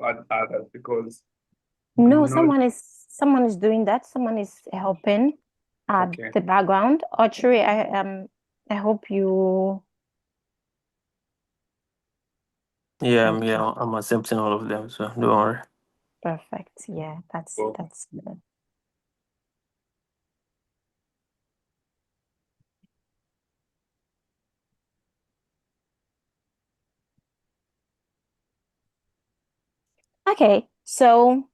add others because No, I'm not someone is doing that. Someone is helping at okay. the background. Archery, I hope you. Yeah, Okay. I'm accepting all of them, so don't worry. Perfect. Yeah, Cool. that's good. Okay, so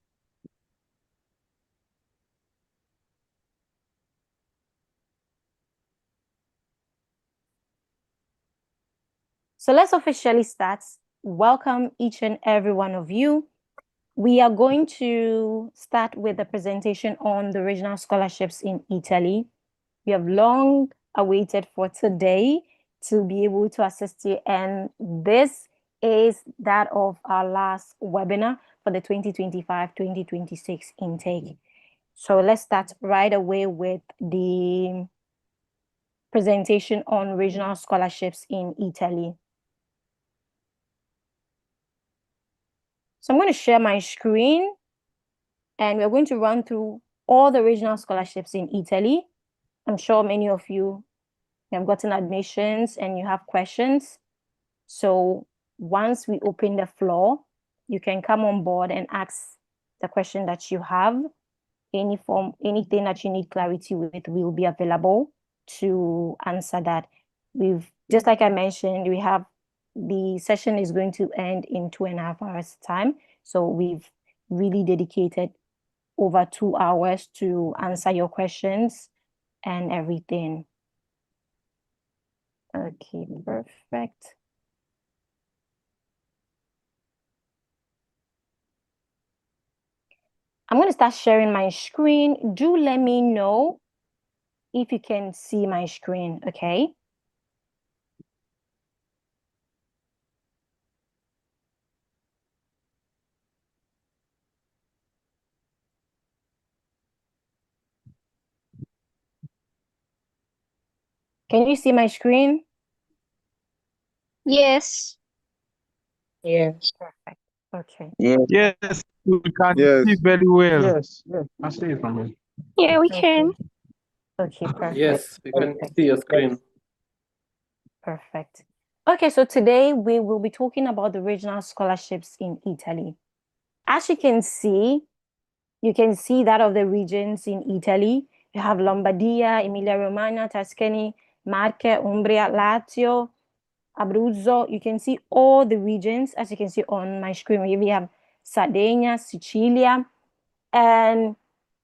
let's officially start. Welcome each and every one of you. We are going to start with the presentation on the regional scholarships in Italy. We have long awaited for today to be able to assist you, and this is that of our last webinar for the 2025-2026 intake. So let's start right away with the presentation on regional scholarships in Italy. So I'm going to share my screen, and we're going to run through all the regional scholarships in Italy. I'm sure many of you have gotten admissions and you have questions. So once we open the floor, you can come on board and ask the question that you have. Anything that you need clarity with will be available to answer that. Just like I mentioned, the session is going to end in 2.5 hours time. So we've really dedicated over 2 hours to answer your questions and everything. Okay, perfect. I'm going to start sharing my screen. Do let me know if you can see my screen, okay? Can you see my screen? Yes. Yes. Perfect. Okay. Yes, we can Yes. see very well. Yes. I see it from here. Yeah, we can. Okay, perfect. Yes, we can see your screen. Perfect. Okay, so today we will be talking about the regional scholarships in Italy. As you can see that of the regions in Italy. You have Lombardia, Emilia-Romagna, Tuscany, Marche, Umbria, Lazio, Abruzzo. You can see all the regions, as you can see on my screen. We have Sardinia, Sicilia, and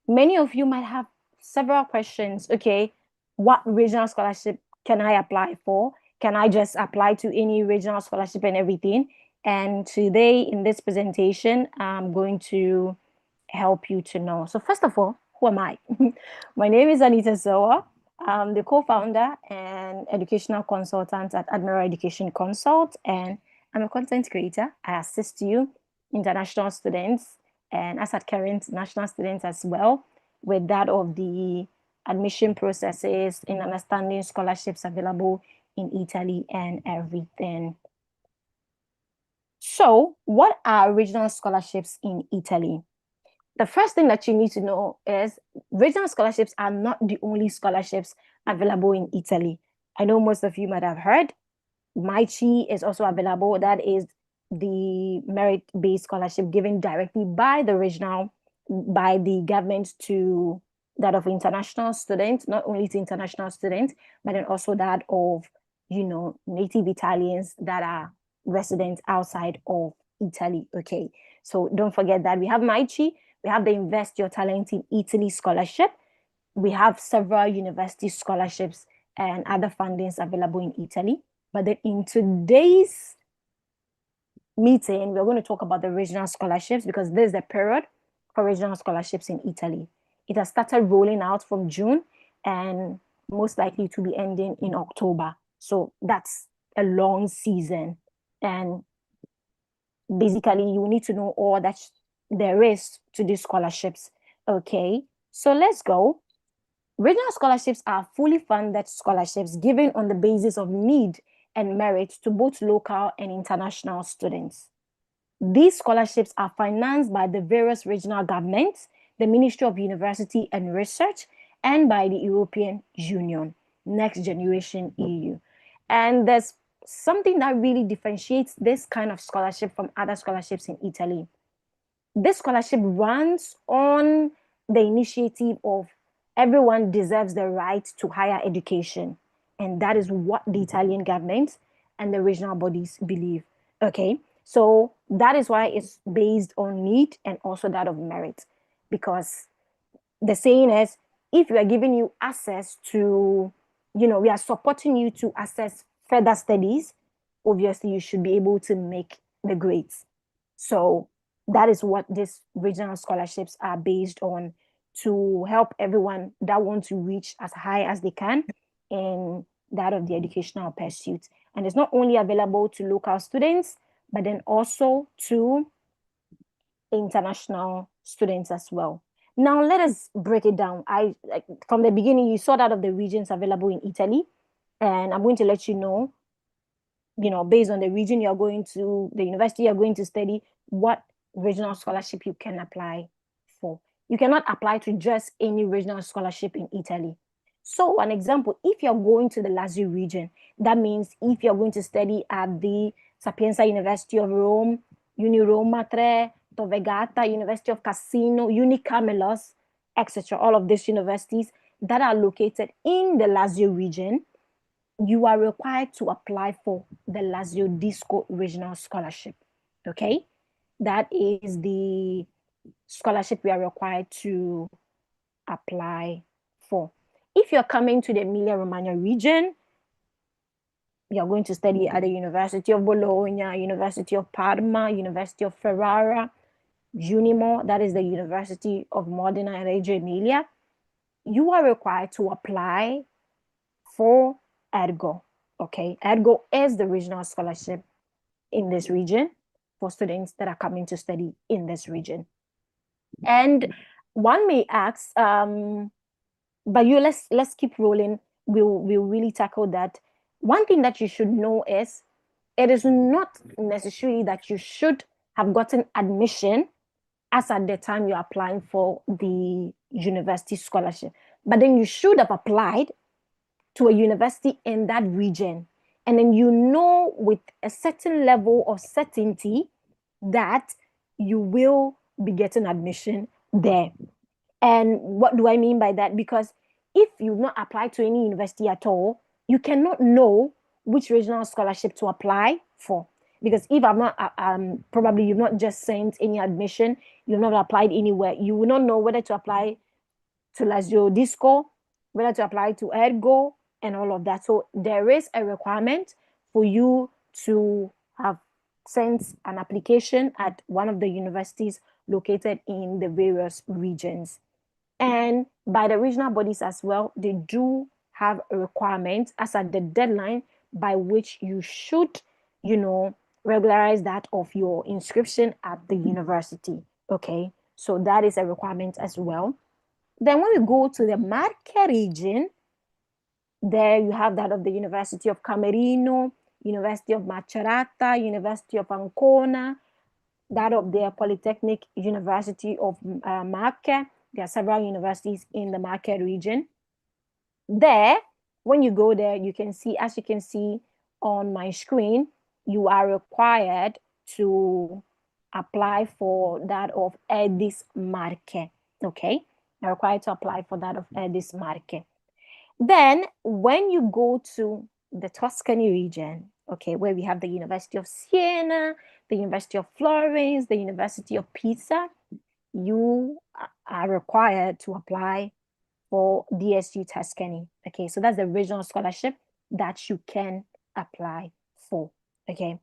many of you might have several questions. Okay, what regional scholarship can I apply for? Can I just apply to any regional scholarship and everything? And today in this presentation, I'm going to help you to know. So first of all, who am I? My name is Anita Zoa. I'm the co-founder and educational consultant at Admiral Education Consult, and I'm a content creator. I assist you, international students, and as at current national students as well, with that of the admission processes in understanding scholarships available in Italy and everything. So what are regional scholarships in Italy? The first thing that you need to know is regional scholarships are not the only scholarships available in Italy. I know most of you might have heard MyChi is also available. That is the merit-based scholarship given directly by the government to that of international students, not only to international students, but then also that of, native Italians that are residents outside of Italy. Okay, so don't forget that we have MyChi, we have the Invest Your Talent in Italy scholarship, we have several university scholarships and other fundings available in Italy. But then in today's meeting, we're going to talk about the regional scholarships because this is the period for regional scholarships in Italy. It has started rolling out from June and most likely to be ending in October. So that's a long season. And basically, you need to know all that there is to these scholarships. Okay, so let's go. Regional scholarships are fully funded scholarships given on the basis of need and merit to both local and international students. These scholarships are financed by the various regional governments, the Ministry of University and Research, and by the European Union, Next Generation EU. And there's something that really differentiates this kind of scholarship from other scholarships in Italy. This scholarship runs on the initiative of everyone deserves the right to higher education. And that is what the Italian government and the regional bodies believe. Okay, so that is why it's based on need and also that of merit. Because the saying is, if we are giving you access to, we are supporting you to access further studies, obviously you should be able to make the grades. So that is what these regional scholarships are based on, to help everyone that wants to reach as high as they can in that of the educational pursuit. And it's not only available to local students, but then also to international students as well. Now let us break it down. From the beginning, you saw that of the regions available in Italy, and I'm going to let you know, based on the region you're going to, the university you're going to study, what regional scholarship you can apply for. You cannot apply to just any regional scholarship in Italy. So an example, if you're going to the Lazio region, that means if you're going to study at the Sapienza University of Rome, Uni Roma 3, Tor Vergata, University of Cassino, Uni Carmelos, etc., all of these universities that are located in the Lazio region, you are required to apply for the Lazio Disco Regional Scholarship, okay? That is the scholarship we are required to apply for. If you're coming to the Emilia-Romagna region, you're going to study at the University of Bologna, University of Parma, University of Ferrara, Unimo, that is the University of Modena and Reggio Emilia, you are required to apply for ergo. Okay, ergo is the regional scholarship in this region for students that are coming to study in this region. And one may ask, but let's keep rolling. We'll really tackle that. One thing that you should know is it is not necessarily that you should have gotten admission as at the time you're applying for the university scholarship, but then you should have applied to a university in that region. And then with a certain level of certainty that you will be getting admission there. And what do I mean by that? Because if you've not applied to any university at all, you cannot know which regional scholarship to apply for. Because if I'm not, probably you've not just sent any admission, you've not applied anywhere, you will not know whether to apply to Lazio Disco, whether to apply to Ergo, and all of that. So there is a requirement for you to have sent an application at one of the universities located in the various regions. And by the regional bodies as well, they do have a requirement as at the deadline by which you should, regularize that of your inscription at the university. Okay, so that is a requirement as well. Then when we go to the Marche region, there you have that of the University of Camerino, University of Macerata, University of Ancona, that of the Polytechnic University of Marche. There are several universities in the Marche region. There, when you go there, you can see, as you can see on my screen, you are required to apply for that of Edis Marche, okay? You're required to apply for that of Edis Marche. Then, when you go to the Tuscany region, okay, where we have the University of Siena, the University of Florence, the University of Pisa, you are required to apply for DSU Tuscany. Okay, so that's the regional scholarship that you can apply for. Okay.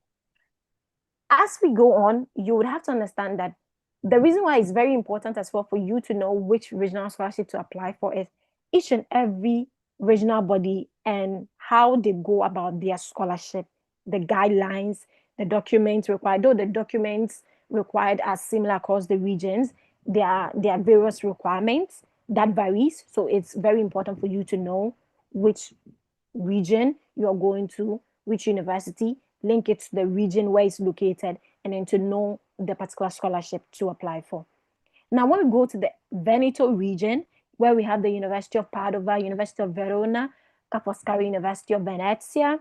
As we go on, you would have to understand that the reason why it's very important as well for you to know which regional scholarship to apply for is each and every regional body and how they go about their scholarship, the guidelines, the documents required. Though the documents required are similar across the regions, there are various requirements that varies. So it's very important for you to know which region you are going to, which university, link it to the region where it's located, and then to know the particular scholarship to apply for. Now, when we go to the Veneto region, where we have the University of Padova, University of Verona, Ca' Foscari University of Venezia,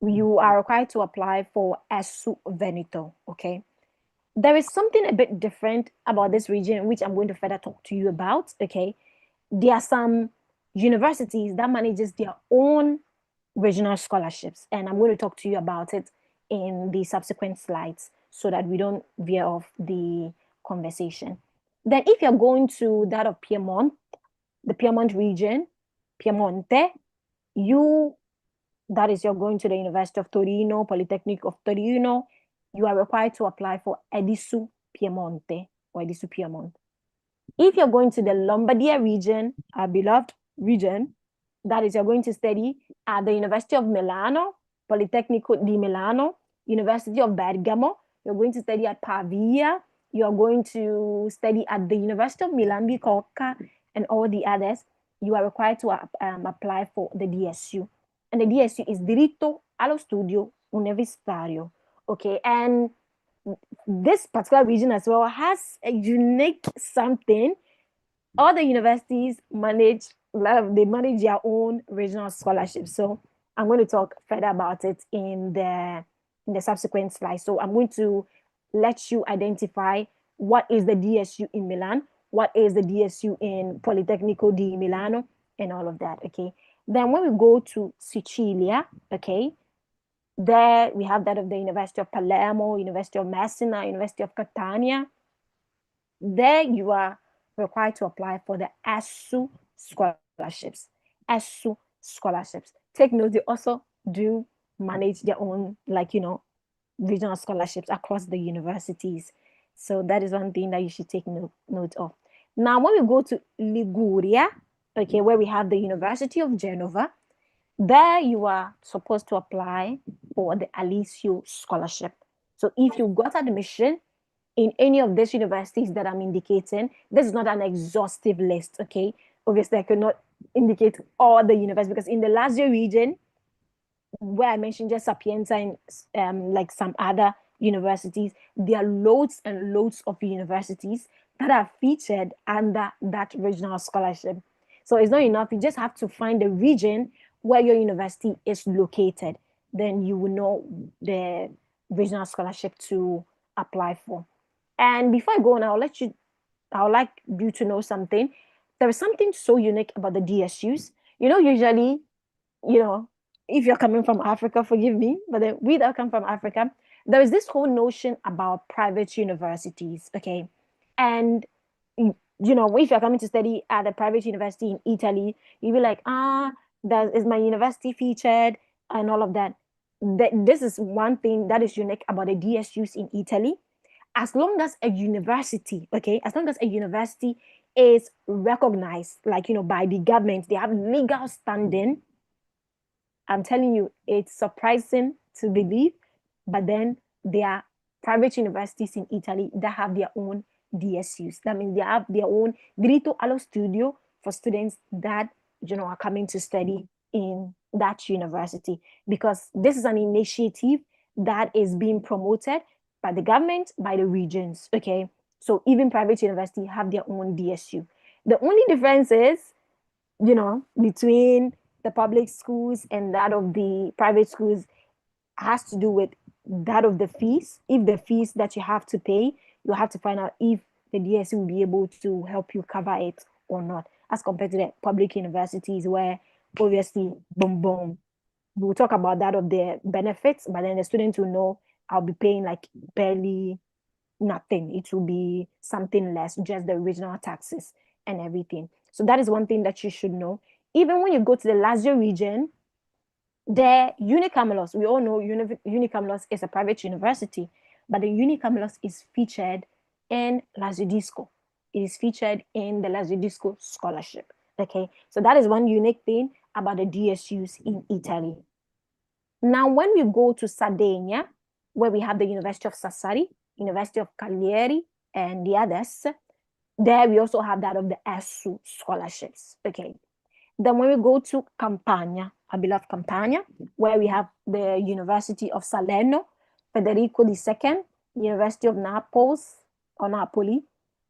you are required to apply for ersu Veneto, okay? There is something a bit different about this region, which I'm going to further talk to you about, okay? There are some universities that manages their own regional scholarships, and I'm going to talk to you about it in the subsequent slides so that we don't veer off the conversation. Then if you're going to that of Piedmont, the Piedmont region, Piemonte, that is, you're going to the University of Torino, Polytechnic of Torino, you are required to apply for edisu Piemonte or edisu Piedmont. If you're going to the Lombardia region, our beloved region, that is, you're going to study at the University of Milano, Politecnico di Milano, University of Bergamo, you're going to study at Pavia, you're going to study at the University of Milan Bicocca, and all the others, you are required to apply for the DSU. And the DSU is Diritto allo Studio Universitario. Okay, and this particular region as well has a unique something. All the universities manage their own regional scholarships. So I'm going to talk further about it in the subsequent slides. So I'm going to let you identify what is the DSU in Milan, what is the DSU in Politecnico di Milano, and all of that, okay? Then when we go to Sicilia, okay, there we have that of the University of Palermo, University of Messina, University of Catania. There you are required to apply for the ersu scholarships. ersu scholarships. Take note, they also do manage their own, regional scholarships across the universities. So that is one thing that you should take note of. Now, when we go to Liguria, okay, where we have the University of Genova, there you are supposed to apply for the aliseo scholarship. So if you got admission in any of these universities that I'm indicating, this is not an exhaustive list, okay? Obviously, I could not indicate all the universities because in the Lazio region, where I mentioned just Sapienza and like some other universities, there are loads and loads of universities that are featured under that regional scholarship. So it's not enough. You just have to find the region where your university is located. Then you will know the regional scholarship to apply for. And before I go on, I would like you to know something. There is something so unique about the DSUs. Usually, if you're coming from Africa, forgive me, but then we that come from Africa, there is this whole notion about private universities, okay? And, if you're coming to study at a private university in Italy, you'll be like, that is my university featured and all of that. This is one thing that is unique about the DSUs in Italy. As long as a university, okay, as long as a university is recognized, by the government, they have legal standing, I'm telling you, it's surprising to believe, but then there are private universities in Italy that have their own DSUs. That means they have their own diritto allo studio for students that, are coming to study in that university, because this is an initiative that is being promoted by the government, by the regions, okay? So even private universities have their own DSU. The only difference is, between the public schools and that of the private schools has to do with that of the fees. If the fees that you have to pay, you have to find out if the DSU will be able to help you cover it or not, as compared to the public universities where obviously, boom, boom. We'll talk about that of the benefits, but then the students will know I'll be paying like barely nothing. It will be something less, just the original taxes and everything. So that is one thing that you should know. Even when you go to the Lazio region, the Unicamelos, we all know Unicamelos is a private university, but the Unicamelos is featured in Lazio Disco. It is featured in the Lazio Disco scholarship. Okay, so that is one unique thing about the DSUs in Italy. Now, when we go to Sardinia, where we have the University of Sassari, University of Cagliari, and the others, there we also have that of the ersu scholarships. Okay. Then when we go to Campania, I beloved Campania, where we have the University of Salerno, Federico II, University of Naples or Napoli,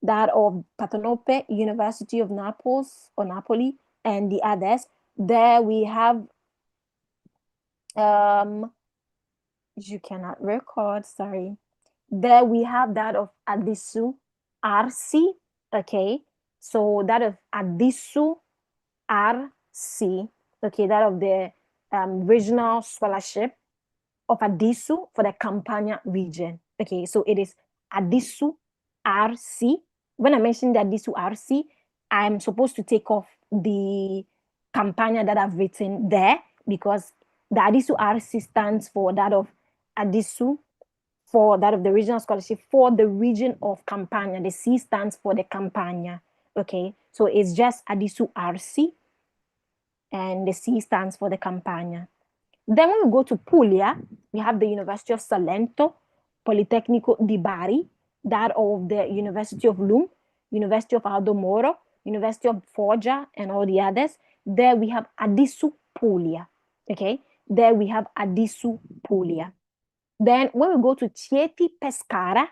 that of Partenope, University of Naples or Napoli, and the others. There we have, you cannot record, sorry. There we have that of Adisu RC, okay? So that of Adisu RC, okay, that of the regional scholarship of Adisu for the Campania region. Okay, so it is Adisu RC. When I mention the Adisu RC, I'm supposed to take off the Campania that I've written there, because the Adisu RC stands for that of Adisu, for that of the regional scholarship for the region of Campania. The C stands for the Campania. Okay, so it's just Adisu RC, and the C stands for the Campania. Then when we go to Puglia, we have the University of Salento, Politecnico di Bari, that of the University of Lund, University of Aldo Moro, University of Foggia, and all the others. There we have Adisu Puglia. Okay, there we have Adisu Puglia. Then when we go to Chieti Pescara,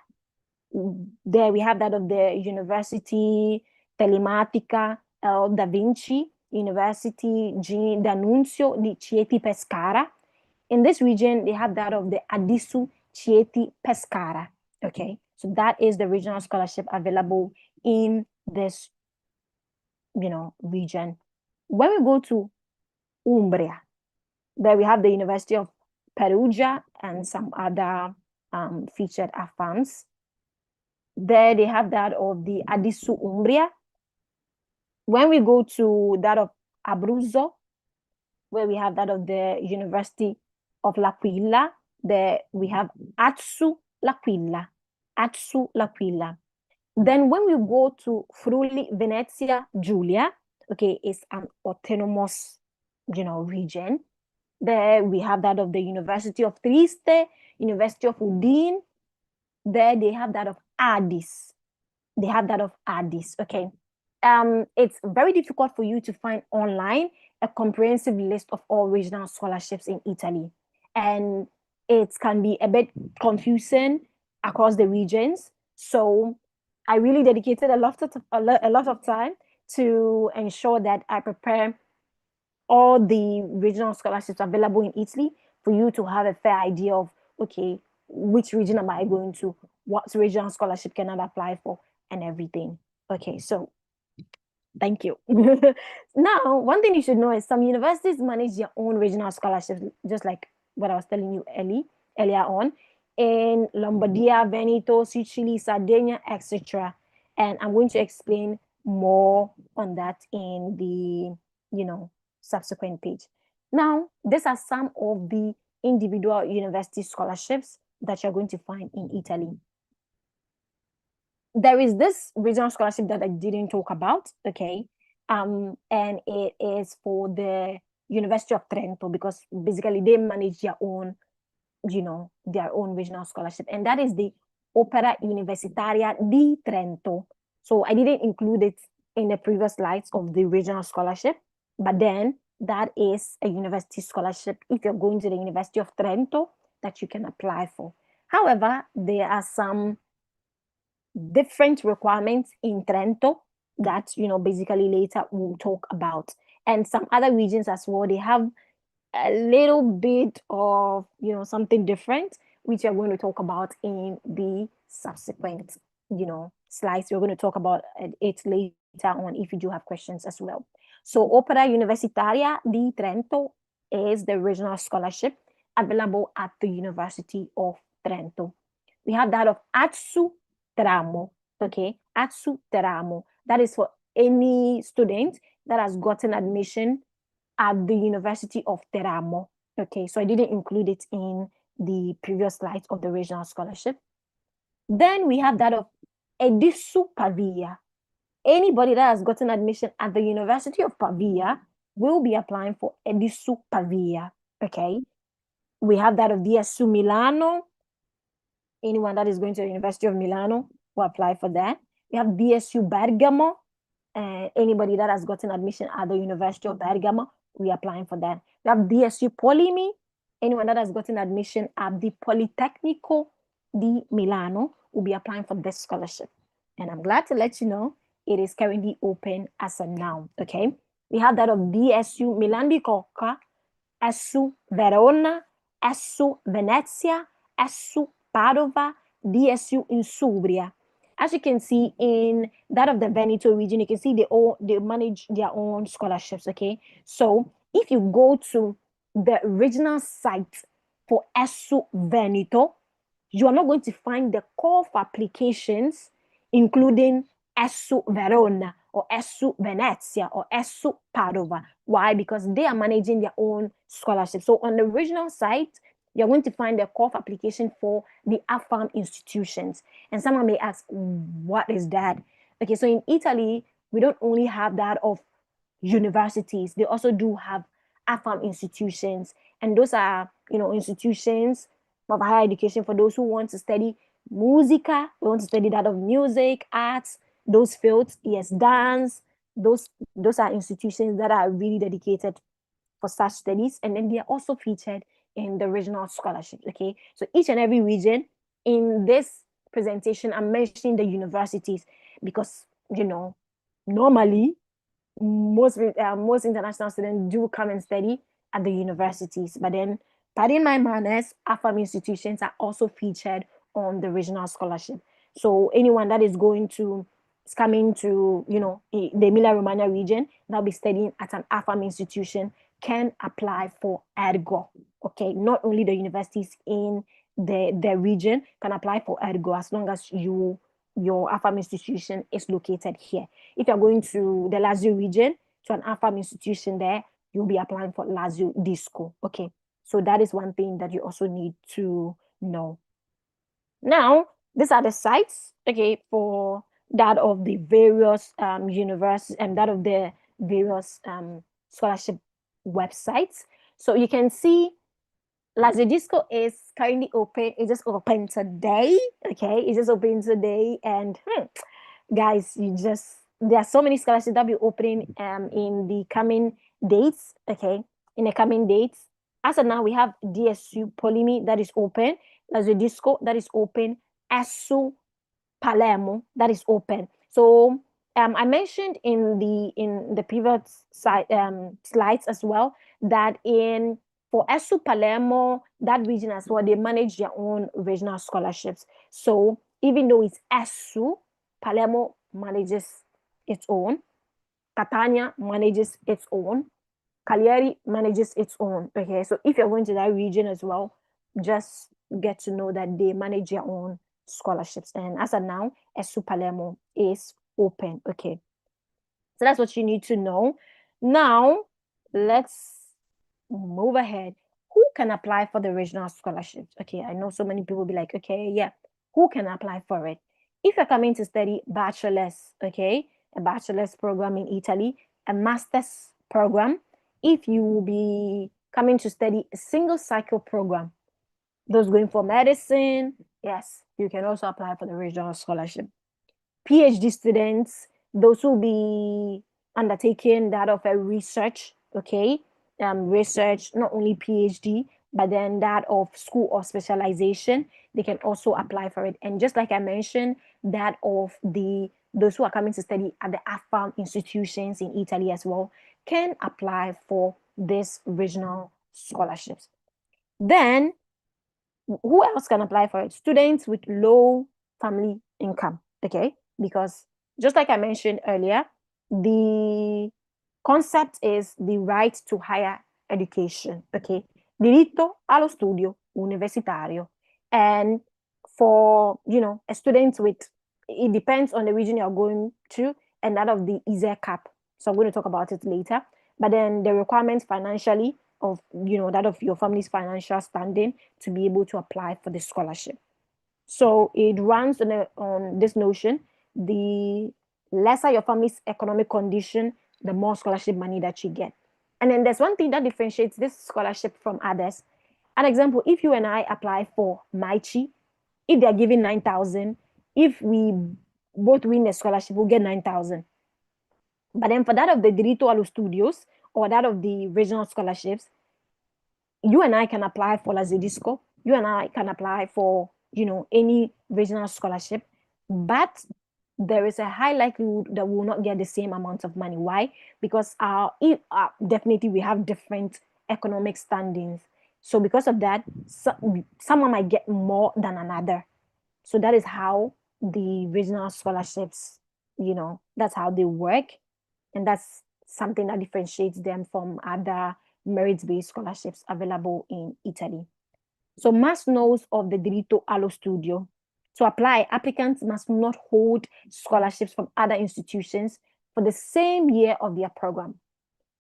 there we have that of the University Telematica da Vinci, University G. D'Annunzio di Chieti Pescara. In this region, they have that of the Adisu Chieti Pescara. Okay, so that is the regional scholarship available in this, region. When we go to Umbria, there we have the University of Perugia and some other featured AFAMs. There they have that of the Adisu Umbria. When we go to that of Abruzzo, where we have that of the University of L'Aquila, there we have Atsu L'Aquila. Atsu L'Aquila. Then when we go to Friuli Venezia Giulia, okay, it's an autonomous, region. There we have that of the University of Trieste, University of Udine. There they have that of Addis. They have that of Addis, okay. It's very difficult for you to find online a comprehensive list of all regional scholarships in Italy. And it can be a bit confusing across the regions. So I really dedicated a lot of time to ensure that I prepare all the regional scholarships available in Italy for you to have a fair idea of, okay, which region am I going to, what regional scholarship can I apply for, and everything. Okay, so thank you. Now, one thing you should know is some universities manage their own regional scholarships, just like what I was telling you earlier on, in Lombardia, Veneto, Sicily, Sardinia, etc. And I'm going to explain more on that in the, subsequent page. Now, these are some of the individual university scholarships that you're going to find in Italy. There is this regional scholarship that I didn't talk about, okay? And it is for the University of Trento, because basically they manage their own, their own regional scholarship. And that is the Opera Universitaria di Trento. So I didn't include it in the previous slides of the regional scholarship, but then that is a university scholarship if you're going to the University of Trento that you can apply for. However, there are some different requirements in Trento that, basically later we'll talk about. And some other regions as well, they have a little bit of, something different, which we're going to talk about in the subsequent, slides. We're going to talk about it later on if you do have questions as well. So Opera Universitaria di Trento is the regional scholarship available at the University of Trento. We have that of Atsu Teramo, okay? Atsu Teramo. That is for any student that has gotten admission at the University of Teramo. Okay, so I didn't include it in the previous slides of the regional scholarship. Then we have that of edisu Pavia. Anybody that has gotten admission at the University of Pavia will be applying for edisu Pavia. Okay, we have that of DSU Milano. Anyone that is going to the University of Milano will apply for that. We have DSU Bergamo. Anybody that has gotten admission at the University of Bergamo, we are applying for that. We have DSU Polimi, anyone that has gotten admission at the Politecnico di Milano will be applying for this scholarship. And I'm glad to let you know it is currently open as of now, okay? We have that of DSU Milan di Cocca, ESSU Verona, ESSU Venezia, ESSU Padova, DSU in Subria. As you can see in that of the Veneto region, you can see they manage their own scholarships, okay? So if you go to the original site for ESSU Veneto, you are not going to find the call for applications, including ESSU Verona or ESSU Venezia or ESSU Padova. Why? Because they are managing their own scholarship. So on the original site, you're going to find the call for application for the AFAM institutions. And someone may ask, what is that? Okay, so in Italy, we don't only have that of universities. They also do have AFAM institutions. And those are, institutions of higher education for those who want to study musica, we want to study that of music, arts, those fields, yes, dance. Those are institutions that are really dedicated for such studies. And then they are also featured in the regional scholarships, okay? So each and every region in this presentation, I'm mentioning the universities because, normally most international students do come and study at the universities, but then, pardon my manners, AFAM institutions are also featured on the regional scholarship. So anyone that is coming to, the Emilia-Romagna region, that'll be studying at an AFAM institution, can apply for ergo, okay? Not only the universities in the region can apply for ergo as long as your AFAM institution is located here. If you're going to the Lazio region, to an AFAM institution there, you'll be applying for Lazio Disco, okay? So that is one thing that you also need to know. Now, these are the sites, okay, for that of the various universities and that of the various scholarship websites. So you can see Lazio Disco is currently open. It just opened today, okay? It just opened today, and guys, there are so many scholarships that will be opening in the coming dates, okay? In the coming dates. As of now, we have DSU Polimi that is open, Lazio Disco that is open, ERSU Palermo that is open. So I mentioned in the previous slides as well that for ERSU Palermo, that region as well, they manage their own regional scholarships. So even though it's ERSU, Palermo manages its own, Catania manages its own, Cagliari manages its own. Okay, so if you're going to that region as well, just get to know that they manage their own scholarships. And as of now, ERSU Palermo is open. Okay, so that's what you need to know. Now, let's move ahead. Who can apply for the regional scholarships? Okay, I know so many people will be like, okay, yeah, who can apply for it? If you're coming to study bachelor's, okay, a bachelor's program in Italy, a master's program, if you will be coming to study a single cycle program, those going for medicine, yes, you can also apply for the regional scholarship. PhD students, those who will be undertaking that of a research, okay, research, not only PhD, but then that of school or specialization, they can also apply for it. And just like I mentioned, that of those who are coming to study at the AFAM institutions in Italy as well can apply for this regional scholarships. Then, who else can apply for it? Students with low family income, okay? Because just like I mentioned earlier, the concept is the right to higher education, okay? Diritto allo studio universitario. And for, a student with, it depends on the region you're going to and that of the ISEEUP. So I'm going to talk about it later. But then the requirements financially of, that of your family's financial standing to be able to apply for the scholarship. So it runs on this notion, the lesser your family's economic condition, the more scholarship money that you get. And then there's one thing that differentiates this scholarship from others. An example, if you and I apply for MyChi, if they're giving 9,000, if we both win the scholarship, we'll get 9,000. But then for that of the Diritto allo Studios or that of the regional scholarships, you and I can apply for Lazio. You and I can apply for, any regional scholarship, but there is a high likelihood that we will not get the same amount of money. Why? Because definitely we have different economic standings. So because of that, someone might get more than another. So that is how the regional scholarships, that's how they work. And that's something that differentiates them from other merit-based scholarships available in Italy. So must knows of the diritto allo studio. To apply, applicants must not hold scholarships from other institutions for the same year of their program.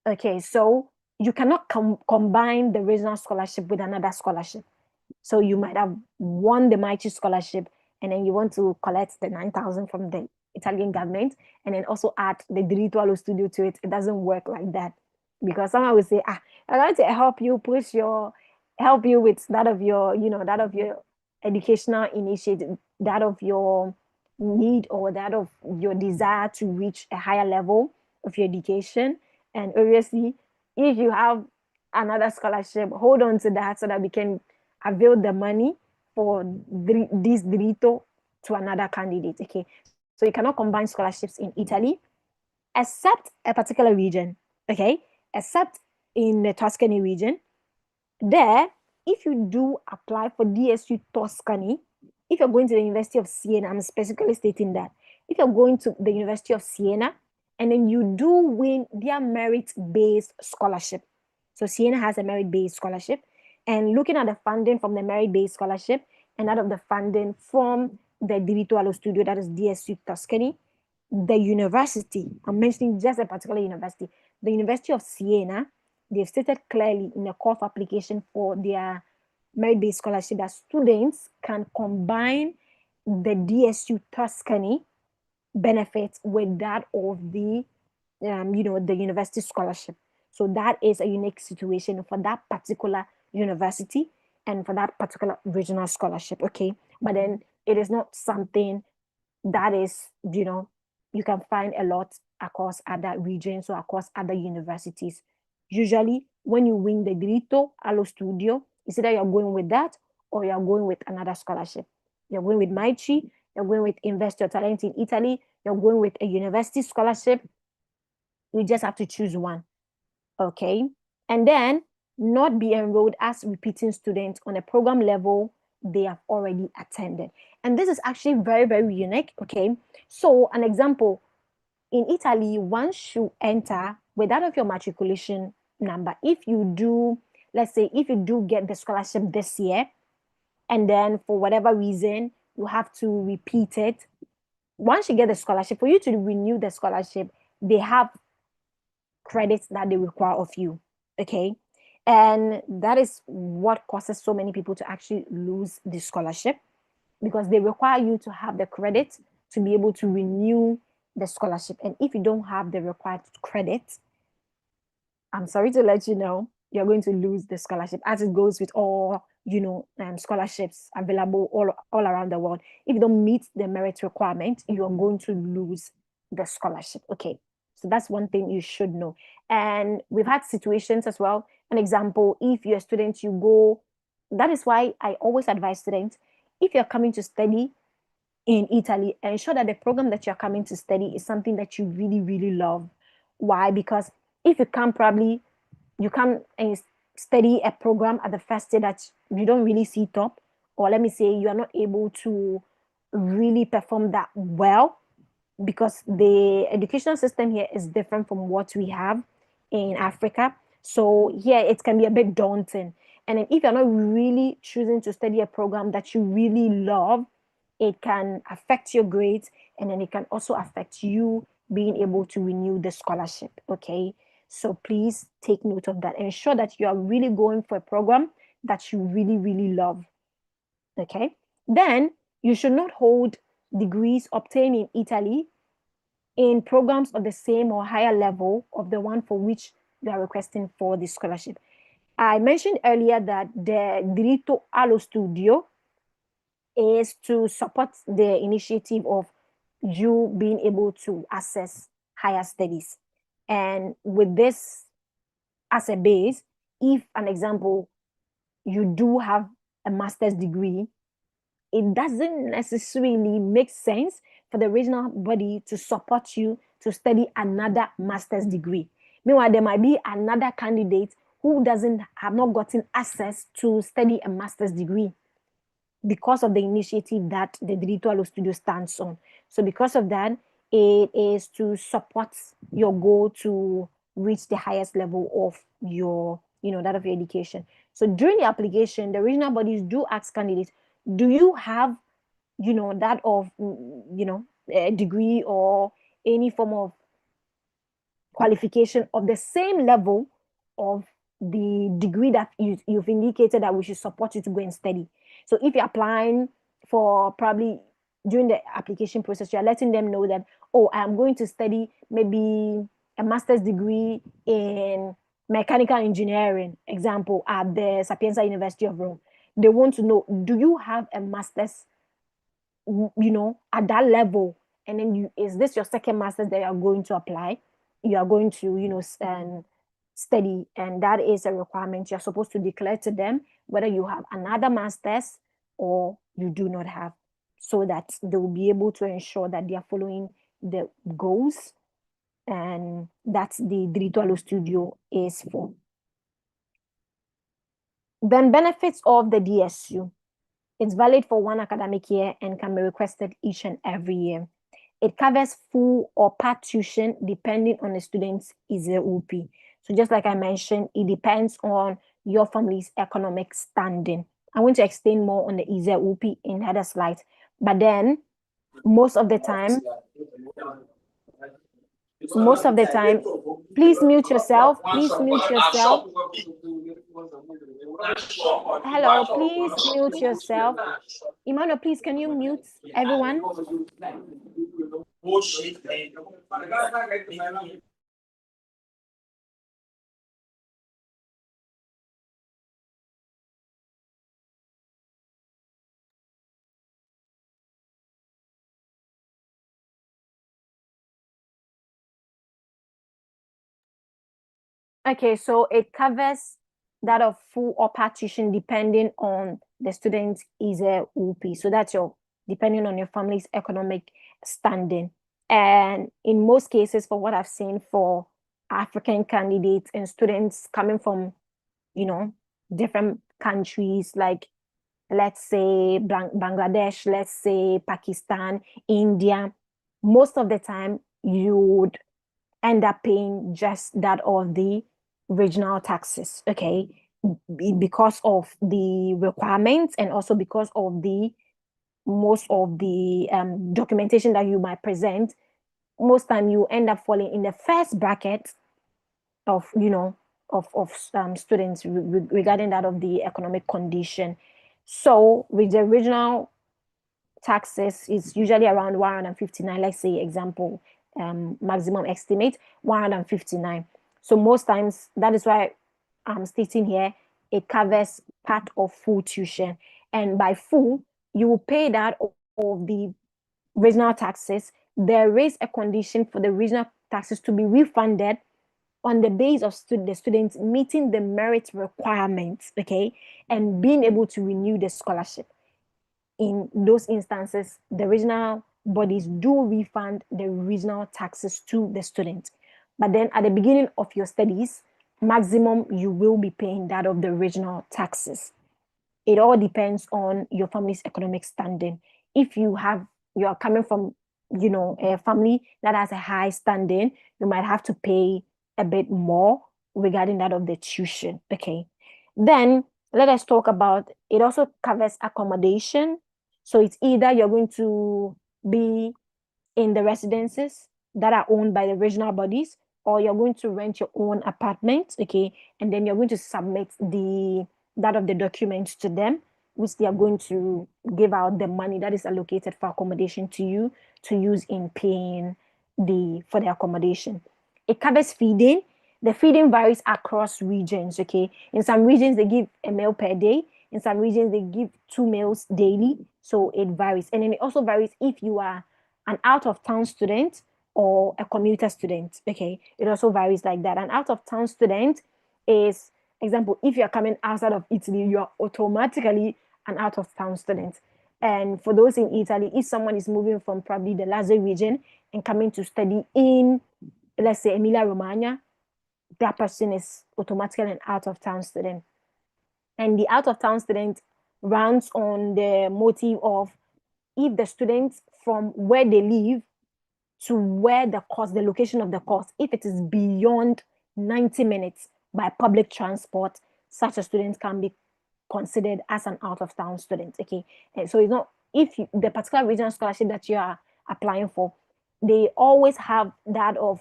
Okay, so you cannot combine the regional scholarship with another scholarship. So you might have won the Mighty scholarship and then you want to collect the 9,000 from the Italian government and then also add the diritto allo studio to it. It doesn't work like that, because someone will say, I'm going to help you with that of your, that of your educational initiative, that of your need or that of your desire to reach a higher level of your education. And obviously, if you have another scholarship, hold on to that so that we can avail the money for this diritto to another candidate. Okay, so you cannot combine scholarships in Italy, except a particular region. Okay, except in the Tuscany region. There, if you do apply for DSU Tuscany, if you're going to the University of Siena, I'm specifically stating that, if you're going to the University of Siena and then you do win their merit-based scholarship. So Siena has a merit-based scholarship, and looking at the funding from the merit-based scholarship and out of the funding from the diritto allo studio, that is DSU Tuscany, the university, I'm mentioning just a particular university, the University of Siena, they've stated clearly in the call for application for their merit-based scholarship that students can combine the DSU Tuscany benefits with that of the, the university scholarship. So that is a unique situation for that particular university and for that particular regional scholarship. Okay, but then it is not something that is, you can find a lot across other regions or across other universities. Usually, when you win the diritto allo studio, it's either you're going with that or you're going with another scholarship. You're going with Maici, you're going with Invest Your Talent in Italy, you're going with a university scholarship. You just have to choose one. Okay. And then not be enrolled as repeating students on a program level they have already attended. And this is actually very, very unique. Okay. So an example, in Italy, once you enter with that of your matriculation number, if you do, let's say, if you do get the scholarship this year, and then for whatever reason, you have to repeat it. Once you get the scholarship, for you to renew the scholarship, they have credits that they require of you. Okay. And that is what causes so many people to actually lose the scholarship, because they require you to have the credit to be able to renew the scholarship. And if you don't have the required credit, I'm sorry to let you know, you're going to lose the scholarship, as it goes with all, scholarships available all around the world. If you don't meet the merit requirement, you're going to lose the scholarship. Okay. So that's one thing you should know. And we've had situations as well. An example, if you're a student, you go, that is why I always advise students, if you're coming to study in Italy, ensure that the program that you're coming to study is something that you really, really love. Why? Because if you come and study a program at the first day that you don't really see top, or let me say you are not able to really perform that well, because the educational system here is different from what we have in Africa. So here it can be a bit daunting. And then if you're not really choosing to study a program that you really love, it can affect your grades, and then it can also affect you being able to renew the scholarship. Okay. So please take note of that. Ensure that you are really going for a program that you really, really love. Okay. Then you should not hold degrees obtained in Italy in programs of the same or higher level of the one for which you are requesting for the scholarship. I mentioned earlier that the diritto allo studio is to support the initiative of you being able to access higher studies. And with this as a base, if an example, you do have a master's degree, it doesn't necessarily make sense for the regional body to support you to study another master's degree. Meanwhile, there might be another candidate who have not gotten access to study a master's degree because of the initiative that the Digital Studio stands on. So because of that, it is to support your goal to reach the highest level of your, that of your education. So during the application, the regional bodies do ask candidates, do you have, that of, a degree or any form of qualification of the same level of the degree that you've indicated that we should support you to go and study. So if you're applying for, probably during the application process, you're letting them know that, oh, I'm going to study maybe a master's degree in mechanical engineering, example, at the Sapienza University of Rome. They want to know, do you have a master's, at that level? And then is this your second master's that you're going to apply? You are going to, study, and that is a requirement. You're supposed to declare to them whether you have another master's or you do not have, so that they will be able to ensure that they are following the goals, and that's the Digital Studio is for. Then benefits of the DSU. It's valid for 1 academic year and can be requested each and every year. It covers full or part tuition depending on the student's ISEEUP. So just like I mentioned, it depends on your family's economic standing. I'm going to explain more on the ISEEUP in the other slide. But then most of the time, please mute yourself. Please mute yourself. Hello, please mute yourself. Emmanuel, please, can you mute everyone? Okay, so it covers that of full or part tuition depending on the student's ISEEUP. So that's depending on your family's economic standing. And in most cases, for what I've seen for African candidates and students coming from, different countries, like let's say Bangladesh, let's say Pakistan, India, most of the time you would end up paying just that of the regional taxes, okay, because of the requirements and also because of the most of the documentation that you might present. Most time you end up falling in the first bracket of students regarding that of the economic condition. So with the regional taxes, it's usually around 159, let's say example, maximum estimate 159. So most times, that is why I'm stating here, it covers part of full tuition. And by full, you will pay that of the regional taxes. There is a condition for the regional taxes to be refunded on the basis of the students meeting the merit requirements, okay, and being able to renew the scholarship. In those instances, the regional bodies do refund the regional taxes to the student. But then at the beginning of your studies, maximum you will be paying that of the regional taxes. It all depends on your family's economic standing. If you are coming from, a family that has a high standing, you might have to pay a bit more regarding that of the tuition, okay? Then let us talk about, it also covers accommodation. So it's either you're going to be in the residences that are owned by the regional bodies, or you're going to rent your own apartment, okay? And then you're going to submit that of the documents to them, which they are going to give out the money that is allocated for accommodation to you to use in paying for the accommodation. It covers feeding. The feeding varies across regions, okay? In some regions, they give a meal per day. In some regions, they give 2 meals daily. So it varies. And then it also varies if you are an out-of-town student or a commuter student, okay? It also varies like that. An out-of-town student is example, if you're coming outside of Italy, you're automatically an out-of-town student. And for those in Italy, if someone is moving from probably the Lazio region and coming to study in, let's say, Emilia-Romagna, that person is automatically an out-of-town student. And the out-of-town student runs on the motive of if the students from where they live to where the course, the location of the course, if it is beyond 90 minutes by public transport, such a student can be considered as an out-of-town student. Okay, and so it's not if you, the particular regional scholarship that you are applying for, they always have that of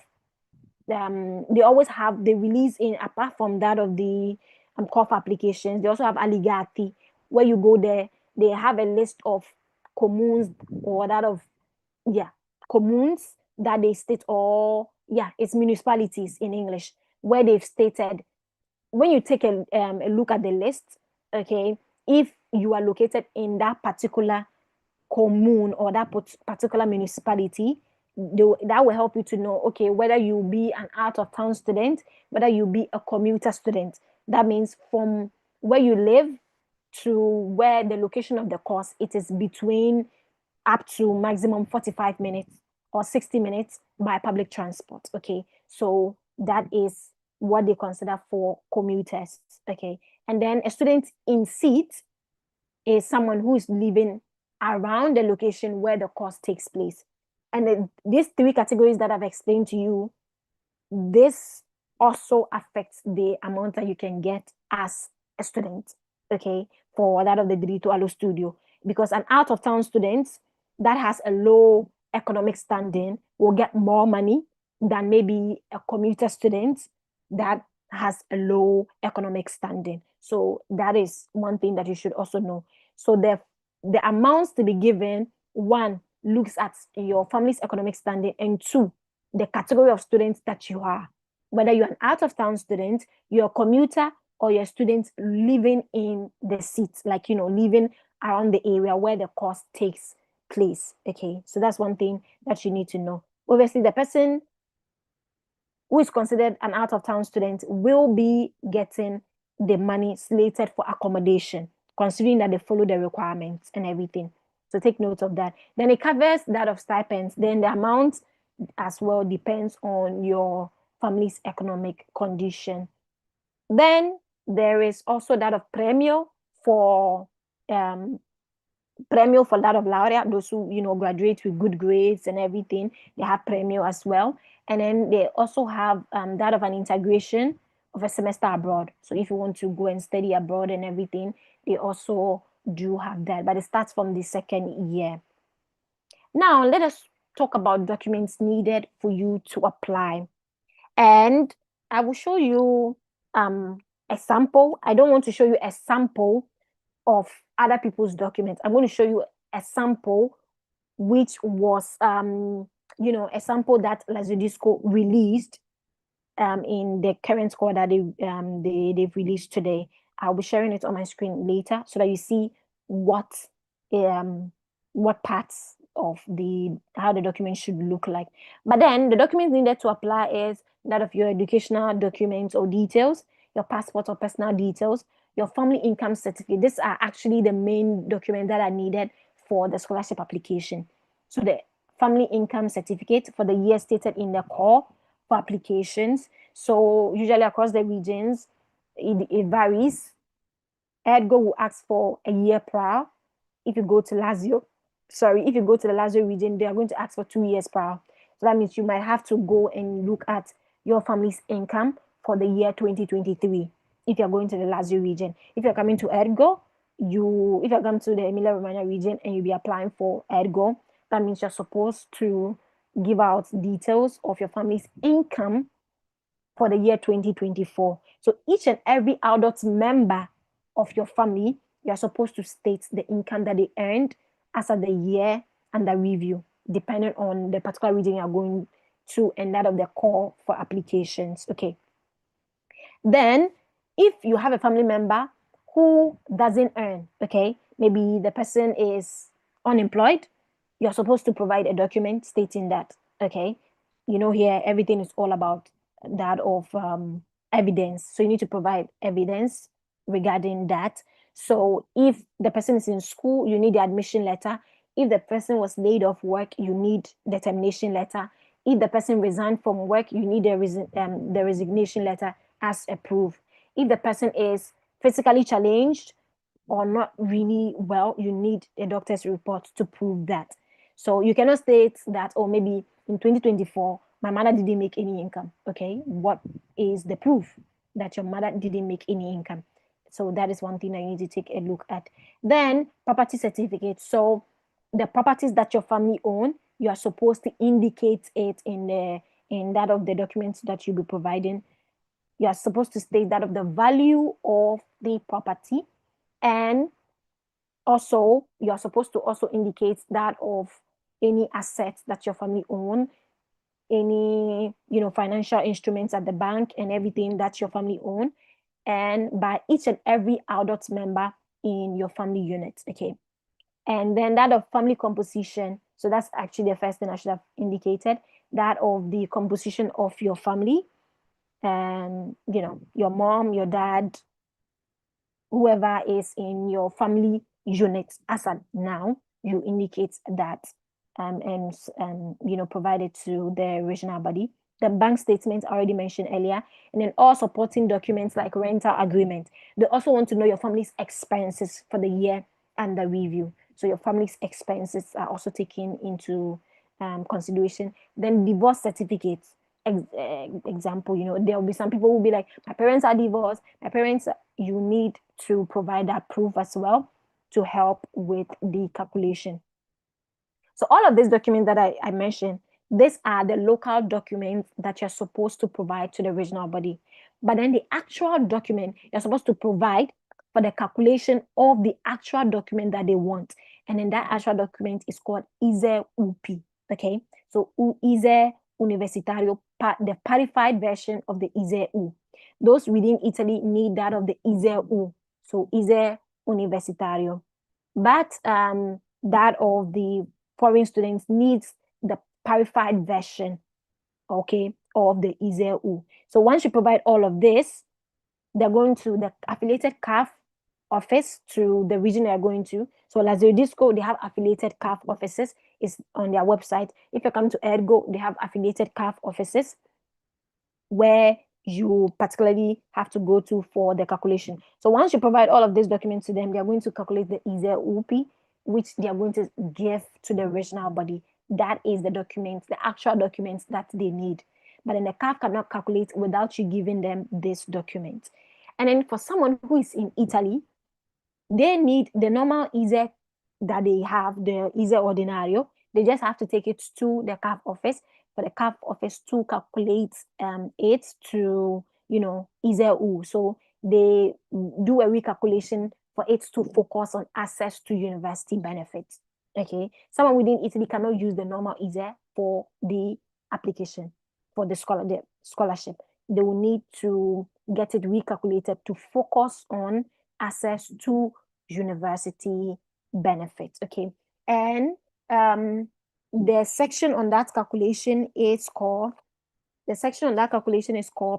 they always have the release in, apart from that of the call for applications, they also have alligati, where you go there, they have a list of communes or that of communes that they state, or it's municipalities in English, where they've stated, when you take a look at the list, okay, if you are located in that particular commune or that particular municipality, that will help you to know, okay, whether you be an out-of-town student, whether you be a commuter student. That means from where you live to where the location of the course, it is between up to maximum 45 minutes or 60 minutes by public transport. Okay, so that is what they consider for commuters. Okay, and then a student in seat is someone who is living around the location where the course takes place. And then these three categories that I've explained to you, this also affects the amount that you can get as a student, okay, for that of the Diritto allo Studio. Because an out-of-town student that has a low economic standing will get more money than maybe a commuter student that has a low economic standing. So that is one thing that you should also know. So the amounts to be given, one, looks at your family's economic standing, and two, the category of students that you are, whether you're an out-of-town student, you're a commuter, or you're a student living in the seats, like, living around the area where the course takes place. Okay, so that's one thing that you need to know. Obviously, the person who is considered an out-of-town student will be getting the money slated for accommodation, considering that they follow the requirements and everything. So take note of that. Then it covers that of stipends. Then the amount as well depends on your family's economic condition. Then there is also that of premio for that of laureate, those who graduate with good grades and everything. They have premio as well. And then they also have that of an integration of a semester abroad. So if you want to go and study abroad and everything, they also do have that, but it starts from the second year. Now let us talk about documents needed for you to apply. And I will show you a sample. I don't want to show you a sample of other people's documents. I'm going to show you a sample which was a sample that Lazio released in the current score that they've released today. I'll be sharing it on my screen later so that you see what parts of how the document should look like. But then the documents needed to apply is that of your educational documents or details, your passport or personal details, your family income certificate. These are actually the main documents that are needed for the scholarship application. So the family income certificate for the year stated in the call for applications. So usually across the regions, it varies. Ergo will ask for a year prior. If you go to the Lazio region, they are going to ask for 2 years prior. So that means you might have to go and look at your family's income for the year 2023 if you're going to the Lazio region. If you're coming to Ergo, if you're coming to the Emilia-Romagna region and you'll be applying for Ergo, that means you're supposed to give out details of your family's income for the year 2024. So each and every adult member of your family, you're supposed to state the income that they earned as of the year under review, depending on the particular region you're going to and that of the call for applications. Okay. Then, if you have a family member who doesn't earn, okay, maybe the person is unemployed, you're supposed to provide a document stating that, okay, here everything is all about that of evidence. So you need to provide evidence regarding that. So if the person is in school, you need the admission letter. If the person was laid off work, you need the termination letter. If the person resigned from work, you need the resignation letter as a proof. If the person is physically challenged or not really well, you need a doctor's report to prove that. So you cannot state that, oh, maybe in 2024, my mother didn't make any income. Okay, what is the proof that your mother didn't make any income? So that is one thing that you need to take a look at. Then property certificate. So the properties that your family own, you are supposed to indicate it in that of the documents that you'll be providing. You are supposed to state that of the value of the property, and also you are supposed to also indicate that of any assets that your family own, any financial instruments at the bank and everything that your family own, and by each and every adult member in your family unit. Okay. And then that of family composition. So that's actually the first thing I should have indicated, that of the composition of your family, and your mom, your dad, whoever is in your family unit as of now, you indicate that and provide it to the regional body. The bank statement I already mentioned earlier, and then all supporting documents like rental agreement. They also want to know your family's expenses for the year under review. So your family's expenses are also taken into consideration. Then divorce certificates. Example, there will be some people who will be like, my parents are divorced, you need to provide that proof as well to help with the calculation. So all of these documents that I mentioned, these are the local documents that you're supposed to provide to the regional body. But then the actual document you're supposed to provide for the calculation of the actual document that they want. And then that actual document is called ISEEUP. Okay, so ISEE Universitario, the parified version of the ISEEU. Those within Italy need that of the ISEEU, so ISEE Universitario. But that of the foreign students needs the parified version, okay, of the ISEEU. So once you provide all of this, they're going to the affiliated CAF office to the region they're going to. So Lazio Disco, they have affiliated CAF offices. It's on their website. If you come to Ergo, they have affiliated CAF offices where you particularly have to go to for the calculation. So once you provide all of these documents to them, they are going to calculate the ISEEUP, which they are going to give to the regional body. That is the documents, the actual documents that they need. But then the CAF cannot calculate without you giving them this document. And then for someone who is in Italy, they need the normal ISEE that they have, the ISEE Ordinario. They just have to take it to the CAF office for the CAF office to calculate it to, ISEEU. So they do a recalculation for it to focus on access to university benefits. Okay, someone within Italy cannot use the normal ISEE for the application for the scholarship. They will need to get it recalculated to focus on access to university benefits. Okay, and the section on that calculation is called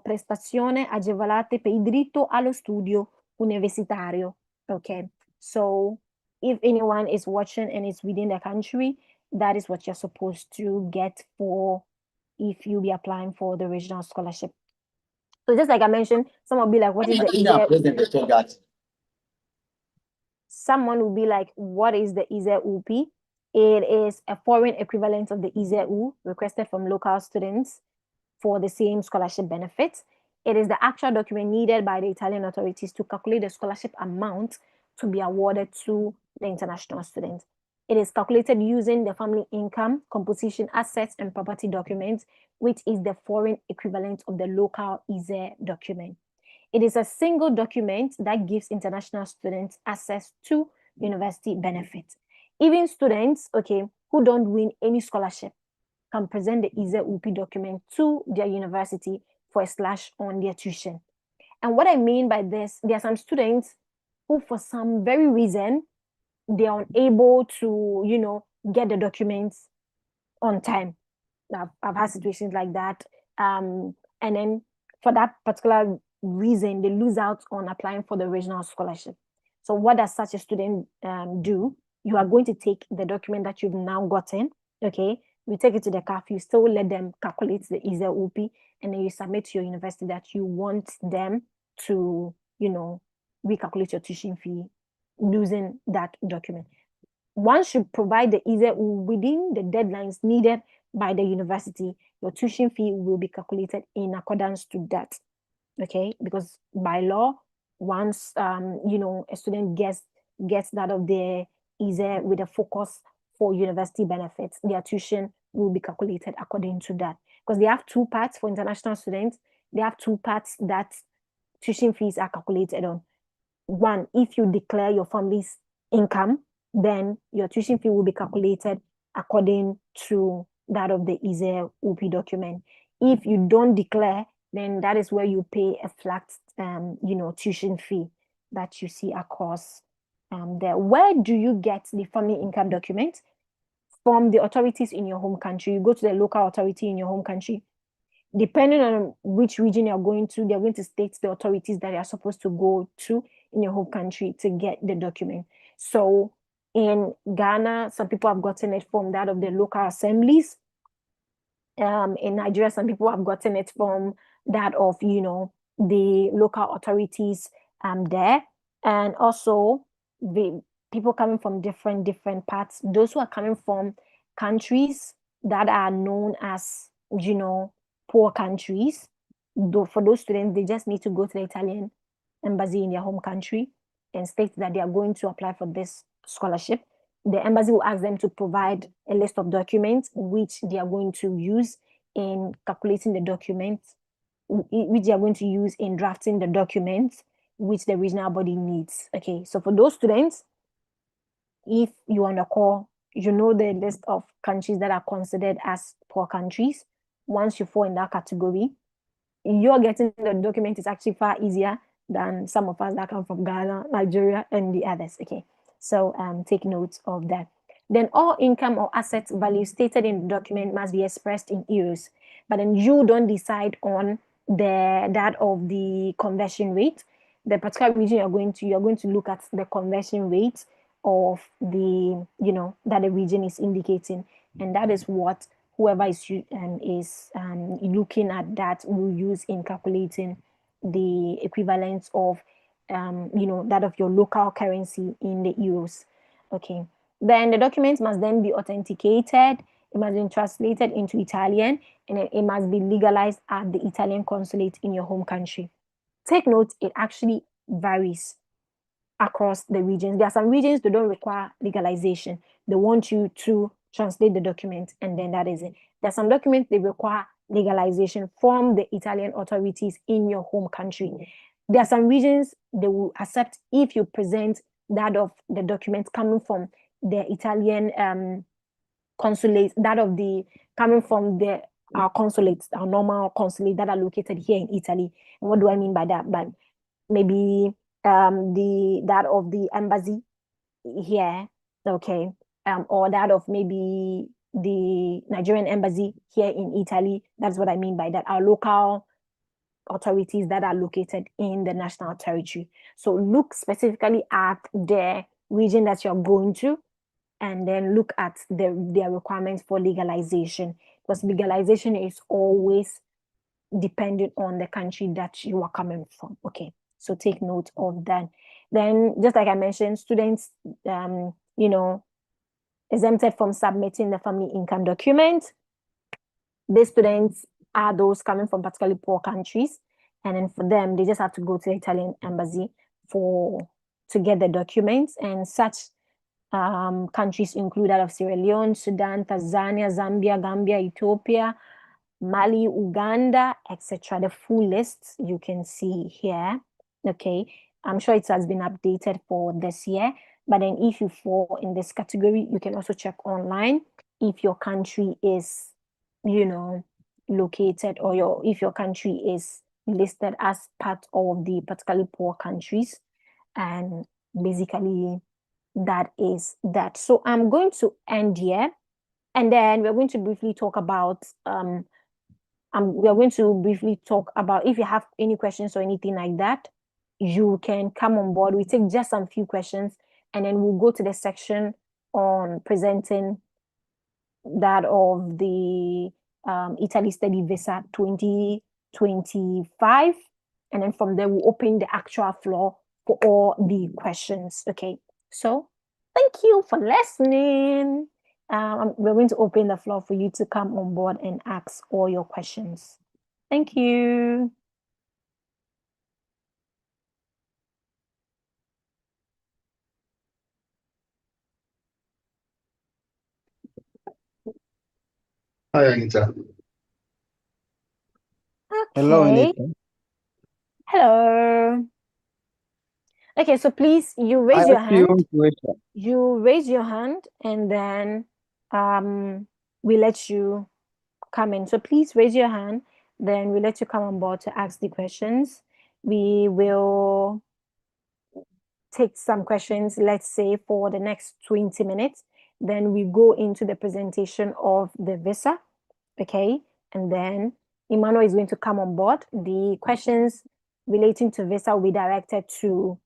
prestazione agevolate per il diritto allo studio universitario. Okay, so if anyone is watching and is within the country, that is what you're supposed to get for if you be applying for the regional scholarship. So just like I mentioned, someone will be like, what is the ISEEUP? Someone will be like, what is the ISEEUP? It is a foreign equivalent of the ISEEU requested from local students for the same scholarship benefits. It is the actual document needed by the Italian authorities to calculate the scholarship amount to be awarded to the international students. It is calculated using the family income, composition, assets, and property documents, which is the foreign equivalent of the local ISEE document. It is a single document that gives international students access to university benefits. Even students, okay, who don't win any scholarship can present the ISEEUP document to their university for a slash on their tuition. And what I mean by this, there are some students who, for some very reason, they are unable to, get the documents on time. I've had situations like that. And then for that particular reason, they lose out on applying for the regional scholarship. So what does such a student do? You are going to take the document that you've now gotten, okay? You take it to the CAF, you still let them calculate the ISEEUP, and then you submit to your university that you want them to, you know, recalculate your tuition fee using that document. Once you provide the ISEEUP within the deadlines needed by the university, your tuition fee will be calculated in accordance to that, okay? Because by law, once you know, a student gets that of their ISEEUP with a focus for university benefits, their tuition will be calculated according to that. Because they have two parts for international students. They have two parts that tuition fees are calculated on. One, if you declare your family's income, then your tuition fee will be calculated according to that of the ISEEUP document. If you don't declare, then that is where you pay a flat, you know, tuition fee that you see across there. Where do you get the family income document? From the authorities in your home country. You go to the local authority in your home country. Depending on which region you're going to, they're going to state the authorities that you're supposed to go to in your home country to get the document. So in Ghana, some people have gotten it from that of the local assemblies. In Nigeria, some people have gotten it from that of, you know, the local authorities there. And also the people coming from different parts, those who are coming from countries that are known as, you know, poor countries, though for those students, they just need to go to the Italian embassy in their home country and state that they are going to apply for this scholarship. The embassy will ask them to provide a list of documents which they are going to use in calculating the documents, which they are going to use in drafting the documents which the regional body needs. Okay, so for those students, if you want to call, you know the list of countries that are considered as poor countries. Once you fall in that category, you're getting the document is actually far easier than some of us that come from Ghana, Nigeria, and the others. Okay, so take note of that. Then all income or asset value stated in the document must be expressed in euros. But then you don't decide on that of the conversion rate. The particular region you're going to look at the conversion rate of the, you know, that the region is indicating, and that is what whoever is looking at that will use in calculating the equivalence of, you know, that of your local currency in the euros. Okay. Then the document must then be authenticated. It must be translated into Italian, and it must be legalized at the Italian consulate in your home country. Take note, it actually varies across the regions. There are some regions that don't require legalization. They want you to translate the document, and then that is it. There are some documents they require legalization from the Italian authorities in your home country. There are some regions they will accept if you present that of the documents coming from the Italian consulate, that of the coming from our consulates, our normal consulate that are located here in Italy. And what do I mean by that? But maybe that of the embassy here, okay, or that of maybe the Nigerian embassy here in Italy. That's what I mean by that. Our local authorities that are located in the national territory. So look specifically at the region that you're going to, and then look at their requirements for legalization, because legalization is always dependent on the country that you are coming from. Okay, so take note of that. Then, just like I mentioned, students, you know, exempted from submitting the family income document. These students are those coming from particularly poor countries, and then for them, they just have to go to the Italian embassy to get the documents. And such countries include that of Sierra Leone, Sudan, Tanzania, Zambia, Gambia, Ethiopia, Mali, Uganda, etc. The full list you can see here. Okay, I'm sure it has been updated for this year, but then if you fall in this category, you can also check online if your country is, you know, located, or if your country is listed as part of the particularly poor countries. And basically that is that. So I'm going to end here, and then we're going to briefly talk about we are going to briefly talk about, if you have any questions or anything like that, you can come on board. We take just some few questions, and then we'll go to the section on presenting that of the Italy Study Visa 2025. And then from there, we'll open the actual floor for all the questions. Okay, so thank you for listening. We're going to open the floor for you to come on board and ask all your questions. Thank you. Hi, Anita. Hello, Okay. Anita. Hello. Okay, so please, you I raise your ask you hand. one question. You raise your hand, and then we let you come in. So please raise your hand, then we let you come on board to ask the questions. We will take some questions, let's say for the next 20 minutes. Then we go into the presentation of the visa, okay? And then Emmanuel is going to come on board. The questions relating to visa will be directed to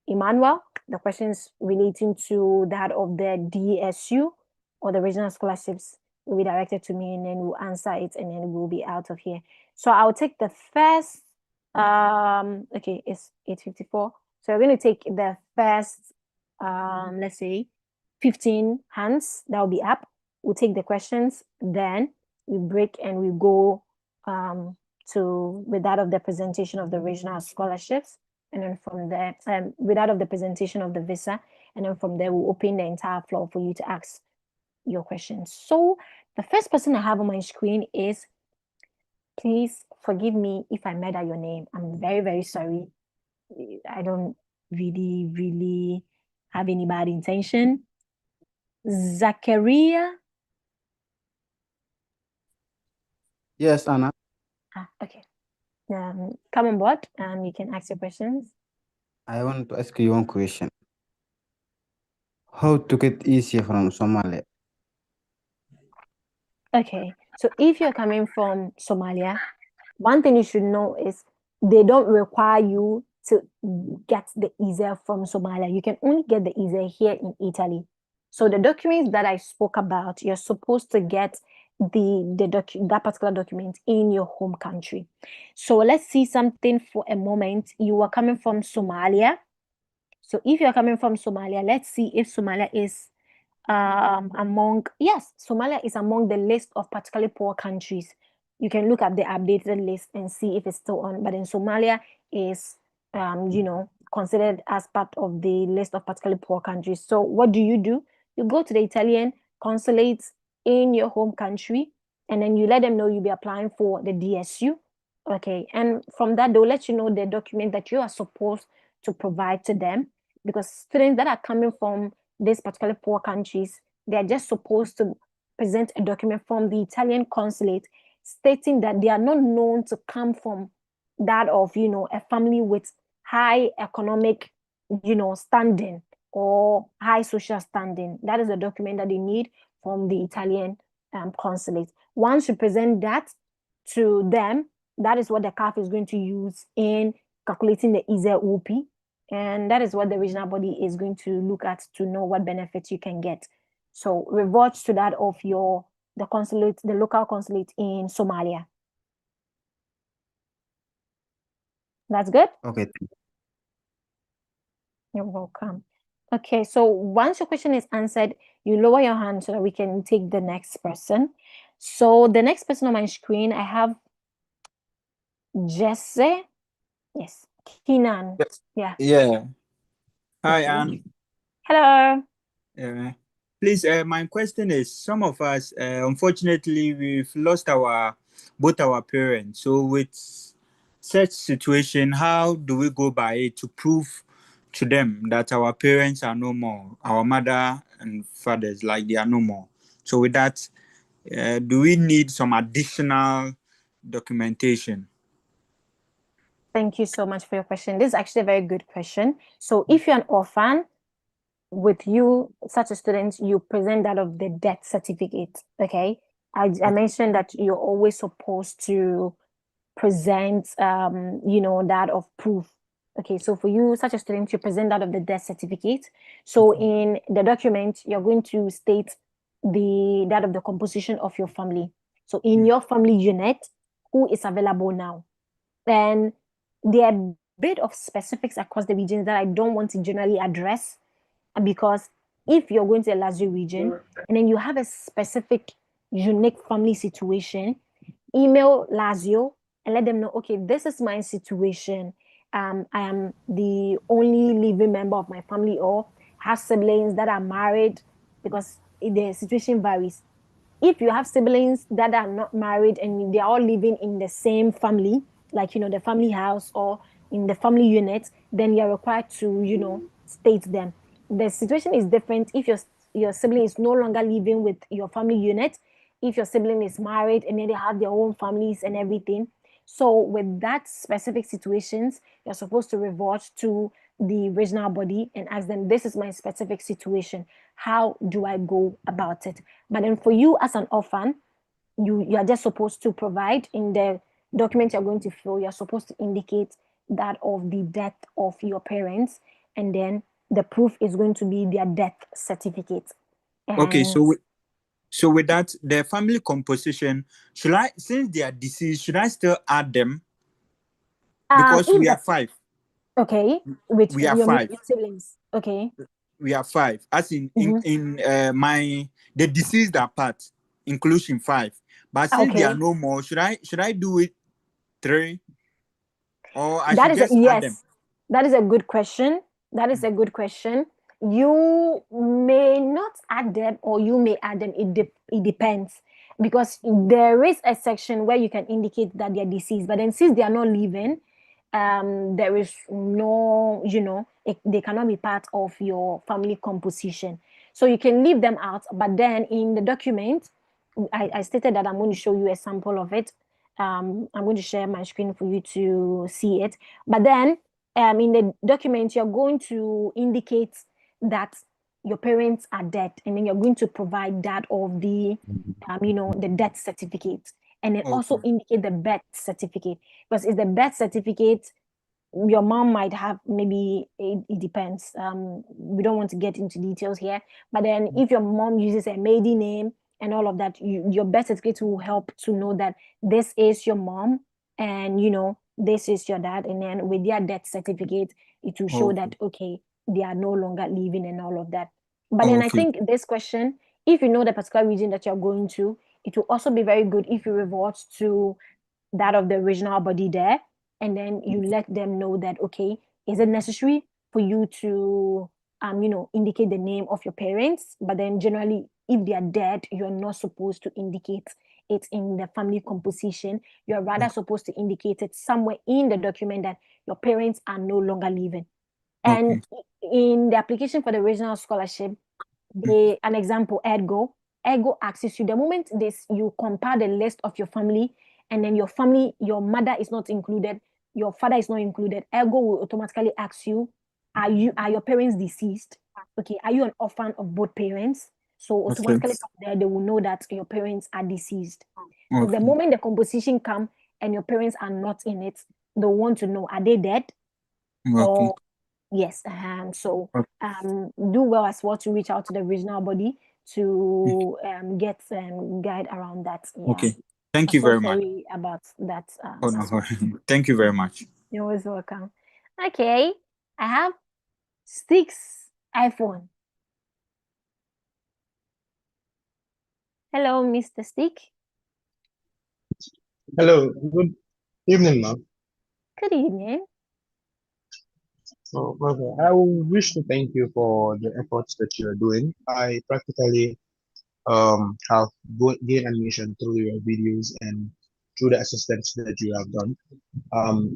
Emmanuel. The questions relating to that of the DSU or the regional scholarships will be directed to me, and then we'll answer it, and then we'll be out of here. So I'll take the first, okay, it's 8:54. So we're going to take the first, let's say 15 hands that will be up. We'll take the questions, then we break and we go to with that of the presentation of the regional scholarships. And then from there, without of the presentation of the visa, and then from there, we'll open the entire floor for you to ask your questions. So the first person I have on my screen is, please forgive me if I murder your name. I'm very, very sorry. I don't really have any bad intention. Zachariah. Yes, Anna. Okay. Come on board. You can ask your questions. I want to ask you one question. How to get easier from Somalia? Okay. So if you're coming from Somalia, one thing you should know is they don't require you to get the ESEA from Somalia. You can only get the ESEA here in Italy. So the documents that I spoke about, you're supposed to get that particular document in your home country. So let's see something for a moment. You are coming from Somalia. So if you're coming from Somalia, let's see if Somalia is Somalia is among the list of particularly poor countries. You can look at the updated list and see if it's still on. But then Somalia is, considered as part of the list of particularly poor countries. So what do? You go to the Italian consulate in your home country, and then you let them know you'll be applying for the DSU. Okay, and from that, they'll let you know the document that you are supposed to provide to them, because students that are coming from these particular poor countries, they're just supposed to present a document from the Italian consulate stating that they are not known to come from that of, a family with high economic, standing or high social standing. That is the document that they need from the Italian consulate. Once you present that to them, that is what the CAF is going to use in calculating the ISEEUP. And that is what the regional body is going to look at to know what benefits you can get. So revert to that of the consulate, the local consulate in Somalia. That's good? Okay. You're welcome. Okay, so once your question is answered, you lower your hand so that we can take the next person. So the next person on my screen, I have Jesse. Yes, Keenan. Yes. Yeah. Yeah. Hi, Okay. Anne. Hello. Please, my question is, some of us, unfortunately, we've lost both our parents. So with such situation, how do we go by it to prove to them that our parents are no more, our mother and fathers, like they are no more? So with that, do we need some additional documentation? Thank you so much for your question. This is actually a very good question. So if you're an orphan, with you, such a student, you present that of the death certificate, okay? I mentioned that you're always supposed to present, that of proof. Okay, so for you, such a student, you present that of the death certificate. So in the document, you're going to state that of the composition of your family. So in your family unit, who is available now? And there are a bit of specifics across the regions that I don't want to generally address, because if you're going to the Lazio region and then you have a specific unique family situation, email Lazio and let them know, okay, this is my situation. I am the only living member of my family or have siblings that are married, because the situation varies. If you have siblings that are not married and they are all living in the same family, like, the family house or in the family unit, then you're required to, state them. The situation is different if your sibling is no longer living with your family unit, if your sibling is married and then they have their own families and everything. So with that specific situations, you're supposed to revert to the regional body and ask them, this is my specific situation. How do I go about it? But then for you as an orphan, you are just supposed to provide in the document you're going to fill, you're supposed to indicate that of the death of your parents, and then the proof is going to be their death certificate. Okay, And so with that, the family composition, should I, since they are deceased, should I still add them? Because we are 5. Okay, with We are your 5. siblings. Okay. We are 5. As in Mhm. my the deceased are part, inclusion 5. But since there are Okay. no more, should I do it 3, or I That should is just add them? yes. That is a good question. That is a good question. You may not add them or you may add them. It depends, because there is a section where you can indicate that they're deceased, but then since they are not living, there is no, they cannot be part of your family composition. So you can leave them out, but then in the document, I stated that I'm going to show you a sample of it. I'm going to share my screen for you to see it. But then in the document, you're going to indicate that your parents are dead, and then you're going to provide that of the, the death certificate, and then also indicate the birth certificate, because it's the birth certificate. Your mom might have, maybe it depends. We don't want to get into details here, but then if your mom uses a maiden name and all of that, your birth certificate will help to know that this is your mom and this is your dad, and then with their death certificate it will show that okay, they are no longer living and all of that. But then I think this question, if you know the particular region that you're going to, it will also be very good if you revert to that of the original body there, and then you let them know that okay, is it necessary for you to indicate the name of your parents, but then generally if they are dead, you're not supposed to indicate it in the family composition. You're rather supposed to indicate it somewhere in the document that your parents are no longer living. And in the application for the regional scholarship, an example, ergo asks you, the moment you compare the list of your family, and then your family, your mother is not included, your father is not included, ergo will automatically ask you, are your parents deceased? Okay, are you an orphan of both parents? So automatically from there, they will know that your parents are deceased. So the moment the composition come and your parents are not in it, they want to know, are they dead? Or yes. So do well as well to reach out to the regional body to get guide around that. Yeah. Okay. Thank you very much. Sorry about that. Oh no, thank you very much. You're always welcome. Okay, I have 6 iPhone. Hello, Mr. Stick. Hello, good evening, ma'am. Good evening. So, okay, I wish to thank you for the efforts that you are doing. I practically have gained admission through your videos and through the assistance that you have done.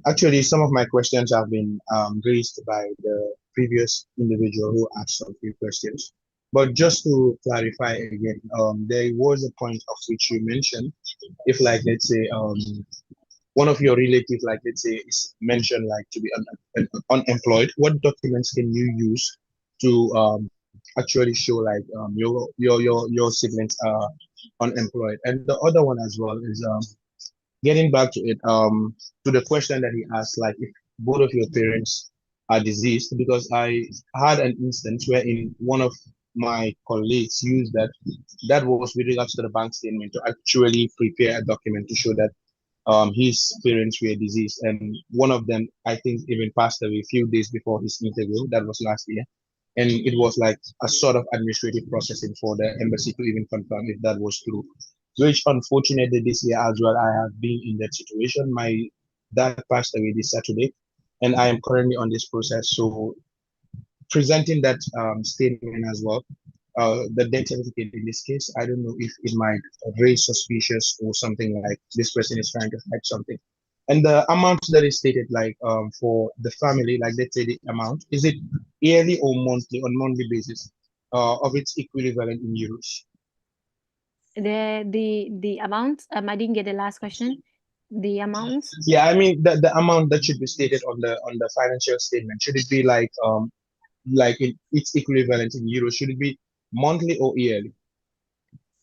Actually, some of my questions have been raised by the previous individual who asked some few questions. But just to clarify again, there was a point of which you mentioned, if like, let's say, one of your relatives, like let's say, is mentioned like to be unemployed, what documents can you use to actually show like your siblings are unemployed. And the other one as well is getting back to it, to the question that he asked, like if both of your parents are deceased, because I had an instance where in one of my colleagues used that was with regards to the bank statement to actually prepare a document to show that his parents were deceased, and one of them I think even passed away a few days before his interview. That was last year, and it was like a sort of administrative processing for the embassy to even confirm if that was true. Which unfortunately this year as well, I have been in that situation. My dad passed away this Saturday, and I am currently on this process. So presenting that statement as well, the death certificate in this case, I don't know if it might raise suspicious or something like this person is trying to hide something. And the amount that is stated, like for the family, like let's say the amount, is it yearly or monthly, on monthly basis, of its equivalent in euros? The amount, I didn't get the last question. The amount? Yeah, I mean the amount that should be stated on the financial statement, should it be like its equivalent in euros? Should it be monthly or yearly?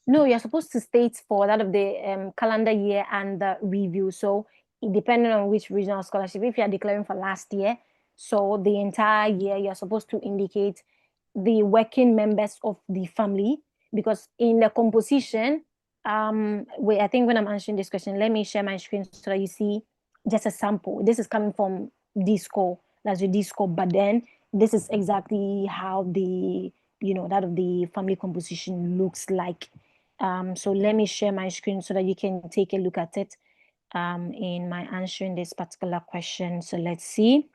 No, you're supposed to state for that of the calendar year and the review. So depending on which regional scholarship, if you're declaring for last year, so the entire year, you're supposed to indicate the working members of the family, because in the composition, wait, I think when I'm answering this question, let me share my screen so that you see just a sample. This is coming from Disco, that's your Disco, but then this is exactly how the, that of the family composition looks like. So let me share my screen so that you can take a look at it in my answering this particular question. So let's see.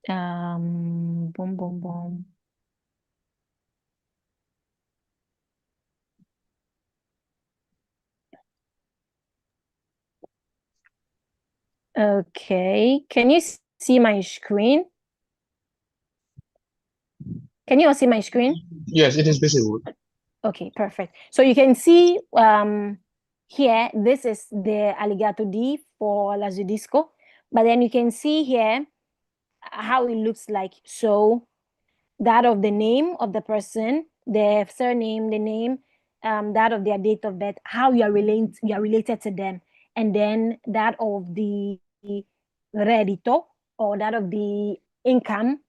Boom, boom, boom. Okay, can you see my screen? Can you all see my screen? Yes, it is visible. Okay, perfect. So you can see here, this is the alligator D for Lazio Disco, but then you can see here how it looks like. So that of the name of the person, their surname, the name, that of their date of birth, how you are related to them, and then that of the reddito, or that of the income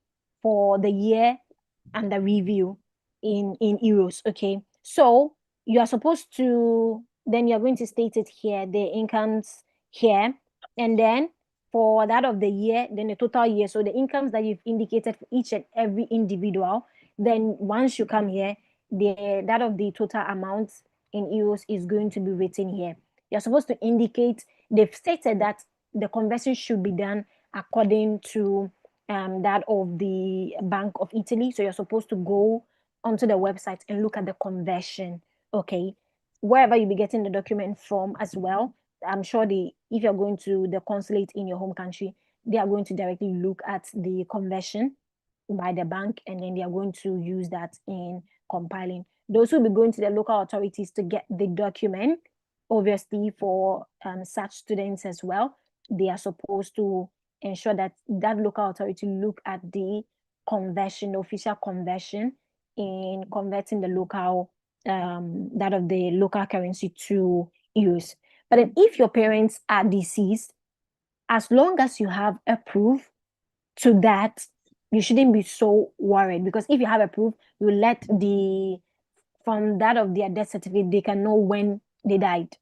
for the year and the review in euros. Okay, so you are supposed to, then you're going to state it here, the incomes here, and then for that of the year, then the total year. So the incomes that you've indicated for each and every individual, then once you come here, that of the total amount in euros is going to be written here. You're supposed to indicate, they've stated that the conversion should be done according to that of the Bank of Italy. So you're supposed to go onto the website and look at the conversion, okay? Wherever you be getting the document from as well, I'm sure if you're going to the consulate in your home country, they are going to directly look at the conversion by the bank, and then they are going to use that in compiling. Those will be going to the local authorities to get the document. Obviously, for such students as well, they are supposed to ensure that that local authority look at the conversion, the official conversion, in converting the local, that of the local currency to euros. But then if your parents are deceased, as long as you have a proof to that, you shouldn't be so worried, because if you have a proof, you let from that of their death certificate, they can know when they died.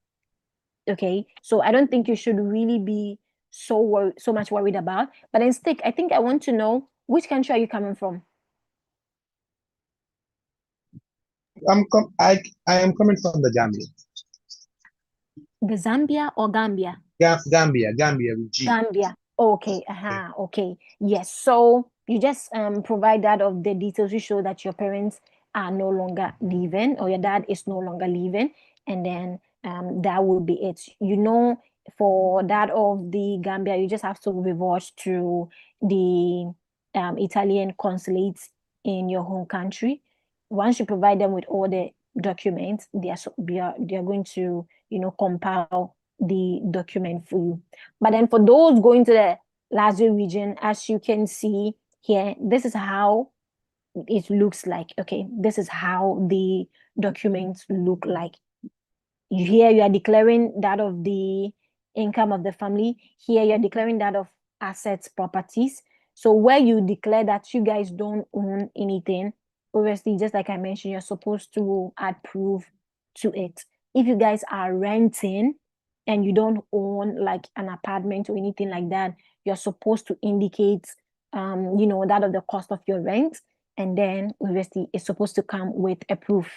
Okay, so I don't think you should really be so much worried about. But instead, I think I want to know, which country are you coming from? I am coming from the Gambia. The Zambia or Gambia? Gambia with G. Gambia. Okay. Okay. Yes. So you just provide that of the details to show that your parents are no longer living, or your dad is no longer living, and then that will be it. For that of the Gambia, you just have to revert to the Italian consulates in your home country. Once you provide them with all the documents, they are going to compile the document for you. But then for those going to the Lazio region, as you can see here, this is how it looks like. Okay, this is how the documents look like. Here you are declaring that of the income of the family. Here you're declaring that of assets, properties. So where you declare that you guys don't own anything, obviously, just like I mentioned, you're supposed to add proof to it. If you guys are renting and you don't own like an apartment or anything like that, you're supposed to indicate, that of the cost of your rent. And then obviously it's supposed to come with a proof,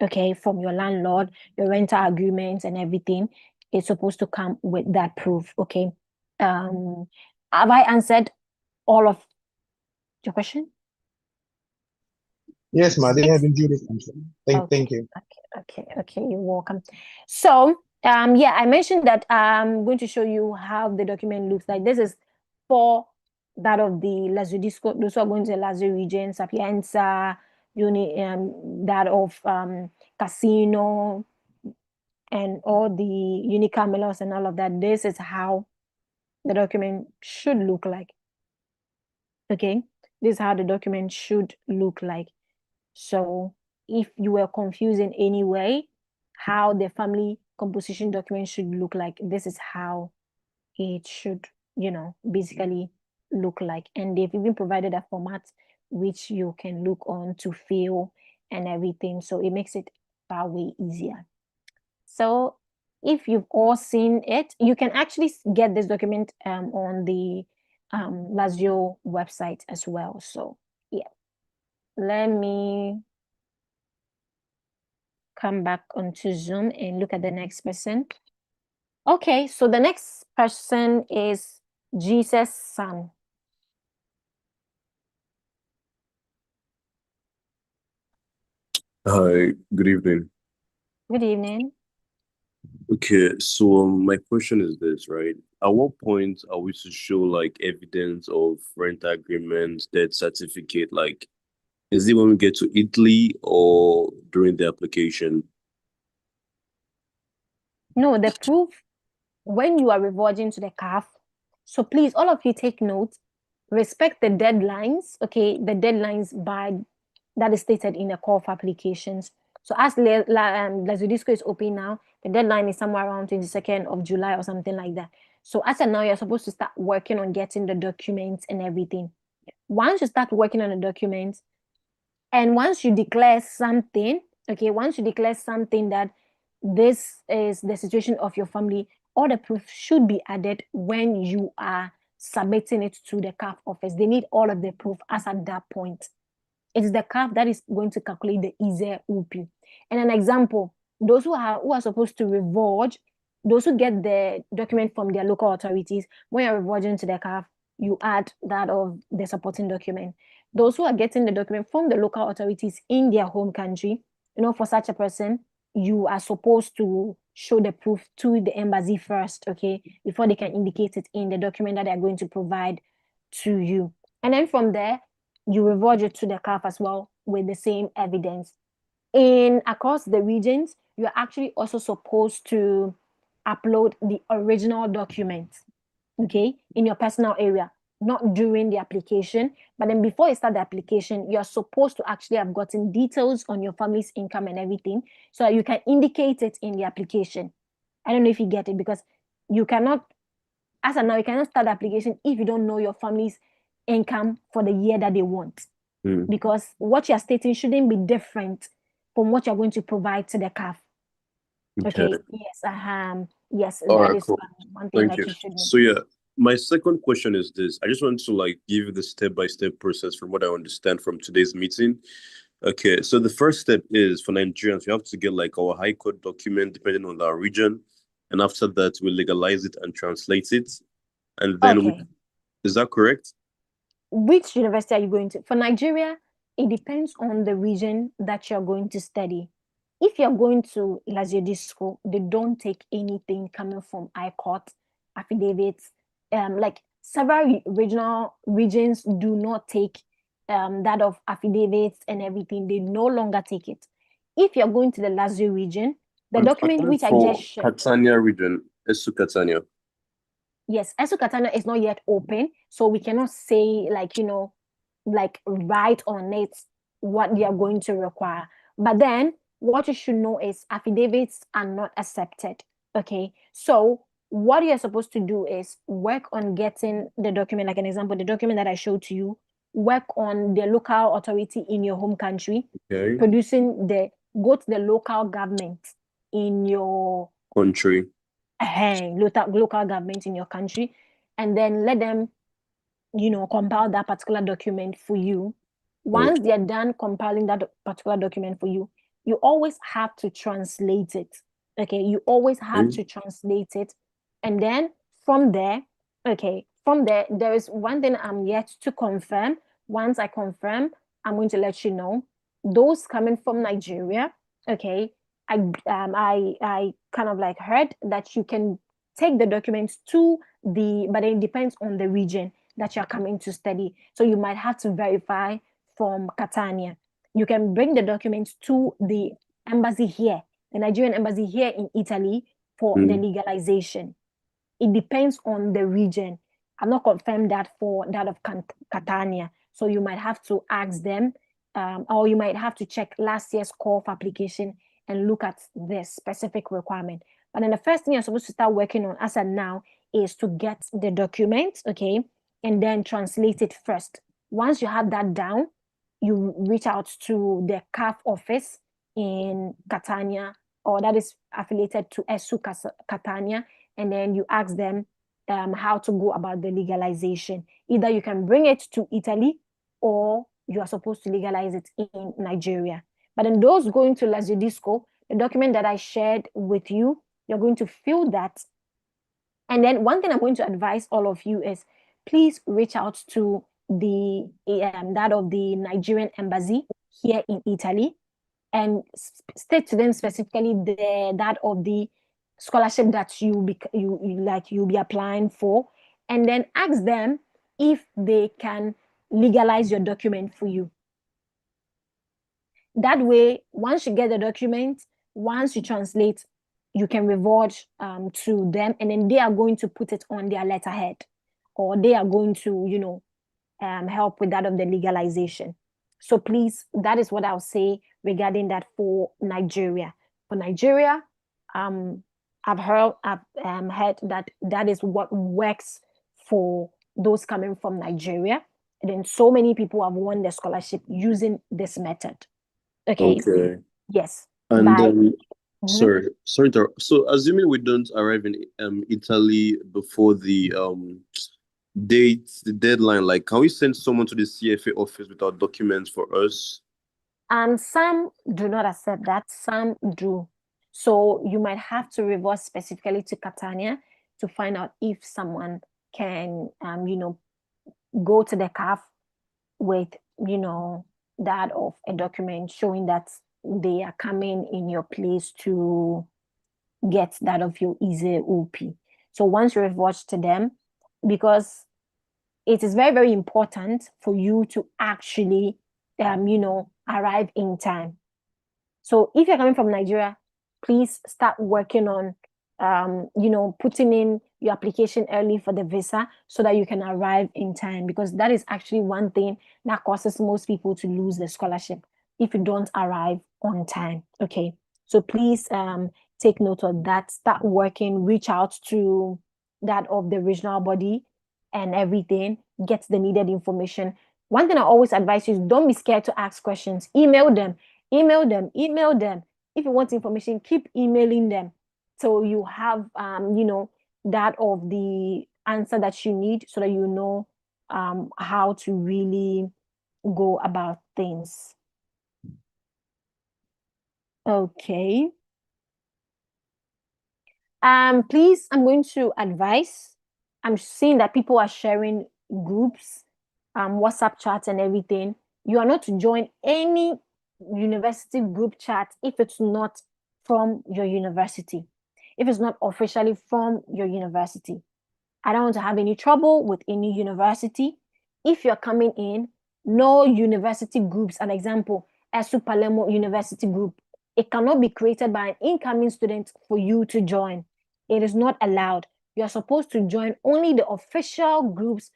okay, from your landlord, your rental agreements and everything. It's supposed to come with that proof, okay? Have I answered all of your question? Yes, ma, they have enjoyed this answer. Thank you. Okay, you're welcome. So, yeah, I mentioned that I'm going to show you how the document looks like. This is for that of the Lazio Disco, those who are going to the Lazio region, Sapienza, that of Casino, and all the Unicamelos and all of that. This is how the document should look like. Okay, this is how the document should look like. So if you were confused in any way, how the family composition document should look like, this is how it should, basically look like. And they've even provided a format which you can look on to fill and everything. So it makes it far way easier. So if you've all seen it, you can actually get this document on the Lazio website as well. So yeah, let me come back onto Zoom and look at the next person. Okay, so the next person is Jesus' son. Hi, good evening. Good evening. Okay, so my question is this, right? At what point are we to show like evidence of rent agreement, debt certificate? Like, is it when we get to Italy or during the application? No, the proof when you are reverting to the CAF. So please, all of you take note, respect the deadlines, okay? The deadlines by that is stated in the call for applications. So as Lazio Disco is open now, the deadline is somewhere around 22nd of July or something like that. So as of now, you're supposed to start working on getting the documents and everything. Once you start working on the documents, and once you declare something, okay, once you declare something that this is the situation of your family, all the proof should be added when you are submitting it to the CAF office. They need all of the proof as at that point. It's the CAF that is going to calculate the ISEEUP. And an example, those who are supposed to revenge, those who get the document from their local authorities, when you're revenging to the CAF, you add that of the supporting document. Those who are getting the document from the local authorities in their home country, for such a person, you are supposed to show the proof to the embassy first, okay, before they can indicate it in the document that they're going to provide to you. And then from there, you revert it to the CAF as well with the same evidence. Across the regions, you're actually also supposed to upload the original document, okay, in your personal area, not during the application, but then before you start the application, you're supposed to actually have gotten details on your family's income and everything so that you can indicate it in the application. I don't know if you get it, because you cannot, as of now, you cannot start the application if you don't know your family's income for the year that they want. Because what you're stating shouldn't be different from what you're going to provide to the CAF. Okay. Yes. Yes. All that right, is cool. one thing Thank that you. you should know. So yeah, my second question is this. I just want to like give you the step-by-step process from what I understand from today's meeting. Okay, so the first step is for Nigerians, we have to get like our high court document depending on our region. And after that, we legalize it and translate it. And then Okay. is that correct? Which university are you going to? For Nigeria, it depends on the region that you're going to study. If you're going to Lazio Disco, they don't take anything coming from high court, affidavits. Like several regional regions do not take that of affidavits and everything. They no longer take it. If you're going to the Lazio region, the document which I just shared. Catania region, ERsu Catania. Yes, ERsu Catania is not yet open, so we cannot say like write on it what they are going to require. But then what you should know is affidavits are not accepted. Okay, so what you're supposed to do is work on getting the document, like an example, the document that I showed to you, work on the local authority in your home country, Okay. go to the local government in your Country. local government in your country, and then let them, compile that particular document for you. Once they're done compiling that particular document for you, you always have to translate it. Okay, you always have to translate it. And then from there, there is one thing I'm yet to confirm. Once I confirm, I'm going to let you know. Those coming from Nigeria, okay, I kind of like heard that you can take the documents but it depends on the region that you're coming to study. So you might have to verify from Catania. You can bring the documents to the embassy here, the Nigerian embassy here in Italy for the legalization. It depends on the region. I'm not confirmed that for that of Catania. So you might have to ask them, or you might have to check last year's call for application and look at the specific requirement. But then the first thing you're supposed to start working on as of now is to get the document, okay, and then translate it first. Once you have that down, you reach out to the CAF office in Catania, or that is affiliated to ERSU Catania, and then you ask them how to go about the legalization. Either you can bring it to Italy, or you are supposed to legalize it in Nigeria. But in those going to Lazio Disco, the document that I shared with you, you're going to fill that. And then one thing I'm going to advise all of you is please reach out to the that of the Nigerian embassy here in Italy and state to them specifically that of the scholarship that you'll be applying for, and then ask them if they can legalize your document for you. That way, once you get the document, once you translate, you can revert to them, and then they are going to put it on their letterhead, or they are going to, help with that of the legalization. So please, that is what I'll say regarding that for Nigeria. For Nigeria, I've heard that is what works for those coming from Nigeria. And then so many people have won the scholarship using this method. Okay. Yes. And sorry. So assuming we don't arrive in Italy before the deadline, like, can we send someone to the CFA office with our documents for us? Some do not accept that, some do. So you might have to revert specifically to Catania to find out if someone can go to the CAF with that of a document showing that they are coming in your place to get that of your ISEEUP. So once you revert to them, because it is very, very important for you to actually arrive in time. So if you're coming from Nigeria, please start working on putting in your application early for the visa so that you can arrive in time, because that is actually one thing that causes most people to lose the scholarship if you don't arrive on time. Okay, so please take note of that. Start working, reach out to that of the regional body and everything, get the needed information. One thing I always advise you is don't be scared to ask questions. Email them. If you want information, keep emailing them. So you have, that of the answer that you need so that you know how to really go about things. Okay. Please, I'm going to advise. I'm seeing that people are sharing groups, WhatsApp chats and everything. You are not to join any university group chat if it's not from your university, if it's not officially from your university. I don't want to have any trouble with any university. If you're coming in, no university groups, an example, ERSU Palermo University Group, it cannot be created by an incoming student for you to join. It is not allowed. You're supposed to join only the official groups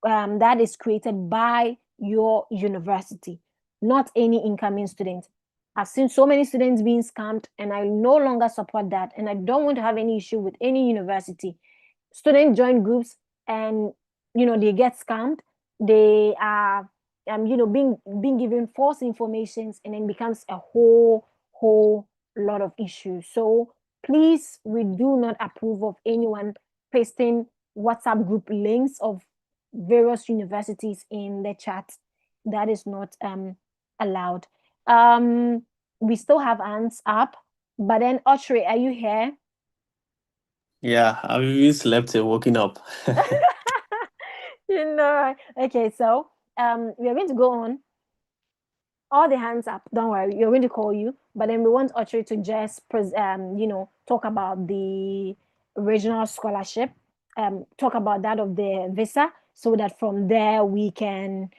that is created by your university, not any incoming student. I've seen so many students being scammed, and I no longer support that. And I don't want to have any issue with any university. Students join groups and they get scammed. They are being given false informations, and then becomes a whole lot of issues. So please, we do not approve of anyone pasting WhatsApp group links of various universities in the chat. That is not allowed. We still have hands up, but then Audrey, are you here? Yeah, I've even slept and woken up. Okay, so we are going to go on. All the hands up, don't worry, we're going to call you, but then we want Audrey to just talk about the regional scholarship, talk about that of the visa, so that from there we can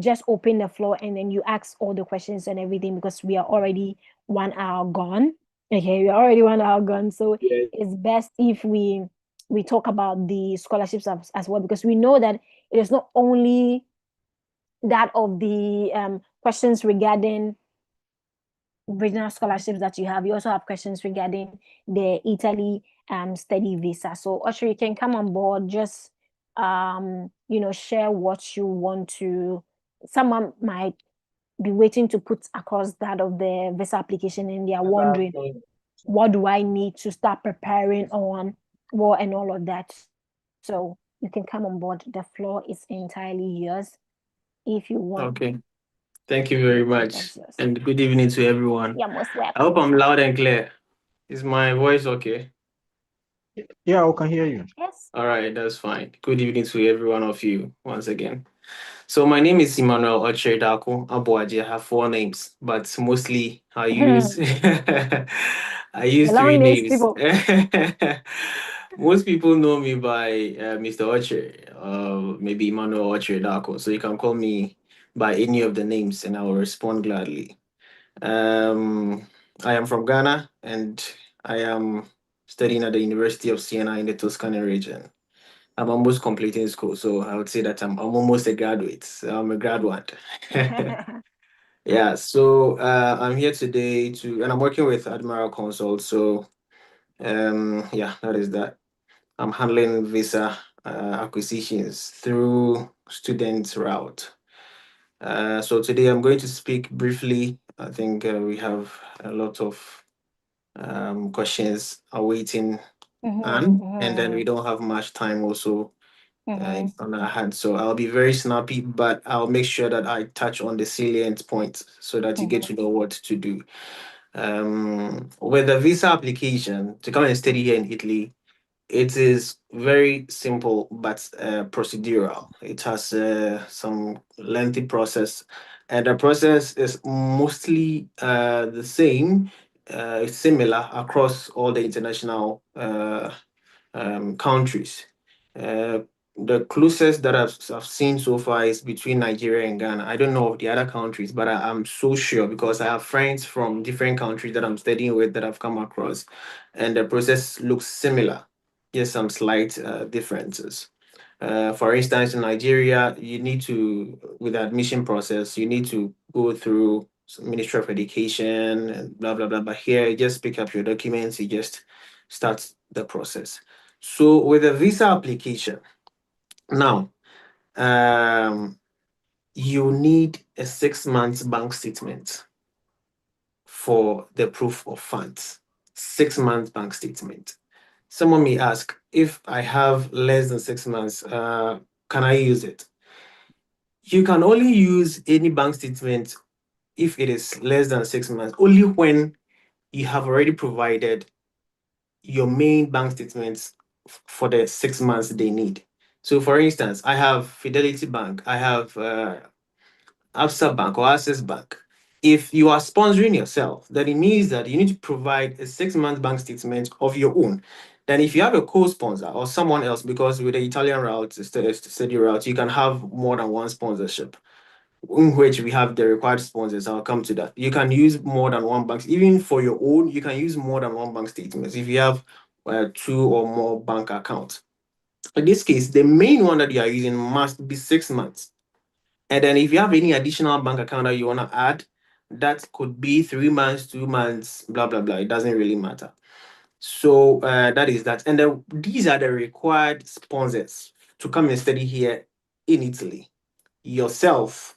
just open the floor, and then you ask all the questions and everything, because we are already 1 hour gone. Okay, we are already 1 hour gone, so it's best if we talk about the scholarships as well, because we know that it is not only that of the questions regarding regional scholarships that you have. You also have questions regarding the Italy study visa. So Audrey, you can come on board, just share what you want to. Someone might be waiting to put across that of the visa application, and they are wondering, what do I need to start preparing on, and all of that. So you can come on board. The floor is entirely yours if you want. Okay. Thank you very much. That's yours. And good evening to everyone. You're most welcome. I hope I'm loud and clear. Is my voice okay? Yeah, I can hear you. Yes. All right, that's fine. Good evening to every one of you once again. So my name is Emmanuel Ocherdako Abuaji. I have 4 names, but mostly I use I use 3 names. People. Most people know me by Mr. Ocher, maybe Emmanuel Ocherdako. So you can call me by any of the names, and I will respond gladly. I am from Ghana, and I am studying at the University of Siena in the Toscana region. I'm almost completing school, so I would say that I'm almost a graduate. So I'm a graduate. Yeah, so I'm here today and I'm working with Admiral Consult. So yeah, that is that. I'm handling visa acquisitions through student route. So today I'm going to speak briefly. I think we have a lot of questions awaiting, and then we don't have much time also on our hands. So I'll be very snappy, but I'll make sure that I touch on the salient points so that you get to know what to do. With the visa application to come and study here in Italy, it is very simple but procedural. It has some lengthy process, and the process is mostly the same, similar across all the international countries. The closest that I've seen so far is between Nigeria and Ghana. I don't know of the other countries, but I'm so sure because I have friends from different countries that I'm studying with that I've come across, and the process looks similar. Yes, some slight differences. For instance, in Nigeria, you need to, with the admission process, you need to go through Ministry of Education and blah, blah, blah. But here, you just pick up your documents, you just start the process. So with a visa application, now, you need a 6 months bank statement for the proof of funds. 6 months bank statement. Someone may ask, if I have less than 6 months, can I use it? You can only use any bank statement if it is less than 6 months, only when you have already provided your main bank statements for the 6 months they need. So for instance, I have Fidelity Bank, I have Absa Bank or Access Bank. If you are sponsoring yourself, then it means that you need to provide a 6 month bank statement of your own. Then if you have a co-sponsor or someone else, because with the Italian route, study route, you can have more than one sponsorship, in which we have the required sponsors. I'll come to that. You can use more than one bank, even for your own, you can use more than one bank statements if you have 2 or more bank accounts. In this case, the main one that you are using must be 6 months. And then if you have any additional bank account that you want to add, that could be 3 months, 2 months, blah, blah, blah. It doesn't really matter. So that is that. And these are the required sponsors to come and study here in Italy. Yourself,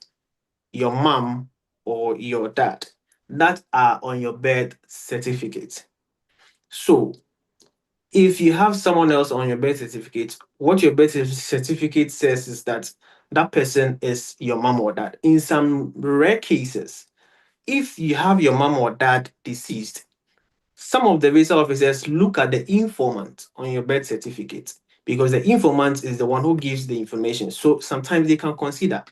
your mom, or your dad that are on your birth certificate. So if you have someone else on your birth certificate, what your birth certificate says is that that person is your mom or dad. In some rare cases, if you have your mom or dad deceased, some of the visa officers look at the informant on your birth certificate because the informant is the one who gives the information. So sometimes they can consider,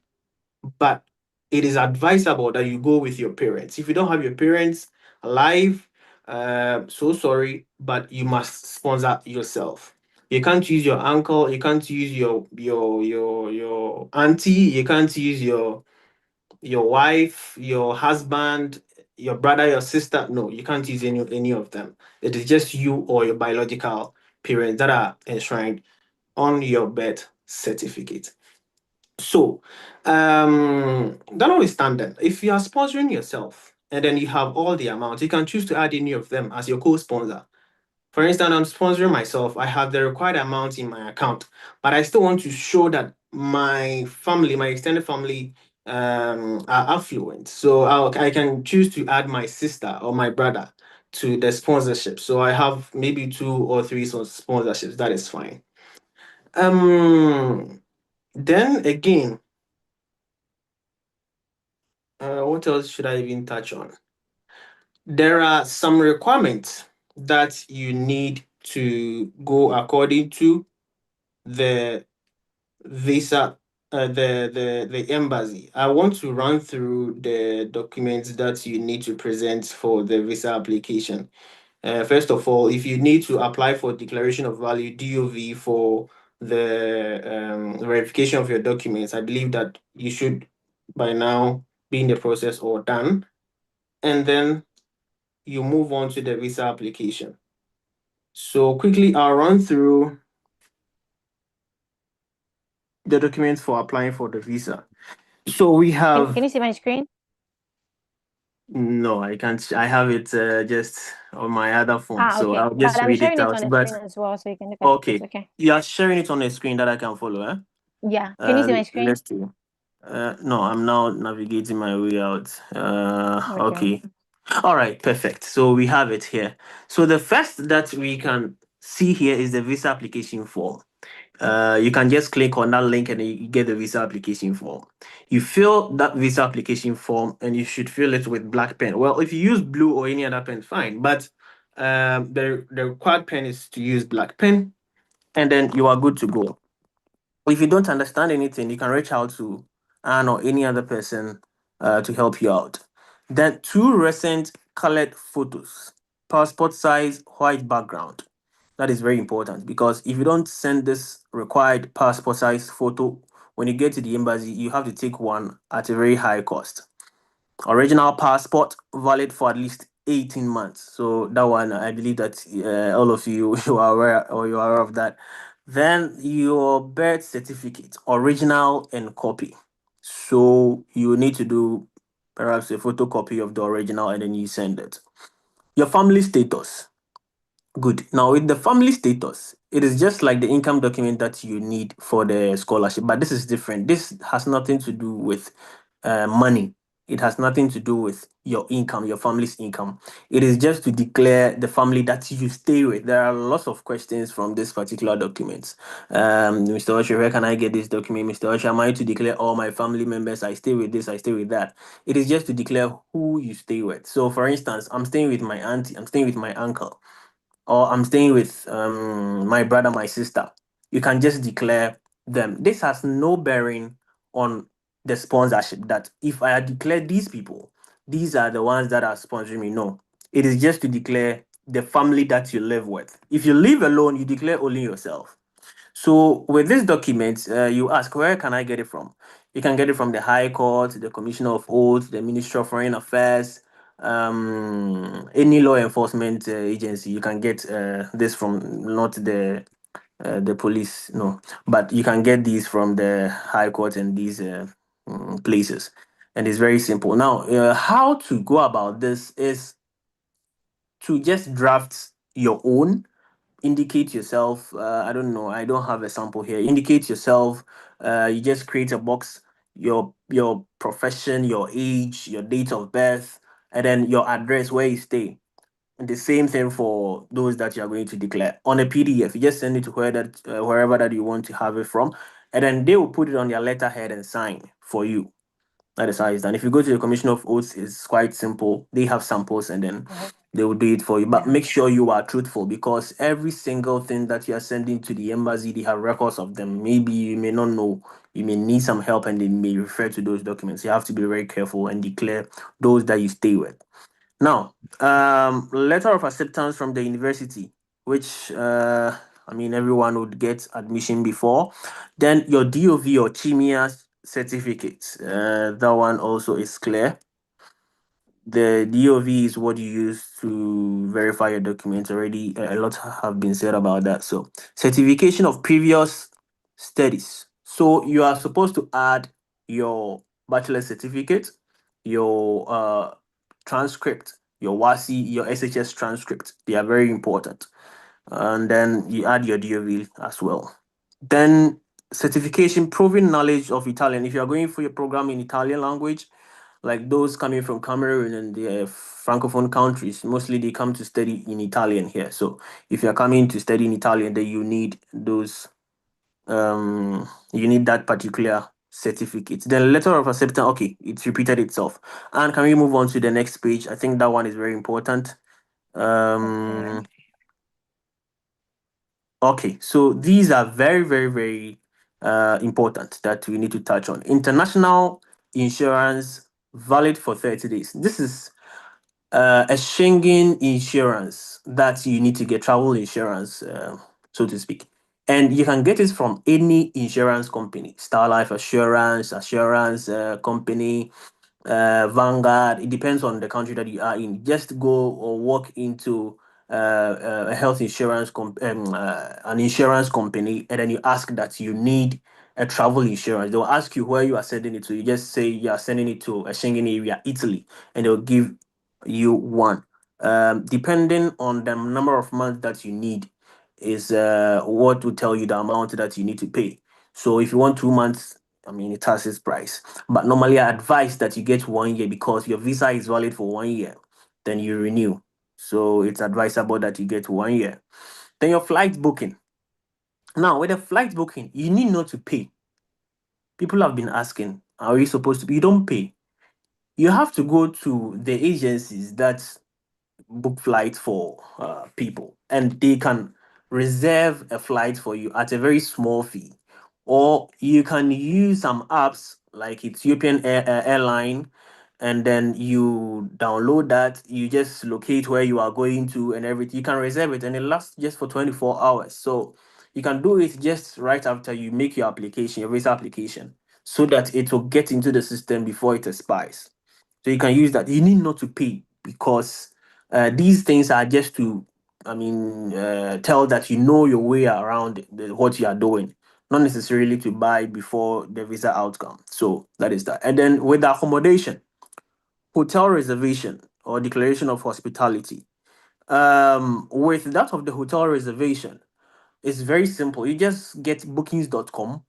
but it is advisable that you go with your parents. If you don't have your parents alive, so sorry, but you must sponsor yourself. You can't use your uncle, you can't use your auntie, you can't use your wife, your husband, your brother, your sister. No, you can't use any of them. It is just you or your biological parents that are enshrined on your birth certificate. So, notwithstanding, if you are sponsoring yourself and then you have all the amounts, you can choose to add any of them as your co-sponsor. For instance, I'm sponsoring myself. I have the required amount in my account, but I still want to show that my family, my extended family, are affluent. So I can choose to add my sister or my brother to the sponsorship. So I have maybe 2 or 3 sponsorships. That is fine. Then again, what else should I even touch on? There are some requirements that you need to go according to the visa, the embassy. I want to run through the documents that you need to present for the visa application. First of all, if you need to apply for declaration of value (DOV) for the verification of your documents, I believe that you should by now be in the process or done, and then you move on to the visa application. So quickly, I'll run through the documents for applying for the visa. So we have. Can you see my screen? No, I can't. I have it just on my other phone, so Okay. I'll just But I'm read it sharing it out. on the But screen as well, so you can look at it. okay, It's okay. you are sharing it on the screen that I can follow, eh? Yeah. Can you see my screen? Let's see. No, I'm now navigating my way out. Okay. All right, perfect. So we have it here. So the first that we can see here is the visa application form. You can just click on that link and you get the visa application form. You fill that visa application form and you should fill it with black pen. Well, if you use blue or any other pen, fine. But the required pen is to use black pen, and then you are good to go. If you don't understand anything, you can reach out to Anne or any other person to help you out. Then 2 recent colored photos, passport size, white background. That is very important because if you don't send this required passport size photo when you get to the embassy, you have to take one at a very high cost. Original passport valid for at least 18 months. So that one, I believe that all of you, you are aware or you are aware of that. Then your birth certificate, original and copy. So you need to do perhaps a photocopy of the original and then you send it. Your family status. Good. Now, with the family status, it is just like the income document that you need for the scholarship, but this is different. This has nothing to do with money. It has nothing to do with your income, your family's income. It is just to declare the family that you stay with. There are lots of questions from this particular document. Mr. Osher, where can I get this document? Mr. Osher, am I to declare all my family members? I stay with this, I stay with that. It is just to declare who you stay with. So, for instance, I'm staying with my auntie, I'm staying with my uncle, or I'm staying with my brother, my sister. You can just declare them. This has no bearing on the sponsorship. That if I declare these people, these are the ones that are sponsoring me. No, it is just to declare the family that you live with. If you live alone, you declare only yourself. So with this document, you ask, where can I get it from? You can get it from the High Court, the Commissioner of Oaths, the Ministry of Foreign Affairs, any law enforcement agency. You can get this from, not the police, no, but you can get these from the High Court and these places. and it's very simple. Now, how to go about this is to just draft your own. Indicate yourself. I don't know. I don't have a sample here. Indicate yourself. You just create a box. Your profession, your age, your date of birth, and then your address where you stay. And the same thing for those that you are going to declare on a PDF. You just send it to wherever that you want to have it from, and then they will put it on their letterhead and sign for you. That is how it's done. If you go to the Commission of Oaths, it's quite simple. They have samples and then they will do it for you. But make sure you are truthful, because every single thing that you are sending to the embassy, they have records of them. Maybe you may not know, you may need some help, and they may refer to those documents. You have to be very careful and declare those that you stay with. Now, letter of acceptance from the university, which everyone would get admission before. Then your DOV or CHIMIA certificate. That one also is clear. The DOV is what you use to verify your documents. Already, a lot have been said about that. So, certification of previous studies. So, you are supposed to add your bachelor certificate, your transcript, your WASI, your SHS transcript. They are very important. And then you add your DOV as well. Then certification proving knowledge of Italian. If you are going for your program in Italian language, like those coming from Cameroon and the Francophone countries, mostly they come to study in Italian here. So if you're coming to study in Italian, then you need those, you need that particular certificate. The letter of acceptance, okay, it's repeated itself. And can we move on to the next page? I think that one is very important. Okay, so these are very, very, very important that we need to touch on. International insurance valid for 30 days. This is a Schengen insurance that you need to get, travel insurance, so to speak. And you can get it from any insurance company, Star Life Assurance, company, Vanguard. It depends on the country that you are in. Just go or walk into a health insurance an insurance company, and then you ask that you need a travel insurance. They'll ask you where you are sending it to. You just say you are sending it to a Schengen area, Italy, and they'll give you one. Depending on the number of months that you need, is what will tell you the amount that you need to pay. So if you want 2 months, it has its price. But normally I advise that you get 1 year, because your visa is valid for 1 year. Then you renew. So it's advisable that you get 1 year. Then your flight booking. Now, with a flight booking, you need not to pay. People have been asking, are you supposed to? You don't pay. You have to go to the agencies that book flights for people, and they can reserve a flight for you at a very small fee. Or you can use some apps like Ethiopian airline, and then you download that. You just locate where you are going to and everything. You can reserve it, and it lasts just for 24 hours. So you can do it just right after you make your application, your visa application, so that it will get into the system before it expires. So you can use that. You need not to pay, because these things are just to, tell that you know your way around what you are doing, not necessarily to buy before the visa outcome. So that is that. And then with the accommodation, hotel reservation or declaration of hospitality. With that of the hotel reservation, it's very simple. You just get bookings.com,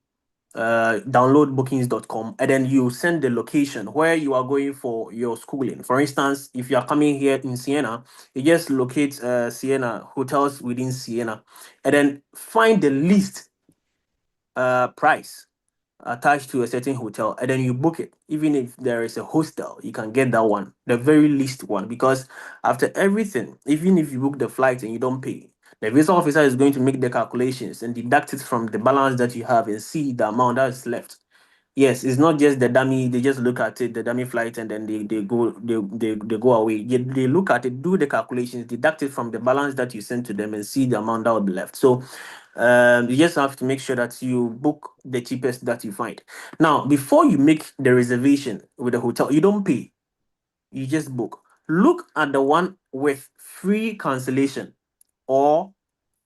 download bookings.com, and then you send the location where you are going for your schooling. For instance, if you are coming here in Siena, you just locate Siena, hotels within Siena, and then find the least price attached to a certain hotel, and then you book it. Even if there is a hostel, you can get that one, the very least one, because after everything, even if you book the flight and you don't pay, the visa officer is going to make the calculations and deduct it from the balance that you have and see the amount that is left. Yes, it's not just the dummy. They just look at it, the dummy flight, and then they go away. They look at it, do the calculations, deduct it from the balance that you send to them, and see the amount that will be left. So you just have to make sure that you book the cheapest that you find. Now, before you make the reservation with the hotel, you don't pay. You just book. Look at the one with free cancellation or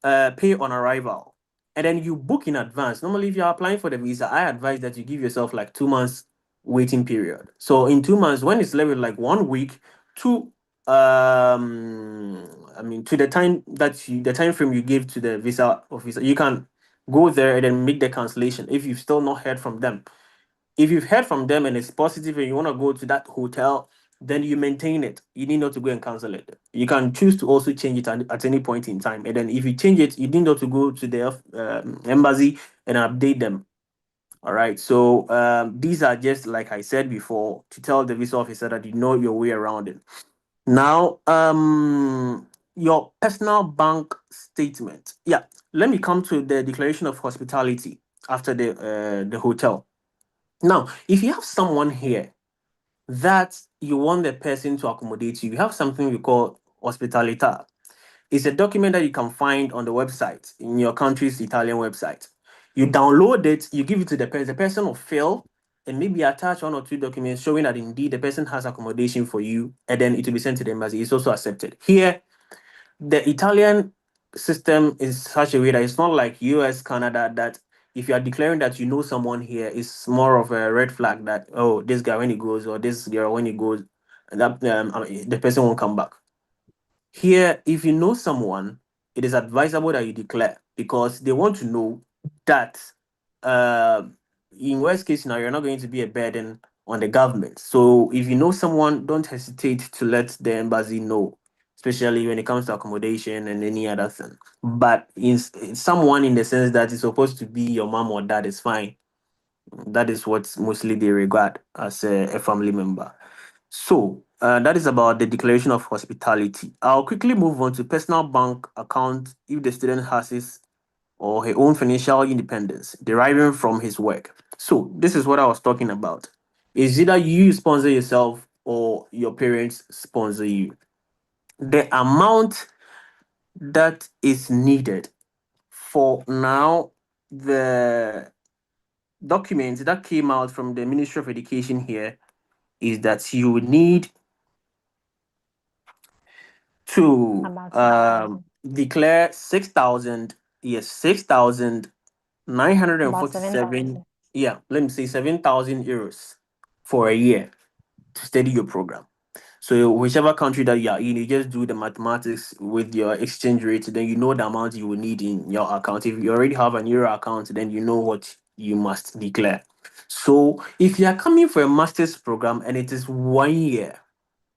pay on arrival, and then you book in advance. Normally, if you're applying for the visa, I advise that you give yourself like 2 months waiting period. So in 2 months, when it's left with like 1 week to to the time that the time frame you give to the visa officer, you can go there and then make the cancellation if you've still not heard from them. If you've heard from them and it's positive and you want to go to that hotel, then you maintain it. You need not to go and cancel it. You can choose to also change it at any point in time. And then if you change it, you need not to go to the embassy and update them. All right. So these are just like I said before to tell the visa officer that you know your way around it. Now, your personal bank statement. Yeah. Let me come to the declaration of hospitality after the hotel. Now, if you have someone here that you want the person to accommodate you, you have something we call hospitalita. It's a document that you can find on the website, in your country's Italian website. You download it, you give it to the person will fill and maybe attach 1 or 2 documents showing that indeed the person has accommodation for you, and then it will be sent to the embassy. It's also accepted. Here, the Italian system is such a way that it's not like US, Canada, that if you are declaring that you know someone here, it's more of a red flag that, oh, this guy when he goes or this girl when he goes, that the person won't come back. Here, if you know someone, it is advisable that you declare because they want to know that in worst case scenario, you're not going to be a burden on the government. So if you know someone, don't hesitate to let the embassy know, especially when it comes to accommodation and any other thing. But in someone in the sense that it's supposed to be your mom or dad is fine. That is what mostly they regard as a family member. So that is about the declaration of hospitality. I'll quickly move on to personal bank account if the student has his or her own financial independence deriving from his work. So this is what I was talking about. It's either you sponsor yourself or your parents sponsor you. The amount that is needed for now, the document that came out from the Ministry of Education here is that you need to About declare 6,000, yes, 6,947, 7,000. yeah, let me say 7,000 euros for a year to study your program. So whichever country that you are in, you just do the mathematics with your exchange rate, then you know the amount you will need in your account. If you already have an euro account, then you know what you must declare. So if you are coming for a master's program and it is 1 year,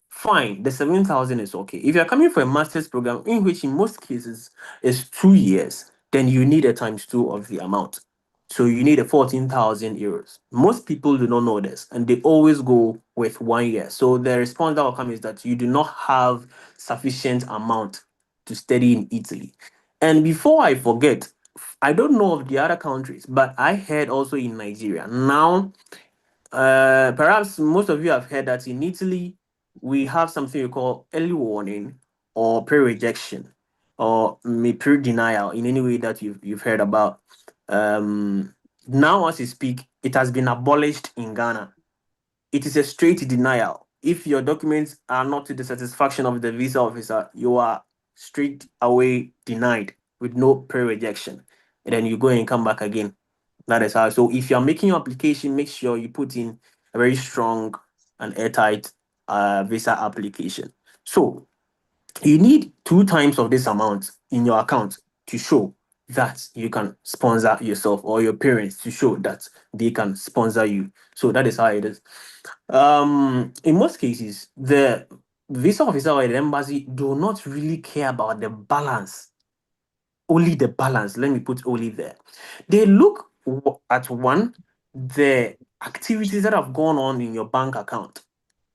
fine, the 7,000 is okay. If you're coming for a master's program, in which in most cases is 2 years, then you need a times 2 of the amount. So you need a 14,000 euros. Most people do not know this, and they always go with 1 year. So the response that will come is that you do not have sufficient amount to study in Italy. And before I forget, I don't know of the other countries, but I heard also in Nigeria. Now, perhaps most of you have heard that in Italy, we have something we call early warning or pre-rejection or pre-denial in any way that you've heard about. Now, as you speak, it has been abolished in Ghana. It is a straight denial. If your documents are not to the satisfaction of the visa officer, you are straight away denied with no pre-rejection. And then you go and come back again. That is how. So if you're making your application, make sure you put in a very strong and airtight visa application. So you need 2 times of this amount in your account to show that you can sponsor yourself or your parents to show that they can sponsor you. So that is how it is. In most cases, the visa officer or the embassy do not really care about the balance. Only the balance. Let me put only there. They look at one, the activities that have gone on in your bank account.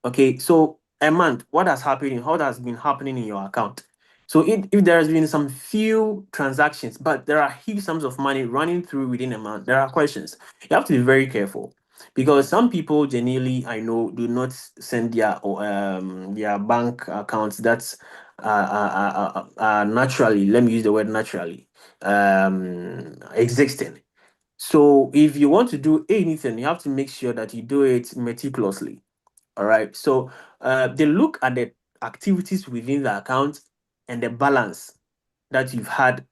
Okay, so a month, what has happened? What has been happening in your account? So if there has been some few transactions, but there are huge sums of money running through within a month, there are questions. You have to be very careful because some people genuinely, I know, do not send their bank accounts. That's naturally. Let me use the word naturally existing. So if you want to do anything, you have to make sure that you do it meticulously. All right. So they look at the activities within the account and the balance that you've had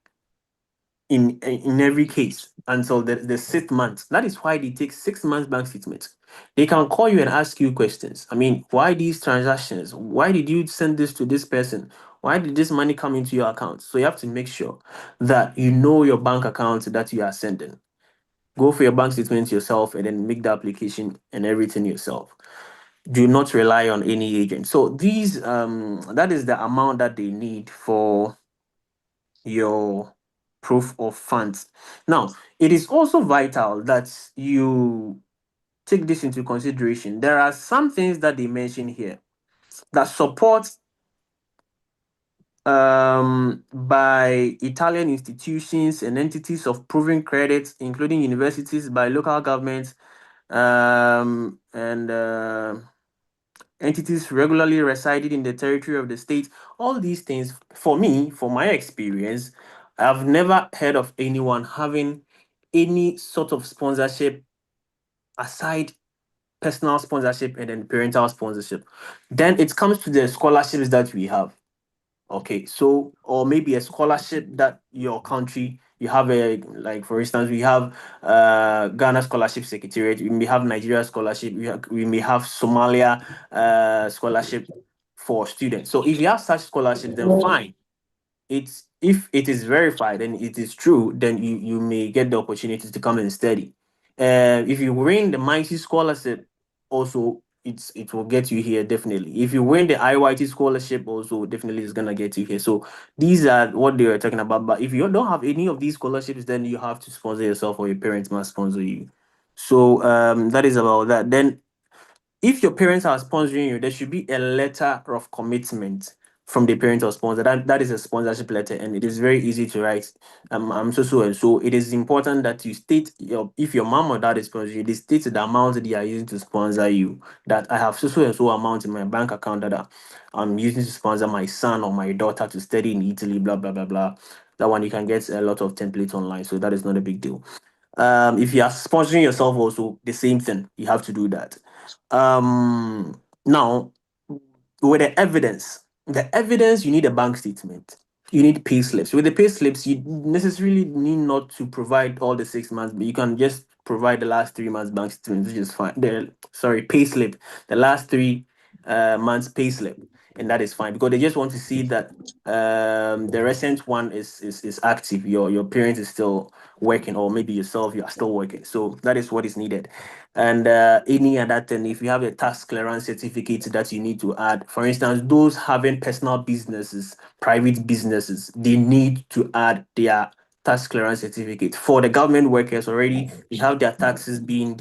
in every case until the 6th month. That is why they take 6 months bank statement. They can call you and ask you questions. I mean, why these transactions? Why did you send this to this person? Why did this money come into your account? So you have to make sure that you know your bank account that you are sending. Go for your bank statement yourself and then make the application and everything yourself. Do not rely on any agent. So these that is the amount that they need for your proof of funds. Now, it is also vital that you take this into consideration. There are some things that they mention here that support by Italian institutions and entities of proving credit, including universities, by local governments, and entities regularly residing in the territory of the state. All these things, for me, for my experience, I've never heard of anyone having any sort of sponsorship aside personal sponsorship and then parental sponsorship. Then it comes to the scholarships that we have. Okay, so or maybe a scholarship that your country you have a like for instance we have Ghana Scholarship Secretariat, we may have Nigeria scholarship, we may have Somalia scholarship for students. So if you have such scholarships, then fine. It's if it is verified and it is true, then you may get the opportunity to come and study. If you win the Mighty Scholarship, also it will get you here definitely. If you win the IYT Scholarship, also definitely it's gonna get you here. So these are what they were talking about. But if you don't have any of these scholarships, then you have to sponsor yourself or your parents must sponsor you. So that is about that. Then if your parents are sponsoring you, there should be a letter of commitment from the parent or sponsor. That is a sponsorship letter, and it is very easy to write. I'm so and so. It is important that you state if your mom or dad is sponsoring you, they state the amount they are using to sponsor you. That I have so and so amount in my bank account that I'm using to sponsor my son or my daughter to study in Italy. Blah blah blah blah. That one you can get a lot of templates online, so that is not a big deal. If you are sponsoring yourself, also the same thing. You have to do that. Now with the evidence you need a bank statement, you need pay slips. With the pay slips, you necessarily need not to provide all the 6 months, but you can just provide the last 3 months bank statement, which is fine. Pay slip, the last 3 months pay slip, and that is fine because they just want to see that the recent one is active. Your parent is still working, or maybe yourself you are still working. So that is what is needed. And any other thing, if you have a tax clearance certificate that you need to add, for instance, those having personal businesses, private businesses, they need to add their tax clearance certificate. For the government workers already, we have their taxes being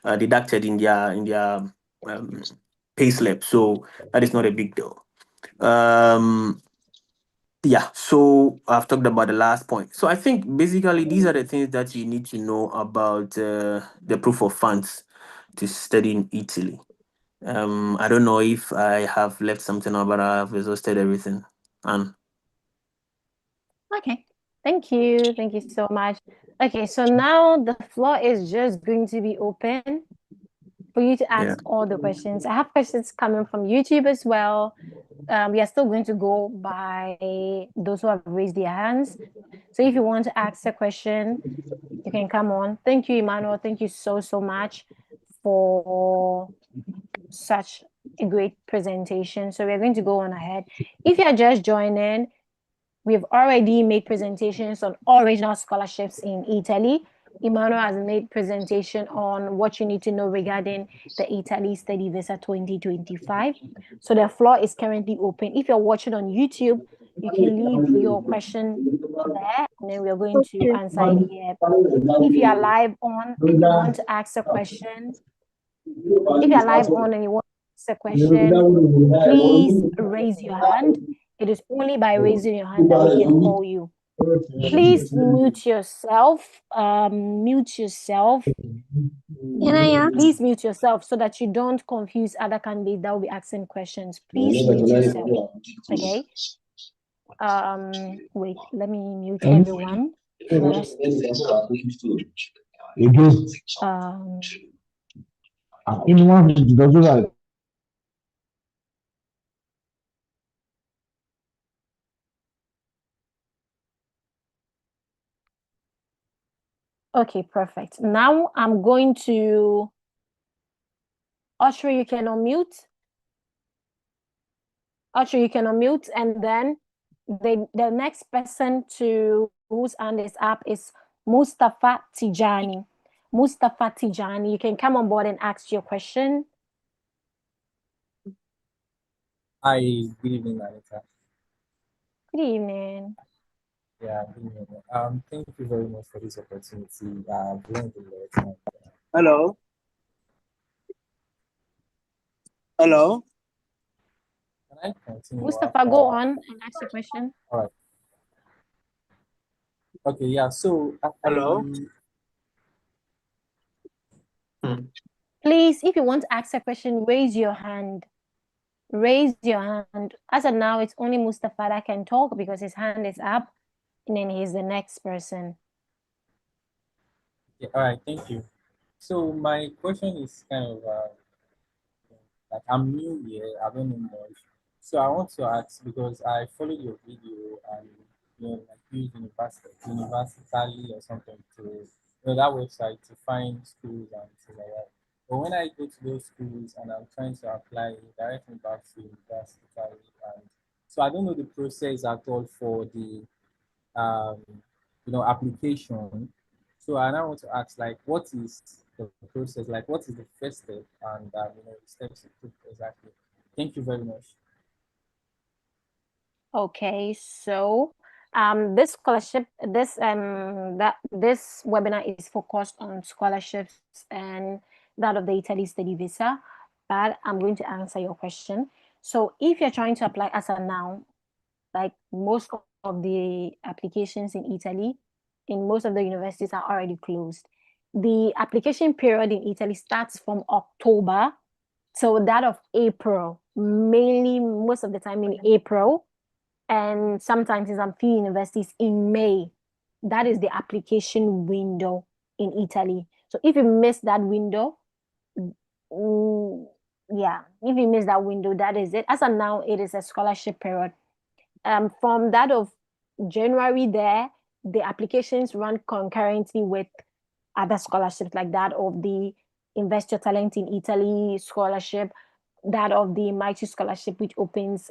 deducted in their pay slip, so that is not a big deal. Yeah, so I've talked about the last point. So I think basically these are the things that you need to know about the proof of funds to study in Italy. I don't know if I have left something out, but I've exhausted everything. And Okay, thank you so much. Okay, so now the floor is just going to be open for you to ask all the questions. I have questions coming from YouTube as well. We are still going to go by those who have raised their hands. So if you want to ask a question, you can come on. Thank you, Emmanuel. Thank you so much for such a great presentation. So we're going to go on ahead. If you're just joining, we've already made presentations on all regional scholarships in Italy. Emmanuel has made presentation on what you need to know regarding the Italy Study Visa 2025. So the floor is currently open. If you're watching on YouTube, you can leave your question there, and then we're going to answer it here. If you are live on and you want to ask a question, please raise your hand. It is only by raising your hand that we can call you. Please mute yourself. Please mute yourself so that you don't confuse other candidates that will be asking questions. Please mute yourself. Okay. Wait, let me mute everyone first. Okay, perfect. Now I'm going to Audrey, you can unmute. Audrey, you can unmute, and then the next person to whose hand is up is Mustafa Tijani. Mustafa Tijani, you can come on board and ask your question. Hi, good evening, Anita. Good evening. Yeah, good evening. Thank you very much for this opportunity. I've learned a lot. And, Hello. Hello. can I continue? Mustafa, after- go on and ask your question. All right. Okay, yeah, so Hello. Please, if you want to ask a question, raise your hand. Raise your hand. As of now, it's only Mustafa that can talk because his hand is up, and then he's the next person. Yeah, all right, thank you. So my question is kind of like I'm new here, I don't know much. So I want to ask because I followed your video and like use university or something to that website to find schools and things like that. But when I go to those schools and I'm trying to apply, it directs me back to university, and so I don't know the process at all for the application. So I now want to ask, like, what is the process? Like, what is the first step and the steps to take exactly? Thank you very much. Okay, so this scholarship, this webinar is focused on scholarships and that of the Italy study visa, but I'm going to answer your question. So if you're trying to apply as of now, like most of the applications in Italy, in most of the universities are already closed. The application period in Italy starts from October, so that of April, mainly most of the time in April, and sometimes in some few universities in May. That is the application window in Italy. So if you miss that window, yeah, if you miss that window, that is it. As of now, it is a scholarship period. From that of January there, the applications run concurrently with other scholarships like that of the Invest Your Talent in Italy scholarship, that of the Mighty scholarship, which opens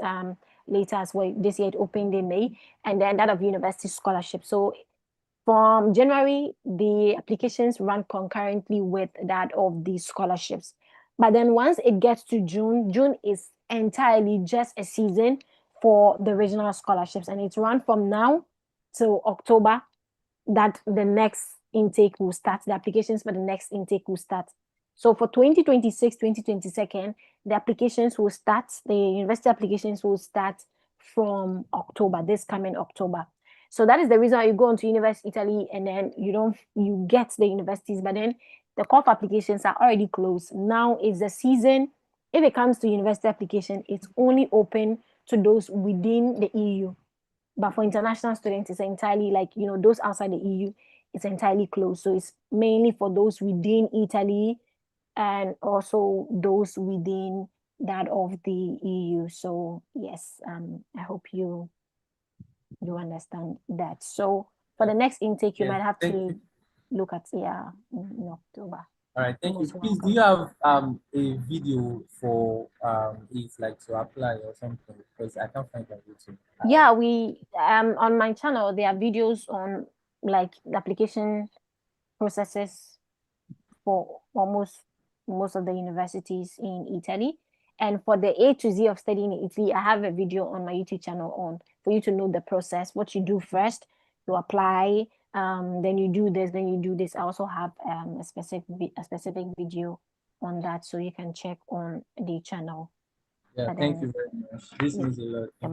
later as well. This year it opened in May, and then that of university scholarship. So from January, the applications run concurrently with that of the scholarships. But then once it gets to June, June is entirely just a season for the regional scholarships, and it's run from now till October that the next intake will start. The applications for the next intake will start. So for 2026, 2022, the applications will start, the university applications will start from October, this coming October. So that is the reason why you go into University Italy and then you get the universities, but then the COF applications are already closed. Now is the season. If it comes to university application, it's only open to those within the EU. But for international students, it's entirely like, those outside the EU, it's entirely closed. So it's mainly for those within Italy and also those within that of the EU. So yes, I hope you understand that. So for the next intake, you might have to look at in October. All right, thank you. Most Please, do welcome. you have a video for it, like to apply or something? Because I can't find it on YouTube. Yeah, we on my channel there are videos on like the application processes for almost most of the universities in Italy. And for the A to Z of studying in Italy, I have a video on my YouTube channel on for you to know the process, what you do first to apply, then you do this, then you do this. I also have a specific video on that, so you can check on the channel. Yeah, But thank then- you very much. This means a lot. You're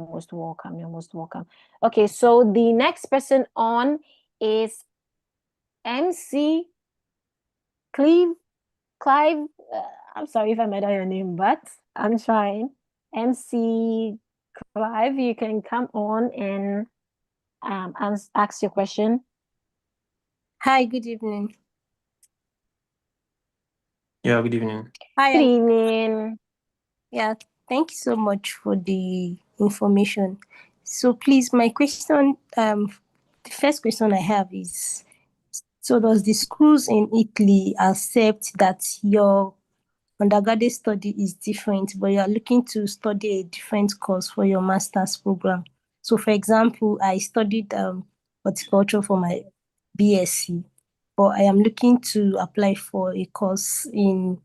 most welcome. You're most welcome. Okay, so the next person on is MC Clive. I'm sorry if I made out your name, but I'm trying. MC Clive, you can come on and ask your question. Hi, good evening. Yeah, good evening. Hi, Good evening. yeah, thank you so much for the information. So please, my question, the first question I have is, So does the schools in Italy accept that your undergraduate study is different, but you are looking to study a different course for your master's program? So for example, I studied horticulture for my BSc, but I am looking to apply for a course in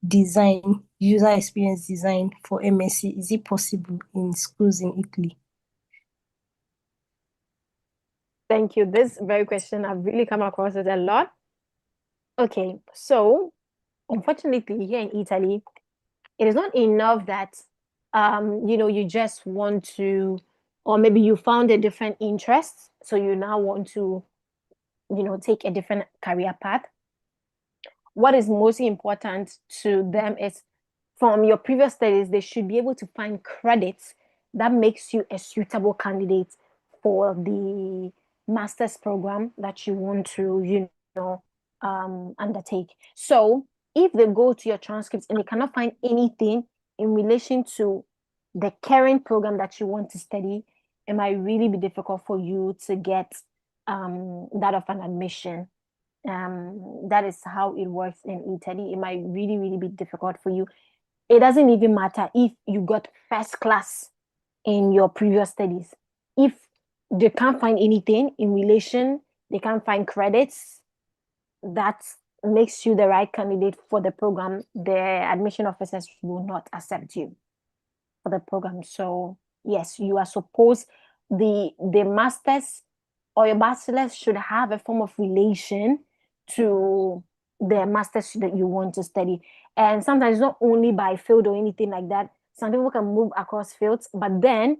design, user experience design for MSc. Is it possible in schools in Italy? Thank you. This very question, I've really come across it a lot. Okay, so unfortunately, here in Italy, it is not enough that you just want to, or maybe you found a different interest, so you now want to, take a different career path. What is most important to them is from your previous studies, they should be able to find credits that makes you a suitable candidate for the master's program that you want to, undertake. So if they go to your transcripts and they cannot find anything in relation to the current program that you want to study, it might really be difficult for you to get that of an admission. That is how it works in Italy. It might really, really be difficult for you. It doesn't even matter if you got first class in your previous studies. If they can't find anything in relation, they can't find credits that makes you the right candidate for the program, the admission officers will not accept you for the program. So yes, you are supposed, the masters or your bachelor's should have a form of relation to the master's that you want to study. And sometimes not only by field or anything like that, some people can move across fields, but then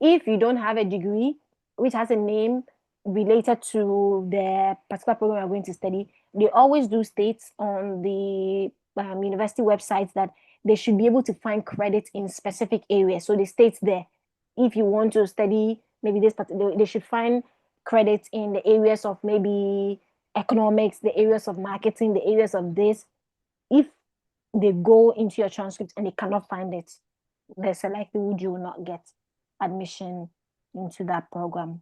if you don't have a degree which has a name related to the particular program you're going to study, they always do states on the university websites that they should be able to find credit in specific areas. So the states there, if you want to study maybe this, but they should find credit in the areas of maybe economics, the areas of marketing, the areas of this. If they go into your transcript and they cannot find it, there's a likelihood you will not get admission into that program.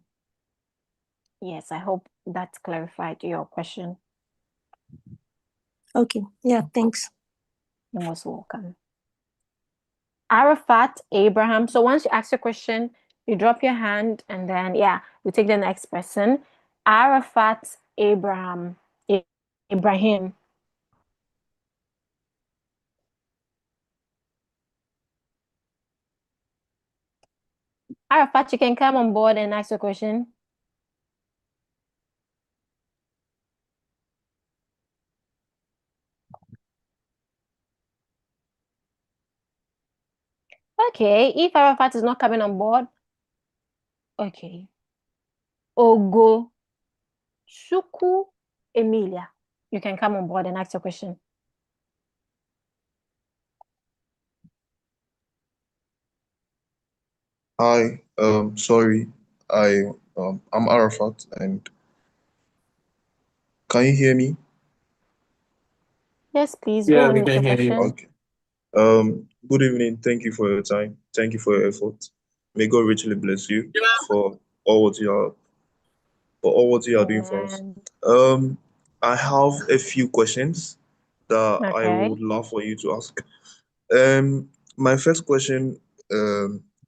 Yes, I hope that clarified your question. Okay, yeah, thanks. You're most welcome. Arafat Abraham. So once you ask your question, you drop your hand and then, we take the next person. Arafat Abraham. Ibrahim. Arafat, you can come on board and ask your question. Okay, if Arafat is not coming on board, okay. Ogo Shuku Emilia, you can come on board and ask your question. Hi, sorry, I'm Arafat, and can you hear me? Yes, please go Yeah, on we with can your hear you. question. Okay. Good evening. Thank you for your time. Thank you for your effort. May God richly bless you for all what you are doing for us. I have a few questions that I Okay. would love for you to ask. My first question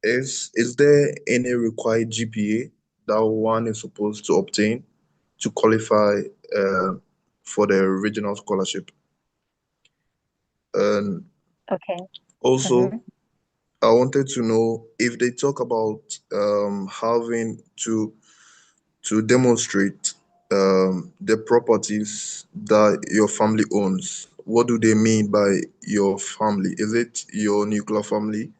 is there any required GPA that one is supposed to obtain to qualify for the regional scholarship? And Okay. also, I wanted to know if they talk about having to demonstrate the properties that your family owns. What do they mean by your family? Is it your nuclear family,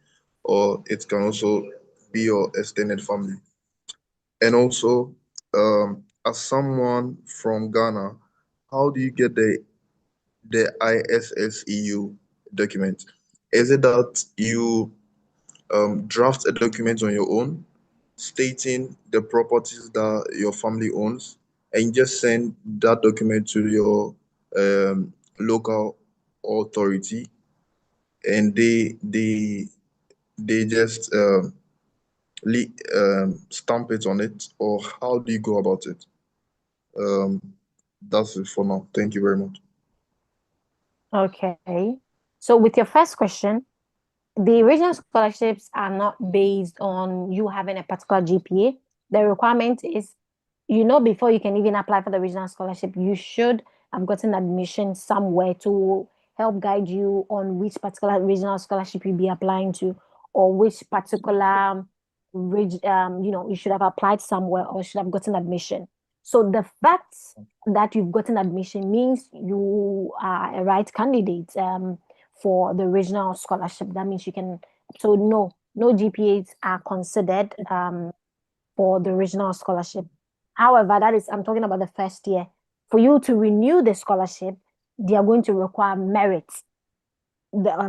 or it can also be your extended family? And also, as someone from Ghana, how do you get the ISEEU document? Is it that you draft a document on your own stating the properties that your family owns, and you just send that document to your local authority, and they just stamp it on it, or how do you go about it? That's it for now. Thank you very much. Okay. So with your first question, the regional scholarships are not based on you having a particular GPA. The requirement is, before you can even apply for the regional scholarship, you should have gotten admission somewhere to help guide you on which particular regional scholarship you'll be applying to, or which particular you should have applied somewhere or should have gotten admission. So the fact that you've gotten admission means you are a right candidate for the regional scholarship. That means you can. So no GPAs are considered for the regional scholarship. However, I'm talking about the first year. For you to renew the scholarship, they are going to require merits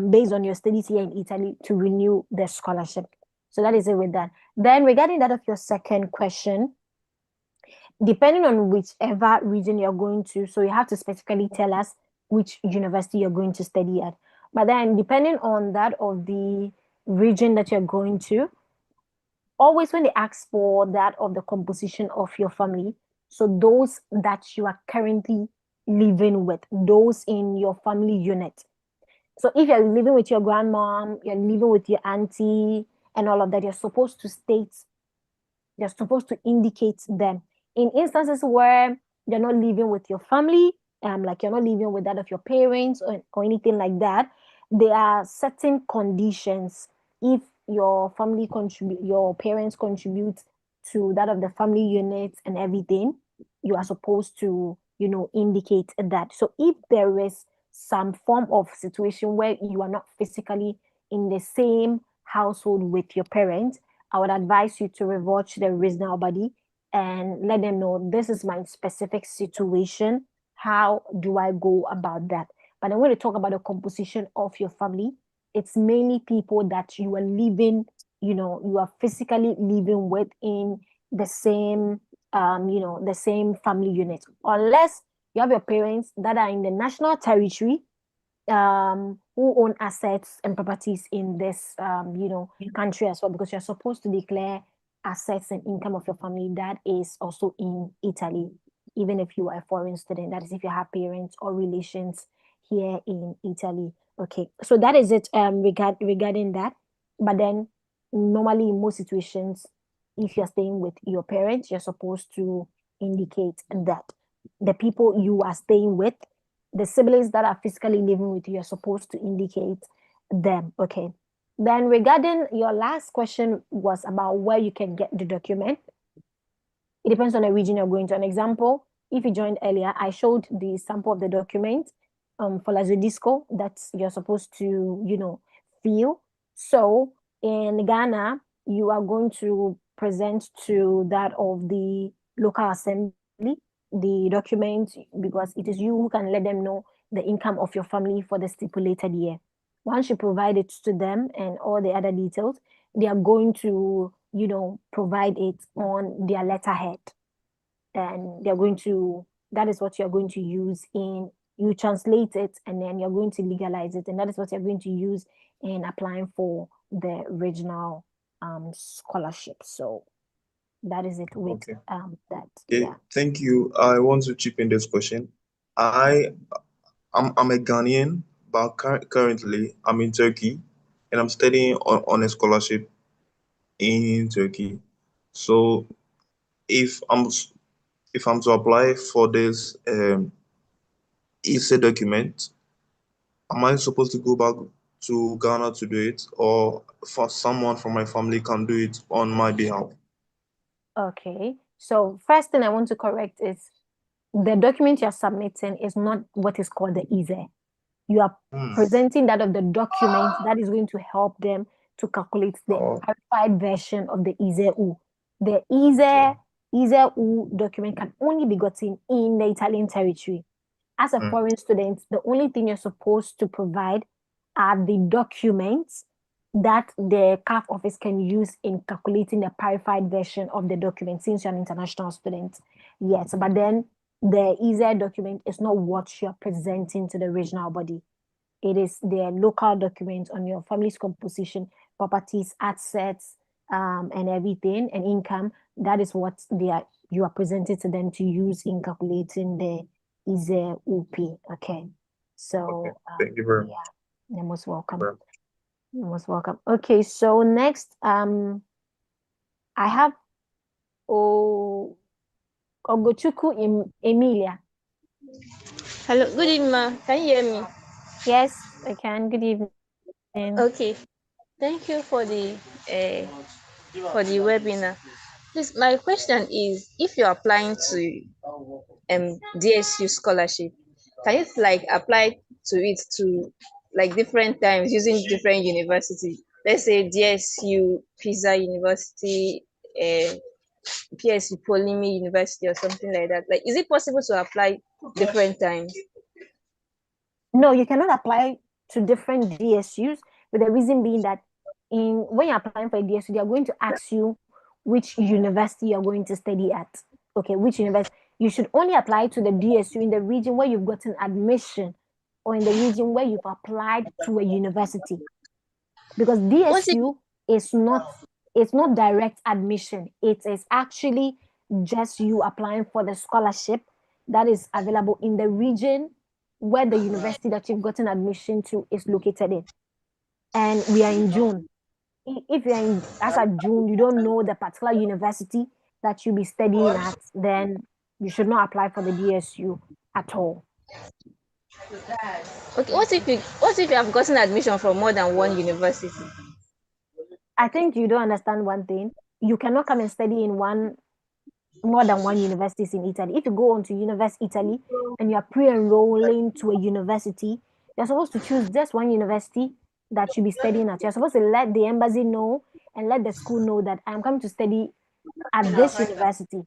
based on your studies here in Italy to renew the scholarship. So that is it with that. Then regarding that of your second question, depending on whichever region you're going to, so you have to specifically tell us which university you're going to study at. But then depending on that of the region that you're going to, always when they ask for that of the composition of your family, so those that you are currently living with, those in your family unit. So if you're living with your grandmom, you're living with your auntie and all of that, you're supposed to indicate them. In instances where you're not living with your family, like you're not living with that of your parents or anything like that, there are certain conditions. If your parents contribute to that of the family unit and everything, you are supposed to, indicate that. So if there is some form of situation where you are not physically in the same household with your parents, I would advise you to revert to the regional body and let them know this is my specific situation. How do I go about that? But then when we talk about the composition of your family, it's mainly people that you are living, you are physically living with in the same, the same family unit, unless you have your parents that are in the national territory, who own assets and properties in this country as well, because you're supposed to declare assets and income of your family that is also in Italy, even if you are a foreign student. That is if you have parents or relations here in Italy. Okay, so that is it regarding that. But then normally in most situations, if you're staying with your parents, you're supposed to indicate that the people you are staying with, the siblings that are physically living with you, are supposed to indicate them. Okay. Then regarding your last question was about where you can get the document. It depends on the region you're going to. An example, if you joined earlier, I showed the sample of the document for Lazio that you're supposed to, fill. So in Ghana, you are going to present to that of the local assembly the document, because it is you who can let them know the income of your family for the stipulated year. Once you provide it to them and all the other details, they are going to, provide it on their letterhead. And they're going to, that is what you're going to use you translate it and then you're going to legalize it. And that is what you're going to use in applying for the regional scholarship. So that is it with Okay. that. Okay, Yeah. thank you. I want to chip in this question. I'm a Ghanaian, but currently I'm in Turkey and I'm studying on a scholarship in Turkey. So if I'm to apply for this ISEE document, am I supposed to go back to Ghana to do it, or for someone from my family can do it on my behalf? Okay. So first thing I want to correct is the document you're submitting is not what is called the ISEE. You are presenting that of the document that is going to help them to calculate the verified version of the ISEEUP. The ISEEUP document can only be gotten in the Italian territory. As a foreign student, the only thing you're supposed to provide are the documents that the CAF office can use in calculating the verified version of the document, since you're an international student. Yes, but then the ISEE document is not what you're presenting to the regional body. It is their local document on your family's composition, properties, assets, and everything, and income. That is what you are presenting to them to use in calculating the ISEEUP. Okay. So Thank you very much. yeah, you're most welcome. You're most welcome. Okay, so next, I have Ogochukwu Emilia. Hello, good evening, ma. Can you hear me? Yes, I can. Good evening. Okay, thank you for the webinar. Please, my question is, if you're applying to DSU scholarship, can you like apply to it to like different times using different university? Let's say DSU Pisa University, PSU Polimi University, or something like that. Like, is it possible to apply different times? No, you cannot apply to different DSUs, but the reason being that when you're applying for a DSU, they are going to ask you which university you're going to study at. Okay, which university? You should only apply to the DSU in the region where you've gotten admission, or in the region where you've applied to a university. Because DSU is not direct admission. It is actually just you applying for the scholarship that is available in the region where the university that you've gotten admission to is located in. And we are in June. If you're in as of June, you don't know the particular university that you'll be studying at, then you should not apply for the DSU at all. Okay, what if you have gotten admission from more than one university? I think you don't understand one thing. You cannot come and study in more than one universities in Italy. If you go on to University Italy and you are pre-enrolling to a university, you're supposed to choose just one university that you be studying at. You're supposed to let the embassy know and let the school know that I'm coming to study at this university,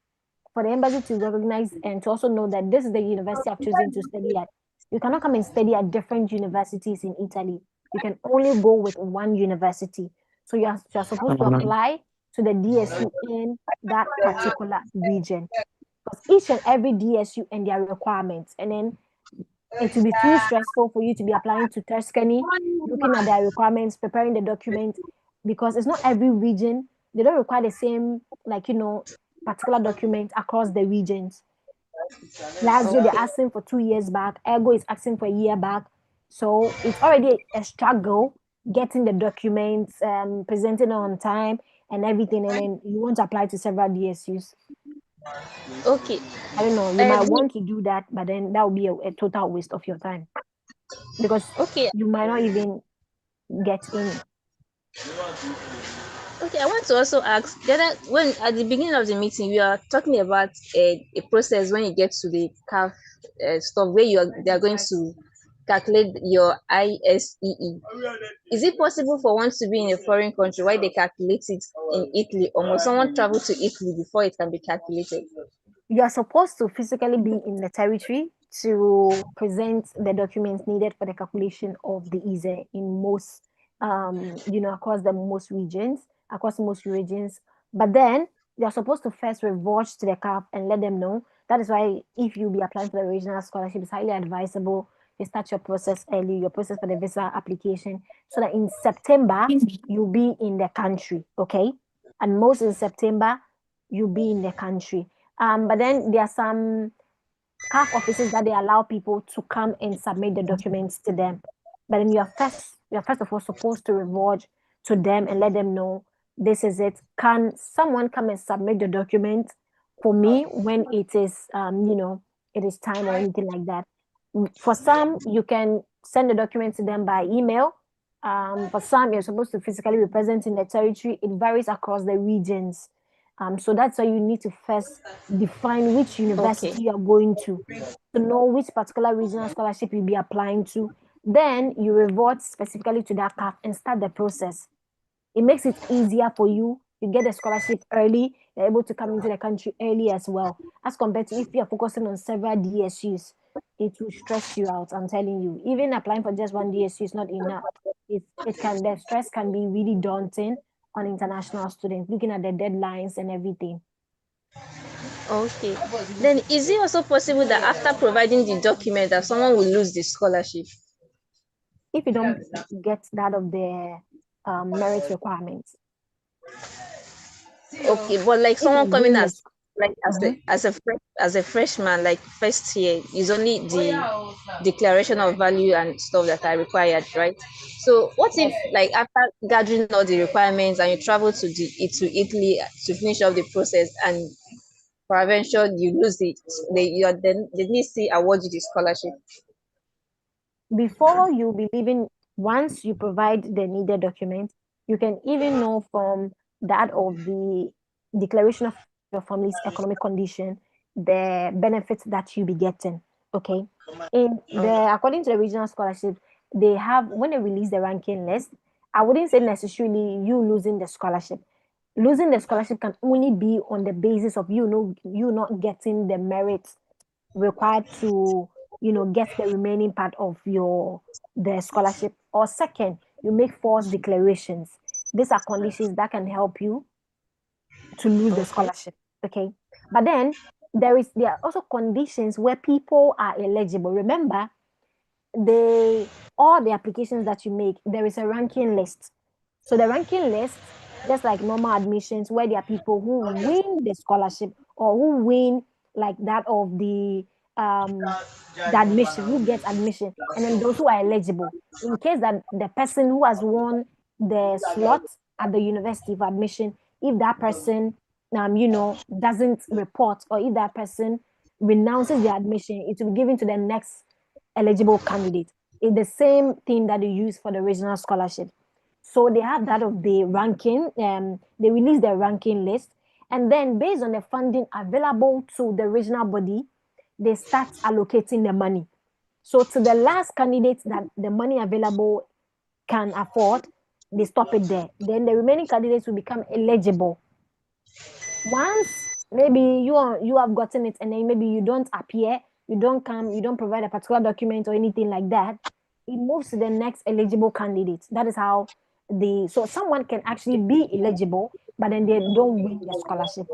for the embassy to recognize and to also know that this is the university I've chosen to study at. You cannot come and study at different universities in Italy. You can only go with one university. So you're supposed to apply to the DSU in that particular region. Because each and every DSU and their requirements. And then it will be too stressful for you to be applying to Tuscany, looking at their requirements, preparing the document, because it's not every region. They don't require the same, particular document across the regions. Lazio, they're asking for 2 years back. Ergo is asking for a year back. So it's already a struggle getting the documents, presenting on time and everything. And then you want to apply to several DSUs. Okay. I don't know. You might want to do that, but then that would be a total waste of your time. Because you might not even get in. Okay, I want to also ask when at the beginning of the meeting we are talking about a process when you get to the CAF stuff where they are going to calculate your ISEE. Is it possible for one to be in a foreign country while they calculate it in Italy, or must someone travel to Italy before it can be calculated? You are supposed to physically be in the territory to present the documents needed for the calculation of the ISEE in most, across most regions. But then you're supposed to first revert to the CAF and let them know. That is why if you be applying for the regional scholarship, it's highly advisable you start your process early, your process for the visa application, so that in September you'll be in the country, okay? And most in September you'll be in the country. But then there are some CAF offices that they allow people to come and submit the documents to them. But then you're first of all supposed to revert to them and let them know this is it. Can someone come and submit the document for me when it is it is time or anything like that? For some, you can send the documents to them by email. For some, you're supposed to physically be present in the territory. It varies across the regions. So that's why you need to first define which university you're going to know which particular regional scholarship you'll be applying to. Then you revert specifically to that CAF and start the process. It makes it easier for you. You get the scholarship early. You're able to come into the country early as well, as compared to if you're focusing on several DSUs. It will stress you out. I'm telling you. Even applying for just one DSU is not enough. The stress can be really daunting on international students, looking at the deadlines and everything. Okay. Then is it also possible that after providing the document that someone will lose the scholarship? If you don't get that of the merit requirements. Okay, but like someone coming as like as a freshman, like first year, is only the declaration of value and stuff that are required, right? So what if Yes. like after gathering all the requirements and you travel to Italy to finish up the process and peradventure you lose it, they need to award you the scholarship. Before you be leaving, once you provide the needed documents, you can even know from that of the declaration of your family's economic condition, the benefits that you be getting. Okay. In the according to the regional scholarship, they have when they release the ranking list, I wouldn't say necessarily you losing the scholarship. Losing the scholarship can only be on the basis of you not getting the merits required to get the remaining part of the scholarship, or second, you make false declarations. These are conditions that can help you to lose the Okay. scholarship. Okay, but then there are also conditions where people are eligible. Remember, all the applications that you make, there is a ranking list. So the ranking list, just like normal admissions, where there are people who win the scholarship or who win like that of the admission, who gets admission, and then those who are eligible. In case that the person who has won the slot at the university for admission, if that person doesn't report, or if that person renounces the admission, it will be given to the next eligible candidate. It's the same thing that they use for the regional scholarship. So they have that of the ranking. They release the ranking list, and then based on the funding available to the regional body, they start allocating the money. So to the last candidate that the money available can afford, they stop it there. Then the remaining candidates will become eligible. Once maybe you have gotten it, and then maybe you don't appear, you don't come, you don't provide a particular document or anything like that, it moves to the next eligible candidate. That is how so someone can actually be eligible, but then they don't win the scholarship.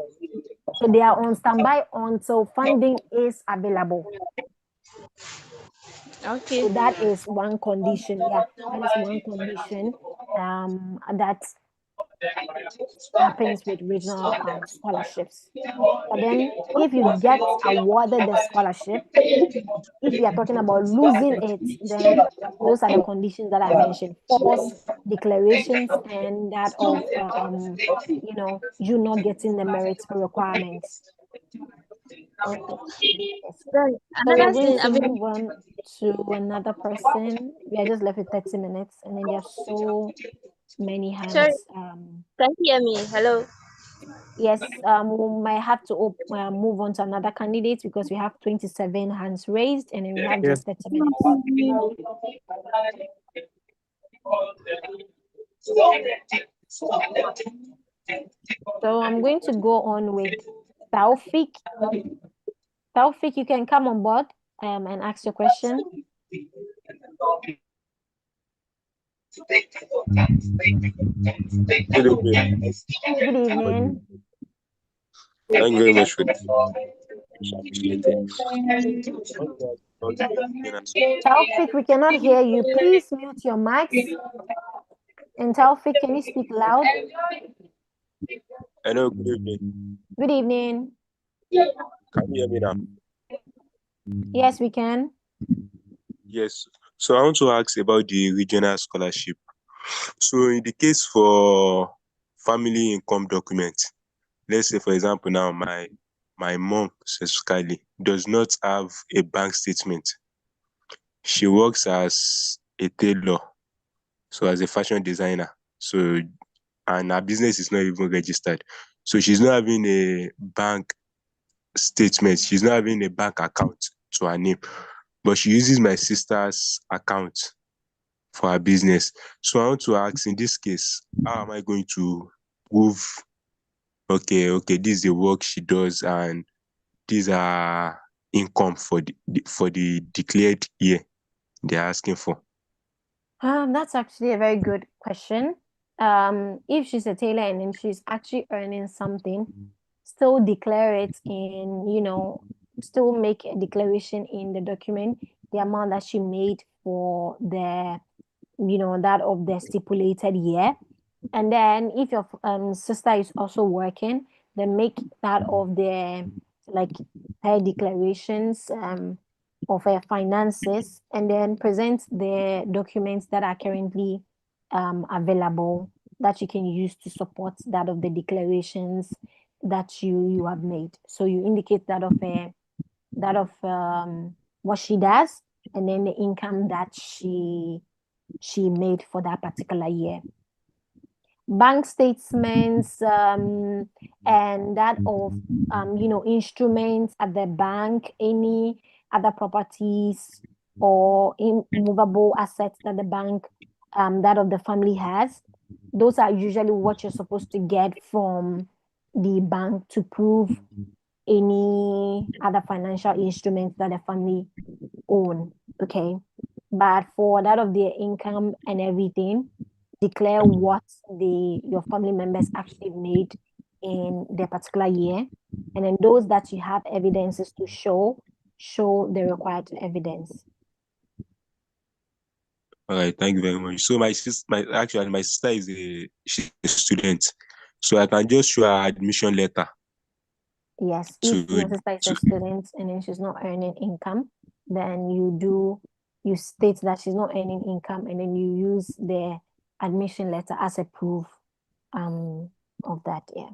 So they are on standby until funding is available. Okay. So that is one condition. Yeah, that is one condition that happens with regional scholarships. But then if you get awarded the scholarship, if you are talking about losing it, then those are the conditions that I mentioned: false declarations, and that of you not getting the merits requirements. Okay. Yes. Then So we are another going thing, to I mean, move on to another person. We are just left with 30 minutes, and then there are so many sorry, hands. can you hear me? Hello. Yes, we might have to move on to another candidate because we have 27 hands raised, and then we have Yeah. just 30 minutes. So I'm going to go on with Taufik. Taufik, you can come on board and ask your question. Good evening. Good evening. Thank you very much for this. Appreciate it. Taufik, we cannot hear you. Please mute your mics. And Taufik, can you speak loud? Hello, good evening. Good evening. Can you hear me now? Yes, we can. Yes. So I want to ask about the regional scholarship. So in the case for family income document, let's say for example now my mom specifically does not have a bank statement. She works as a tailor, so as a fashion designer. So and her business is not even registered. So she's not having a bank statement. She's not having a bank account to her name, but she uses my sister's account for her business. So I want to ask, in this case, how am I going to prove, okay, this is the work she does and these are income for the declared year they're asking for? That's actually a very good question. If she's a tailor and then she's actually earning something, still declare it still make a declaration in the document, the amount that she made for that of the stipulated year. And then if your sister is also working, then make that of their like their declarations of their finances, and then present the documents that are currently available that you can use to support that of the declarations that you have made. So you indicate that of what she does, and then the income that she made for that particular year. Bank statements and that of instruments at the bank, any other properties or immovable assets that the bank that of the family has. Those are usually what you're supposed to get from the bank to prove any other financial instruments that the family own. Okay. But for that of their income and everything, declare what your family members actually made in their particular year. And then those that you have evidences to show the required evidence. All right, thank you very much. So my sister is she's a student, so I can just show her admission letter. Yes, if your sister is a student and then she's not earning income, then you state that she's not earning income, and then you use the admission letter as a proof of that. Yeah.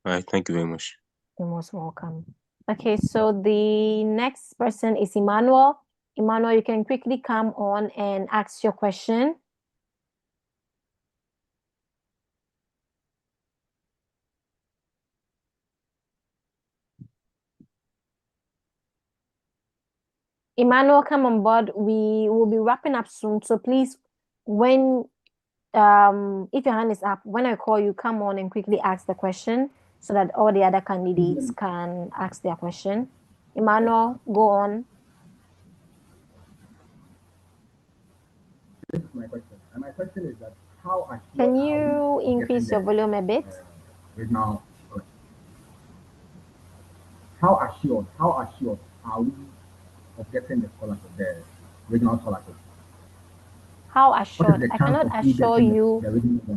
All right, thank you very much. You're most welcome. Okay, so the next person is Emmanuel. Emmanuel, you can quickly come on and ask your question. Emmanuel, come on board. We will be wrapping up soon. So please, when if your hand is up, when I call you, come on and quickly ask the question so that all the other candidates can ask their question. Emmanuel, go on. This is my question. And my question is that how assured can you increase your volume a bit? Regional, how assured are we of getting the scholarship, the regional scholarship? How assured? I cannot assure you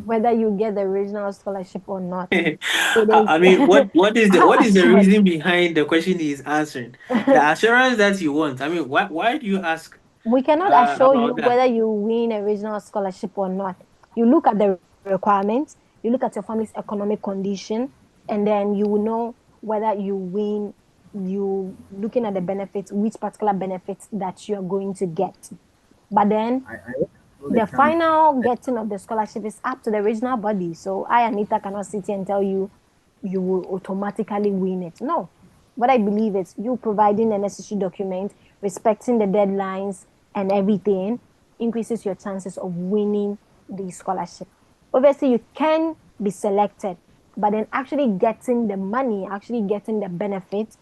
whether you get the regional scholarship or not. I mean, what is the reason behind the question he is answering? The assurance that you want. I mean, why do you ask? We cannot assure you whether you win a regional scholarship or not. You look at the requirements, you look at your family's economic condition, and then you will know whether you win. You looking at the benefits, which particular benefits that you are going to get. But then the final getting of the scholarship is up to the regional body. So I, Anita, cannot sit here and tell you you will automatically win it. No. What I believe is you providing the necessary document, respecting the deadlines and everything increases your chances of winning the scholarship. Obviously, you can be selected, but then actually getting the money, actually getting the benefit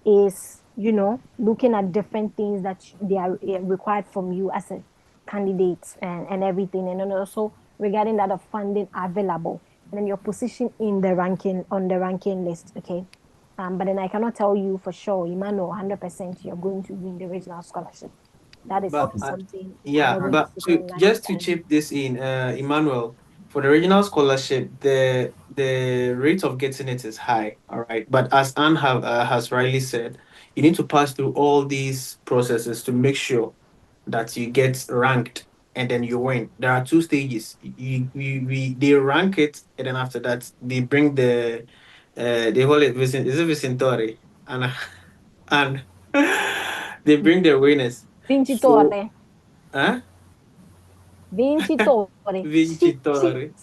is, looking at different things that they are required from you as a candidate and everything. And then also regarding that of funding available and then your position in the ranking, on the ranking list, okay? But then I cannot tell you for sure, Emmanuel, 100% you're going to win the regional scholarship. That is something. But just to chip this in, Emmanuel, for the regional scholarship, the rate of getting it is high, all right. But as Anne has rightly said, you need to pass through all these processes to make sure that you get ranked and then you win. There are two stages. They rank it, and then after that they bring they call it is it Vicentore and they bring their winners. Vincitore. Huh? Vincitore. Vincitore.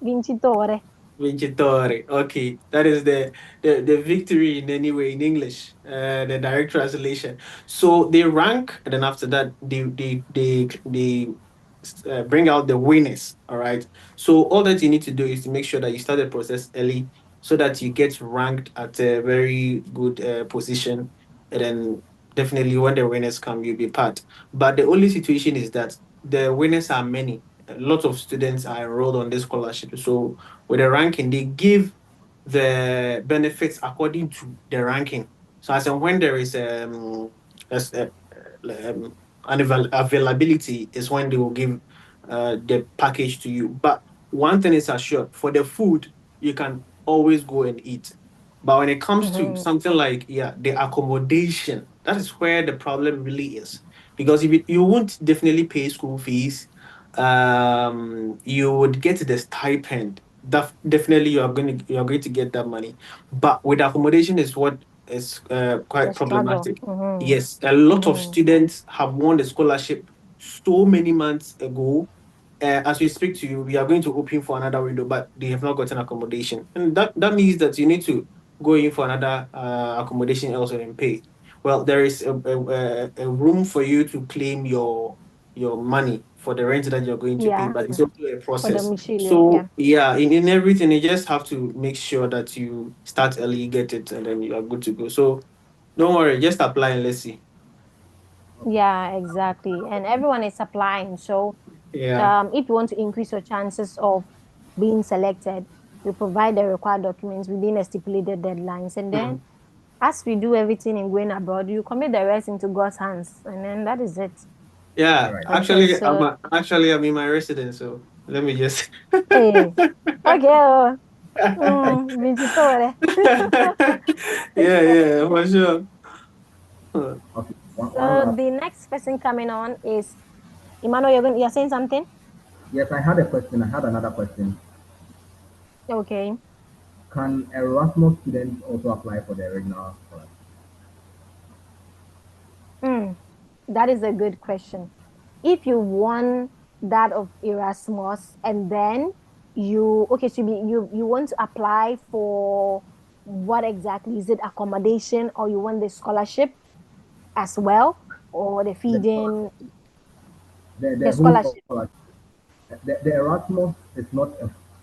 Vincitore. Vincitore. Okay, that is the victory in any way in English, the direct translation. So they rank, and then after that they bring out the winners. All right. So all that you need to do is to make sure that you start the process early, so that you get ranked at a very good position, and then definitely when the winners come, you'll be part. But the only situation is that the winners are many. A lot of students are enrolled on this scholarship. So with the ranking, they give the benefits according to the ranking. So as and when there is an availability is when they will give the package to you. But one thing is assured: for the food, you can always go and eat. But when it comes to something like the accommodation, that is where the problem really is. Because if you won't definitely pay school fees, you would get the stipend. That definitely you are going to get that money. But with accommodation is what is quite The struggle. problematic. Yes, a lot of students have won the scholarship so many months ago. As we speak to you, we are going to open for another window, but they have not gotten accommodation, and that means that you need to go in for another accommodation elsewhere and pay. Well, there is a room for you to claim your money for the rent that you're going to pay, Yeah. but it's also a For the process. domicilio, So yeah, in everything, you just have to make sure that you start early, get it, and then you are good to go. So don't worry, just apply and let's see. Yeah, exactly. And everyone is applying. So Yeah. if you want to increase your chances of being selected, you provide the required documents within a stipulated deadlines. And then as we do everything in going abroad, you commit the rest into God's hands. And then that is it. Yeah, Right. Okay, actually I'm in my residence, so let me just hey, okay. Vinci Sore. yeah, for sure. Okay. One So last. the next person coming on is Emmanuel. You're saying something? Yes, I had a question. I had another question. Okay. Can Erasmus students also apply for the original scholarship? That is a good question. If you won that of Erasmus and then you want to apply for what exactly? Is it accommodation or you want the scholarship as well or the The feeding, the the whole scholarship? scholarship. The Erasmus is not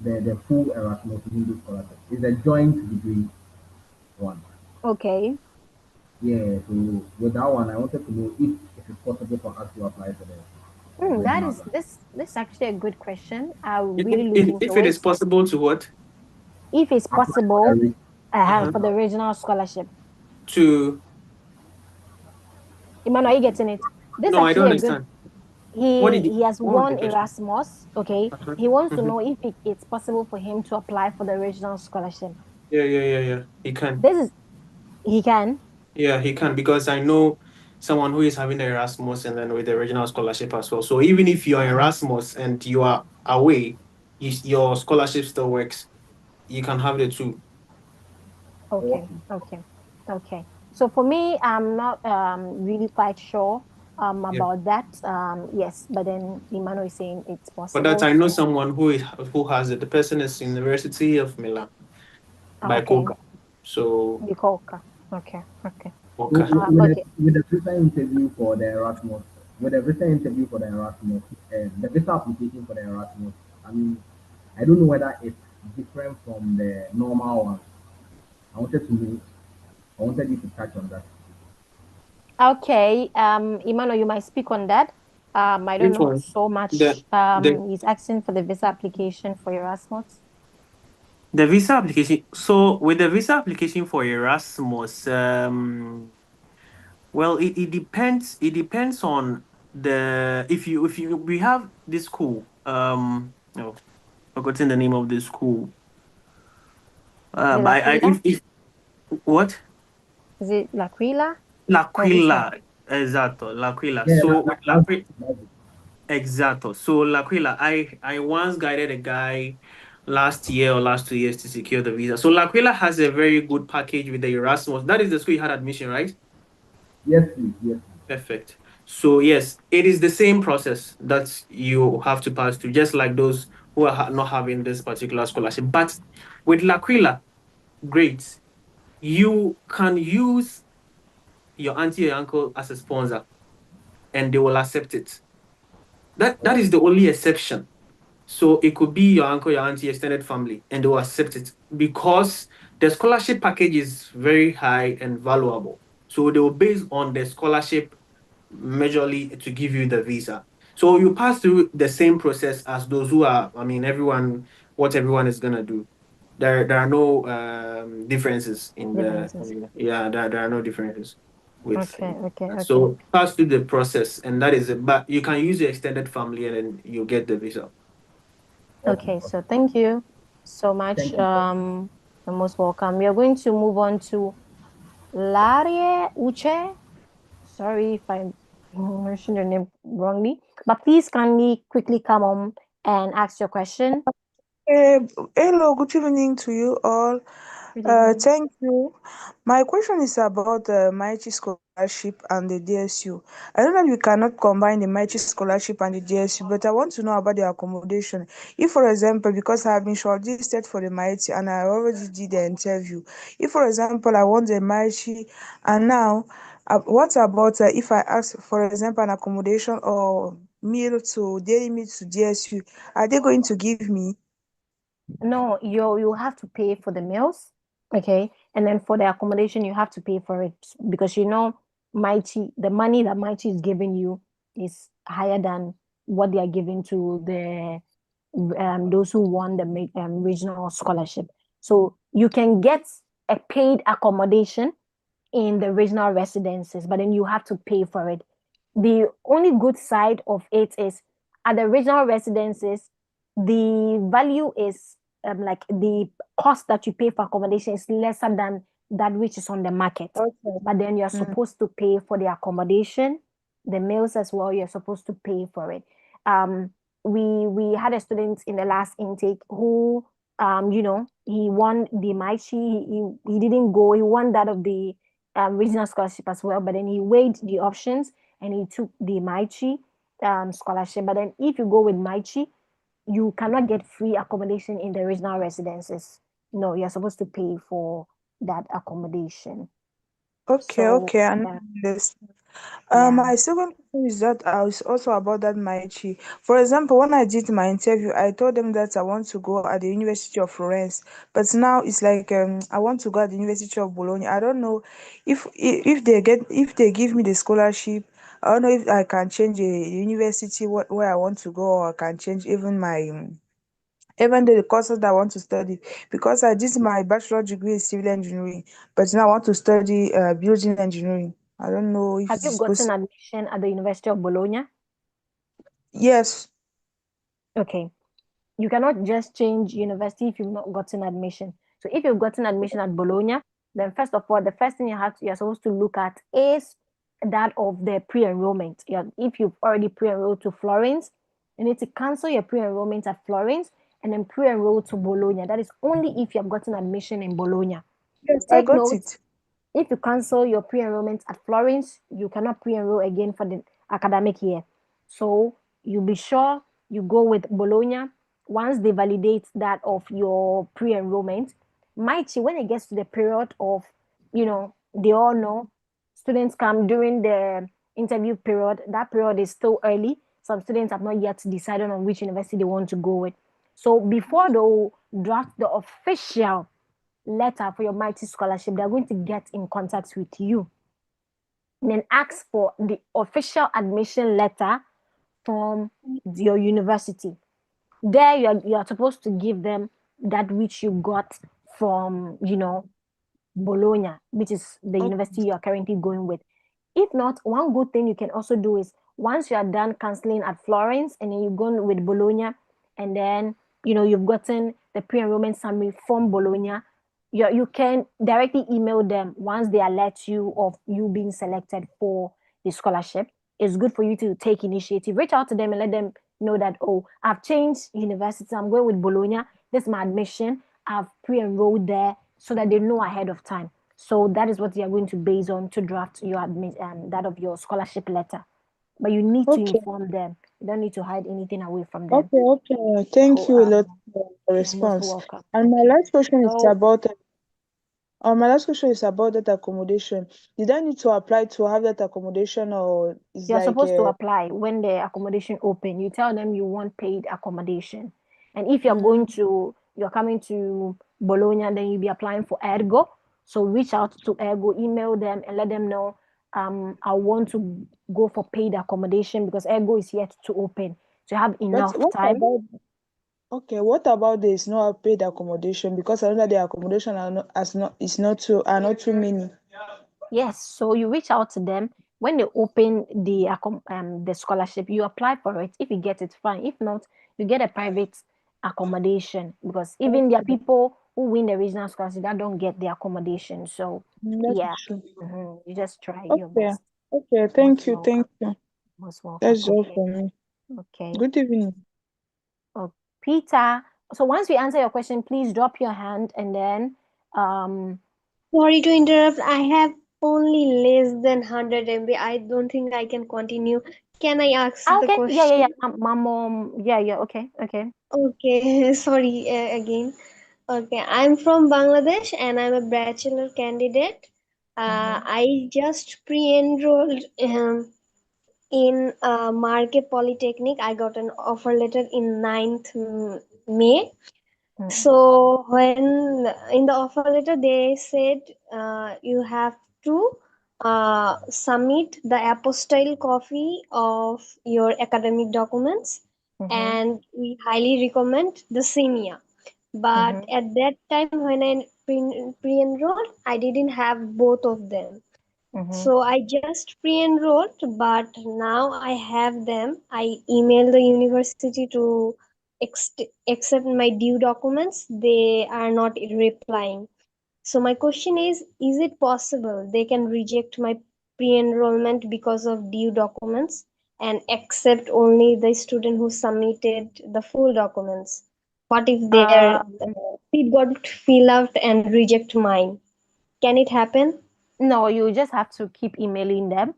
the full Erasmus Hindu scholarship. It's a joint degree one. Okay. Yeah, so with that one, I wanted to know if it is possible for us to apply for the That original is one. this is actually a good question. I'll If, really look if, if into it is it. possible to what? If it's Apply for possible, the Uh-huh. for the original scholarship. To Emmanuel, are you getting it? This is No, I don't actually a good. understand. What did He has what was the won question? Erasmus. Okay. Uh-huh. He wants to Mhm. know if it's possible for him to apply for the original scholarship. Yeah. He can. This is he can. Yeah, he can because I know someone who is having the Erasmus and then with the original scholarship as well. So even if you are Erasmus and you are away, your scholarship still works. You can have the two. Okay. Okay. So for me, I'm not really quite sure Yeah. about that. Yes, but then Emmanuel is saying it's But that possible. I know So someone who has it. The person is University of Milan by okay. Coca. So Bikoka. Okay. So okay. Okay. with the visa interview for the Erasmus, with the visa interview for the Erasmus, the visa application for the Erasmus, I mean, I don't know whether it's different from the normal one. I wanted to know. I wanted you to touch on that. Okay, Emmanuel, you might speak on that. I don't Which know one? so The much. the He's asking for the visa application for Erasmus. the visa application. So with the visa application for Erasmus, well, it depends. It depends on the if you we have this school. Oh, forgotten the name of the school. Is it But I L'Aquila? if what Is it L'Aquila? Or which one? L'Aquila, exacto, L'Aquila. Yeah, So with L'Aquila, that's it. exacto. So L'Aquila, I once guided a guy last year or last 2 years to secure the visa. So L'Aquila has a very good package with the Erasmus. That is the school you had admission, right? Yes, please. Yes, please. Perfect. So yes, it is the same process that you have to pass through, just like those who are not having this particular scholarship. But with L'Aquila, great. You can use your auntie or uncle as a sponsor, and they will accept it. That is the only exception. So it could be your uncle, your auntie, extended family, and they will accept it because the scholarship package is very high and valuable. So they will base on the scholarship majorly to give you the visa. So you pass through the same process as those who are, I mean, what everyone is gonna do. There are no differences in the, Differences. yeah, there are no differences with Okay. so pass through the process and that is it. But you can use your extended family and then you get the visa. Okay, so thank you so much. Thank you. You're most welcome. We are going to move on to Larie Uche. Sorry if I mentioned your name wrongly, but please kindly quickly come on and ask your question. Hello, good evening to you all. Good evening. Thank you. My question is about the Mighty Scholarship and the DSU. I know that we cannot combine the Mighty Scholarship and the DSU, but I want to know about the accommodation. If, for example, because I have been shortlisted for the Mighty and I already did the interview, if, for example, I want the Mighty and now, what about if I ask, for example, an accommodation or daily meal to DSU, are they going to give me? No, you have to pay for the meals, okay, and then for the accommodation you have to pay for it because the money that Mighty is giving you is higher than what they are giving to the those who won the regional scholarship. So you can get a paid accommodation in the regional residences, but then you have to pay for it. The only good side of it is at the regional residences, the value is like the cost that you pay for accommodation is lesser than that which is on the market. Okay. But then you're supposed to pay for the accommodation, the meals as well. You're supposed to pay for it. We had a student in the last intake who he won the Maichi. He didn't go. He won that of the regional scholarship as well, but then he weighed the options and he took the Maichi scholarship. But then if you go with Maichi, you cannot get free accommodation in the regional residences. No, you're supposed to pay for that accommodation. Okay, So okay, I yeah, understand. yeah. My second question is that is also about that Maichi. For example, when I did my interview, I told them that I want to go at the University of Florence, but now it's like I want to go at the University of Bologna. I don't know if they give me the scholarship. I don't know if I can change the university where I want to go, or I can change even the courses that I want to study, because I did my bachelor degree in civil engineering, but now I want to study building engineering. I don't know if Have it you is gotten possible. admission at the University of Bologna? Yes. Okay. You cannot just change university if you've not gotten admission. So if you've gotten admission at Bologna, then first of all, the first thing you're supposed to look at is that of the pre-enrollment. If you've already pre-enrolled to Florence, you need to cancel your pre-enrollment at Florence and then pre-enroll to Bologna. That is only if you have gotten admission in Bologna. Yes, I Take got note, it. if you cancel your pre-enrollment at Florence, you cannot pre-enroll again for the academic year. So you be sure you go with Bologna. Once they validate that of your pre-enrollment, Mighty, when it gets to the period of, they all know students come during the interview period. That period is still early. Some students have not yet decided on which university they want to go with. So before they draft the official letter for your Mighty scholarship, they're going to get in contact with you and then ask for the official admission letter from your university. There you're supposed to give them that which you got from Bologna, which is the university you are currently going with. If not, one good thing you can also do is once you are done counseling at Florence and then you go with Bologna, and then you've gotten the pre-enrollment summary from Bologna, you can directly email them once they alert you of you being selected for the scholarship. It's good for you to take initiative. Reach out to them and let them know that, oh, I've changed university. I'm going with Bologna. This is my admission. I've pre-enrolled there, so that they know ahead of time. So that is what you are going to base on to draft your that of your scholarship letter. But you need to Okay, inform them. You don't need to hide anything away from them. okay. Thank So you a lot for the you're most response. welcome. And my Okay. last question is So about that accommodation. Did I need to apply to have that accommodation, or is you're like supposed to apply when the accommodation open. You tell them you want paid accommodation. And if you're coming to Bologna, then you'll be applying for ergo. So reach out to ergo, email them and let them know I want to go for paid accommodation because ergo is yet to open. So you have but enough time. what about this no paid accommodation? Because I know that the accommodation are not too many. Yes, so you reach out to them when they open the scholarship. You apply for it. If you get it, fine. If not, you get a private accommodation, because even there are people who win the regional scholarship that don't get the accommodation. So That's yeah, true. you just try your Okay. best. Okay. Most Thank you. welcome. Thank you. Most welcome. That's all Okay. for me. Okay. Good evening. Oh, Peter. So once we answer your question, please drop your hand, and then Sorry to interrupt. I have only less than 100 MB. I don't think I can continue. Can I ask the okay, yeah. question? My mom, yeah, okay. Okay, sorry again. Okay, I'm from Bangladesh and I'm a bachelor candidate. I just pre-enrolled in Marke Polytechnic. I got an offer letter in 9th May. So when in the offer letter they said you have to submit the apostille copy of your academic documents, and we highly recommend the senior. But at that time when I pre-enrolled, I didn't have both of them. So I just pre-enrolled, but now I have them. I emailed the university to accept my due documents. They are not replying. So my question is it possible they can reject my pre-enrollment because of due documents and accept only the student who submitted the full documents? What if their seat got filled out and reject mine? Can it happen? No, you just have to keep emailing them.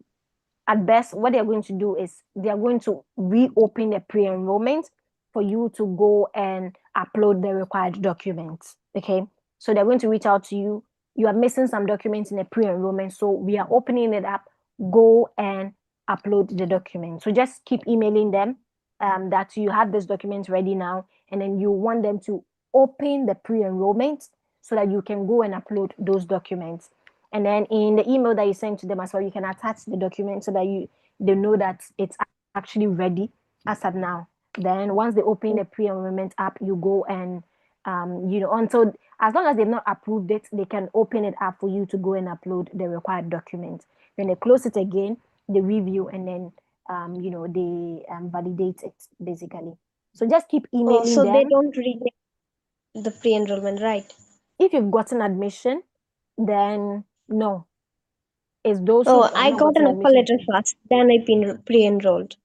At best, what they're going to do is they are going to reopen the pre-enrollment for you to go and upload the required documents. Okay, so they're going to reach out to you. You are missing some documents in the pre-enrollment, so we are opening it up. Go and upload the documents. So just keep emailing them that you have this document ready now, and then you want them to open the pre-enrollment so that you can go and upload those documents. And then in the email that you send to them as well, you can attach the document so that they know that it's actually ready as of now. Then once they open the pre-enrollment app, you go and until as long as they've not approved it, they can open it up for you to go and upload the required documents. When they close it again, they review and then they validate it basically. So just keep Oh, emailing so they them. don't reject the pre-enrollment, right? If you've gotten admission, then no. It's those who Oh, have I not got gotten an offer admission. letter first, then I pre-enrolled.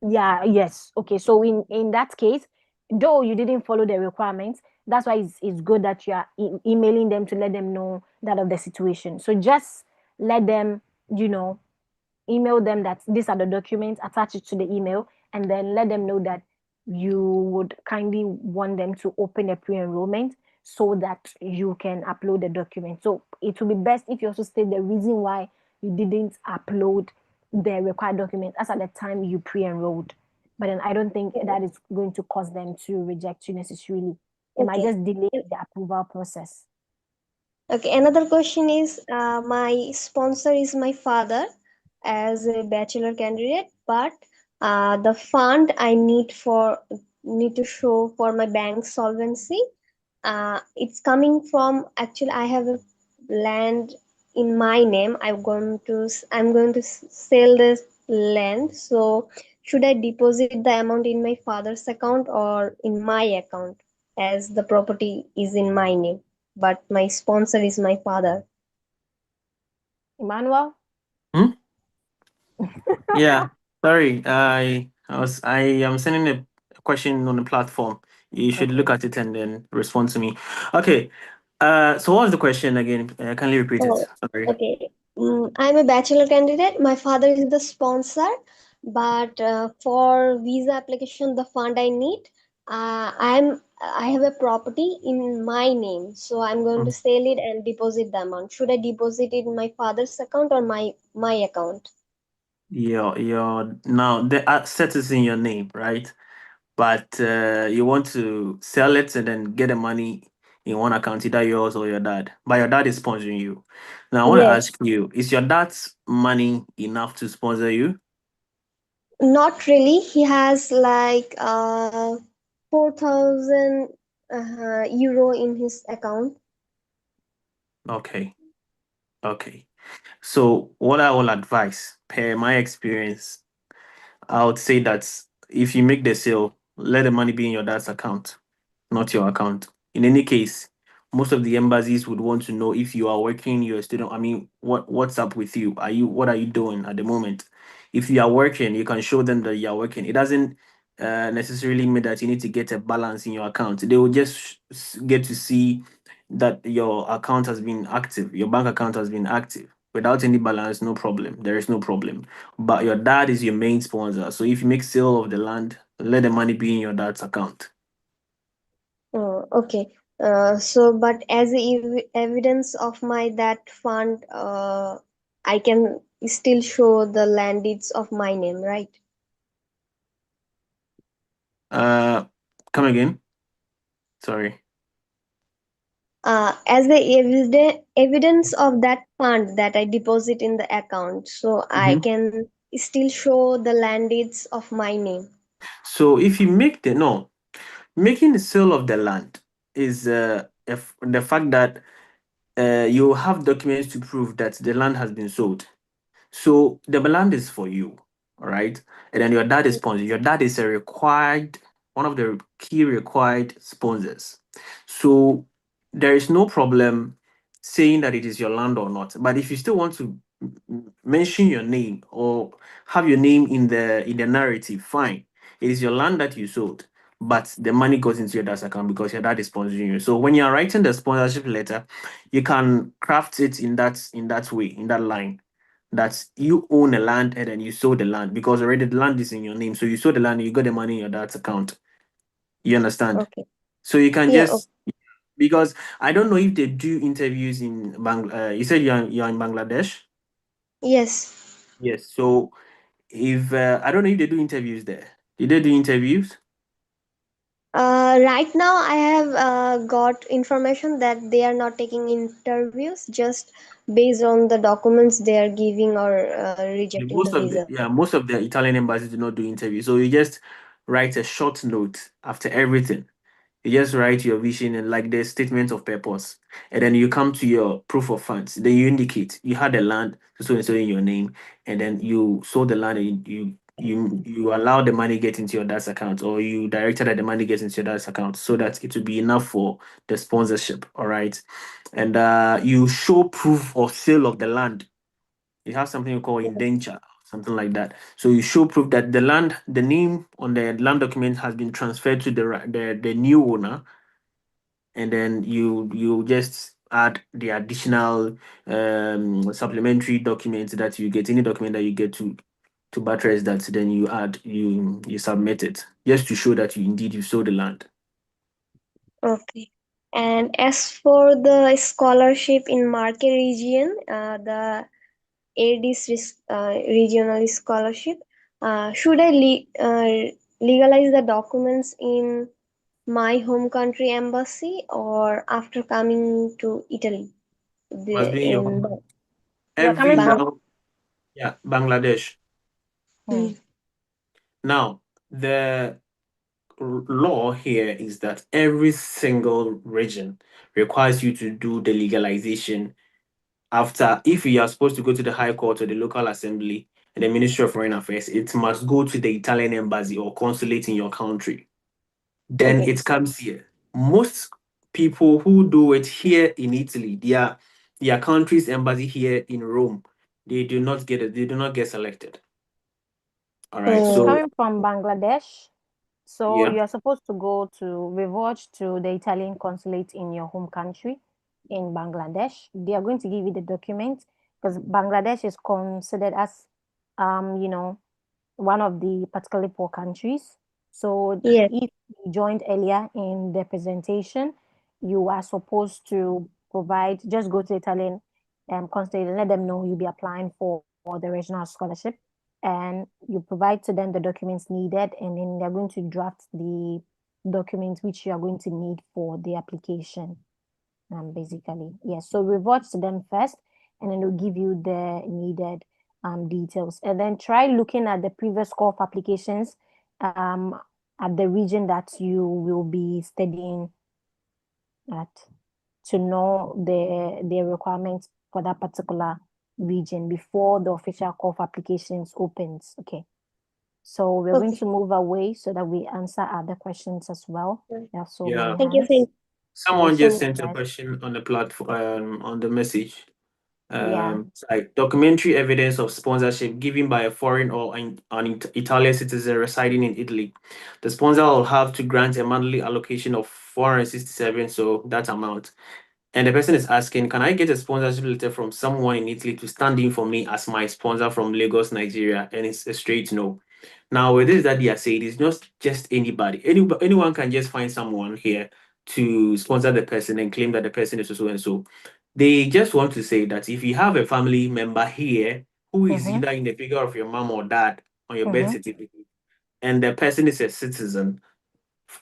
Yeah, yes. Okay, so in that case, though you didn't follow the requirements, that's why it's good that you are emailing them to let them know that of the situation. So just let them, email them that these are the documents, attach it to the email, and then let them know that you would kindly want them to open a pre-enrollment so that you can upload the document. So it will be best if you also state the reason why you didn't upload the required documents as at the time you pre-enrolled. But then I don't think that is going to cause them to reject you necessarily. It might Okay. just delay the approval process. Okay, another question is my sponsor is my father as a bachelor candidate, but the fund I need to show for my bank solvency. It's coming from, actually I have a land in my name. I'm going to sell this land. So should I deposit the amount in my father's account or in my account, as the property is in my name, but my sponsor is my father? Emmanuel? Yeah, sorry. I am sending a question on the platform. You should look at it and then respond to me. Okay. So what was the question again? Can you repeat it? Oh, Sorry. okay. I'm a bachelor candidate. My father is the sponsor, but for visa application, the fund I need, I have a property in my name, so I'm going to sell it and deposit the amount. Should I deposit it in my father's account or my account? Your now the asset is in your name, right? But you want to sell it and then get the money in one account, either yours or your dad. But your dad is sponsoring you. Now I want to Yes. ask you: is your dad's money enough to sponsor you? Not really. He has like 4,000 euro in his account. Okay. Okay. So what I will advise, per my experience, I would say that if you make the sale, let the money be in your dad's account, not your account. In any case, most of the embassies would want to know if you are working, you're a student. I mean, what's up with you? What are you doing at the moment? If you are working, you can show them that you are working. It doesn't necessarily mean that you need to get a balance in your account. They will just get to see that your account has been active, your bank account has been active. Without any balance, no problem. There is no problem. But your dad is your main sponsor. So if you make sale of the land, let the money be in your dad's account. Oh, okay. So, but as evidence of my that fund, I can still show the land deeds of my name, right? Come again. Sorry. As the evidence of that fund that I deposit in the account, so I Mhm. can still show the land deeds of my name. So if you make making the sale of the land is the fact that you have documents to prove that the land has been sold. So the land is for you, all right? And then your dad is sponsor. Your dad is one of the key required sponsors. So there is no problem saying that it is your land or not. But if you still want to mention your name or have your name in the narrative, fine. It is your land that you sold, but the money goes into your dad's account because your dad is sponsoring you. So when you are writing the sponsorship letter, you can craft it in that way, in that line, that you own a land and then you sold the land because already the land is in your name. So you sold the land and you got the money in your dad's account. You understand? Okay. So you can Yeah. just, because I don't know if they do interviews in you said you're in Bangladesh? Yes. Yes. So if I don't know if they do interviews there. Did they do interviews? Right now, I have got information that they are not taking interviews just based on the documents they are giving or rejecting the visa. Most of the Italian embassies do not do interviews. So you just write a short note after everything. You just write your vision and like the statement of purpose, and then you come to your proof of funds. Then you indicate you had the land so and so in your name, and then you sold the land and you allow the money get into your dad's account, or you directed that the money gets into your dad's account so that it will be enough for the sponsorship. All right, and you show proof of sale of the land. You have something you call indenture, something like that. So you show proof that the name on the land document has been transferred to the new owner, and then you just add the additional supplementary documents that you get, any document that you get to buttress that, then you submit it just to show that you sold the land. Okay. And as for the scholarship in Marke region, the ADIS regional scholarship, should I legalize the documents in my home country embassy or after coming to Italy? Must be in your home. You're coming from? Bangladesh. Mm. Now the law here is that every single region requires you to do the legalization after, if you are supposed to go to the High Court or the local assembly and the Ministry of Foreign Affairs, it must go to the Italian embassy or consulate in your country. Then Okay. it comes here. Most people who do it here in Italy, their country's embassy here in Rome, they do not get selected. All right. You're Oh, So coming from Bangladesh, so yeah. you're supposed to go to revert to the Italian consulate in your home country in Bangladesh. They are going to give you the document because Bangladesh is considered as, you know, one of the particularly poor countries. So yes. if you joined earlier in the presentation, you are supposed to just go to the Italian consulate and let them know you'll be applying for the regional scholarship. And you provide to them the documents needed, and then they're going to draft the documents which you are going to need for the application. Basically, yes. So revert to them first, and then they'll give you the needed details. And then try looking at the previous score of applications at the region that you will be studying at to know the requirements for that particular region before the official call for applications opens. Okay. So we're going Okay. to move away so that we answer other questions as well. There are so Yeah. many Thank you. hands. Thank Someone So just sent a yes. question on the platform, on the message. Yeah. It's like documentary evidence of sponsorship given by a foreign or an Italian citizen residing in Italy. The sponsor will have to grant a monthly allocation of 467, so that amount. And the person is asking, can I get a sponsorship letter from someone in Italy to stand in for me as my sponsor from Lagos, Nigeria? And it's a straight no. Now, with this that they are saying, it's not just anybody. Anyone can just find someone here to sponsor the person and claim that the person is so and so. They just want to say that if you have a family member here who is Mhm. either in the figure of your mom or dad on your birth Mhm. certificate, and the person is a citizen,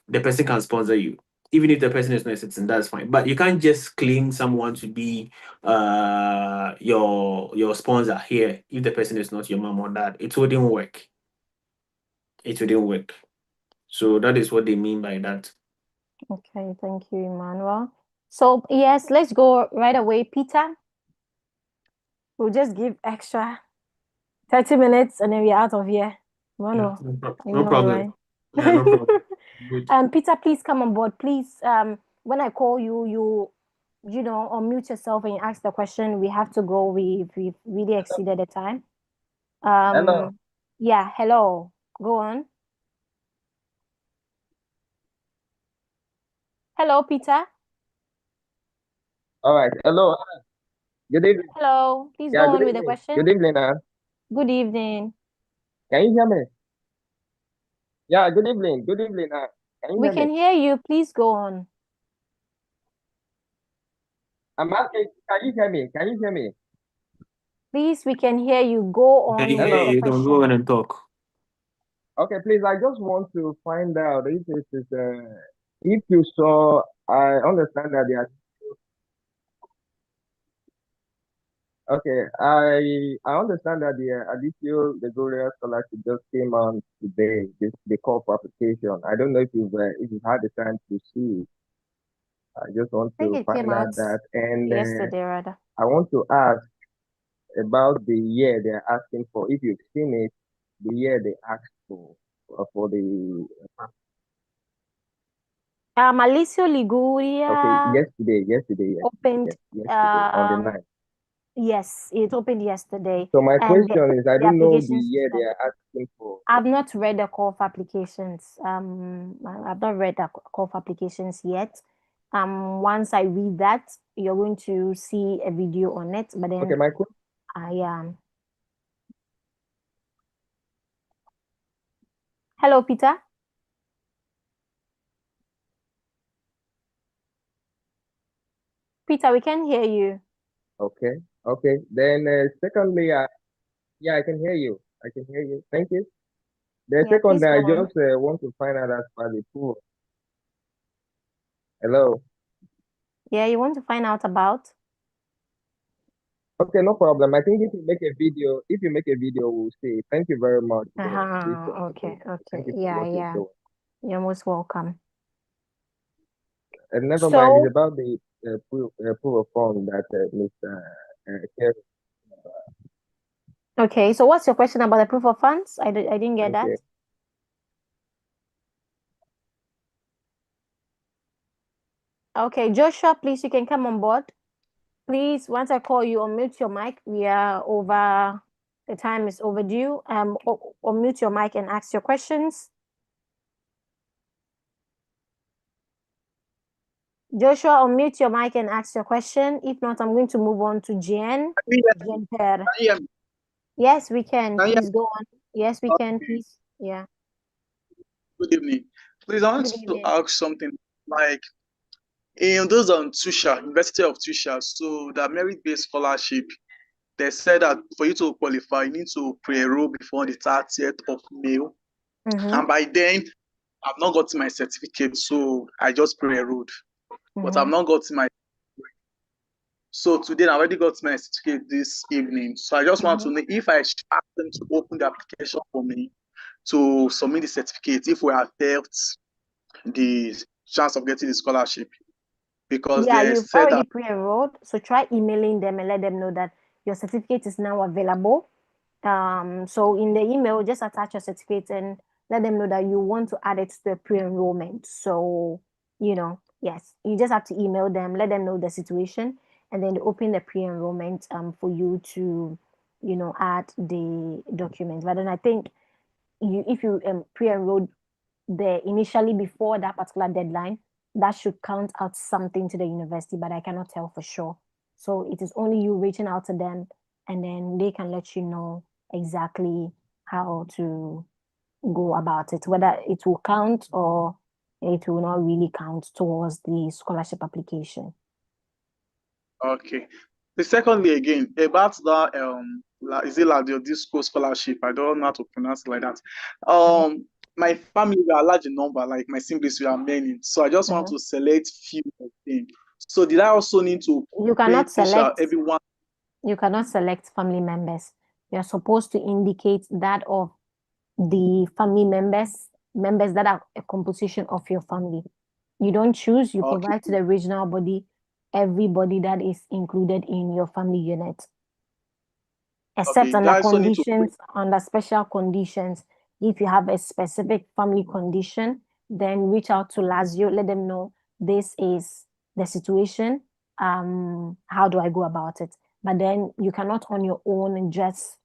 the person can sponsor you. Even if the person is not a citizen, that's fine. But you can't just claim someone to be your sponsor here if the person is not your mom or dad. It wouldn't work. It wouldn't work. So that is what they mean by that. Okay, thank you, Emmanuel. So yes, let's go right away. Peter, we'll just give extra 30 minutes and then we're out of here. Yeah, Emmanuel, you no know me, problem. right? Yeah, no problem. Good. Peter, please come on board. Please, when I call you, you know, unmute yourself and you ask the question. We have to go. We've really exceeded the time. Hello. Yeah, hello. Go on. Hello, Peter. All right. Hello. Good evening. Hello. Please Yeah, go good on with the evening. question. Good evening, Good evening. Can you hear me? Yeah, good evening. Good evening, Can you We hear me? can hear you. Please go on. I'm asking, can you hear me? Can you hear me? Please, we can hear you. Go Can on you with hear your you? You can go question. in and talk. Okay, please, I just want to find out if it is, if you saw, I understand that there are, okay, I understand that the additional Gregorian scholarship just came on today, the call for application. I don't know if you've had the time to see it. I just want I think to it came find out out that, and yesterday, rather. I want to ask about the year they're asking for. If you've seen it, the year they asked for the Aliseo okay, Liguria yesterday, opened on the 9th. yes, it opened yesterday. So my And question is, I the don't know the applications year they are asking for. I've not read the call for applications. I've not read the call for applications yet. Once I read that, you're going to see a video on it. But then Okay, my question. Hello, Peter. Peter, we can hear you. Okay, Then secondly, yeah, I can hear you. I can hear you. Thank you. The Yeah, second, please go I on. just want to find out as per the pool. Hello. Yeah, you want to find out about? Okay, no problem. I think if you make a video, we'll see. Thank you very much for this Okay. opportunity. Thank you for Yeah, what you're yeah. doing. You're most welcome. And never mind, So, it's about the proof of fund that Mr. Kerry. okay. So what's your question about the proof of funds? I didn't get Thank that. you. Okay, Joshua, please, you can come on board. Please, once I call you, unmute your mic. We are over, the time is overdue. Unmute your mic and ask your questions. Joshua, unmute your mic and ask your question. If not, I'm going to move on to Jen. Jen Per. Yes, we can. Please go on. Yes, we can, please. Yeah. Good evening. Please, I want Good to evening. ask something like in those on Tusha, University of Tusha, so the merit-based scholarship, they said that for you to qualify, you need to pre-enroll before the 30th of May. And by then, I've not got my certificate, so I just pre-enrolled. But I've not got my. So today, I already got my certificate this evening. So I just want to know if I ask them to open the application for me to submit the certificate, if we have helped the chance of getting the scholarship, because Yeah, they you've said already that pre-enrolled, so try emailing them and let them know that your certificate is now available. So in the email, just attach your certificate and let them know that you want to add it to the pre-enrollment. So, yes, you just have to email them, let them know the situation, and then they open the pre-enrollment for you to, add the documents. But then I think if you pre-enrolled there initially before that particular deadline, that should count out something to the university, but I cannot tell for sure. So it is only you reaching out to them, and then they can let you know exactly how to go about it, whether it will count or it will not really count towards the scholarship application. Okay. The secondly again about that is it like the disco scholarship? I don't know how to pronounce it like that. My family we are large in number, like my siblings we are many. So I just want to select few of them. So did I also need to You cannot select everyone? You cannot select family members. You're supposed to indicate that of the family members that are a composition of your family. You don't choose, you provide to the regional body everybody that is included in your family unit. Except under special conditions. If you have a specific family condition, then reach out to Lazio, let them know this is the situation. How do I go about it? But then you cannot on your own and just,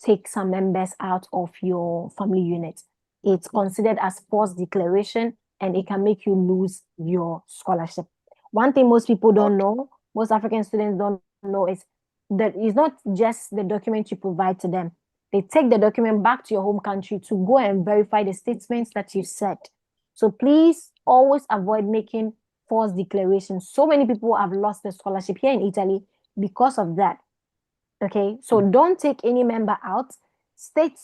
take some members out of your family unit. It's considered as forced declaration and it can make you lose your scholarship. One thing most people don't know, most African students don't know, is that it's not just the document you provide to them. They take the document back to your home country to go and verify the statements that you said. So please always avoid making false declarations. So many people have lost their scholarship here in Italy because of that. Okay, so don't take any member out. State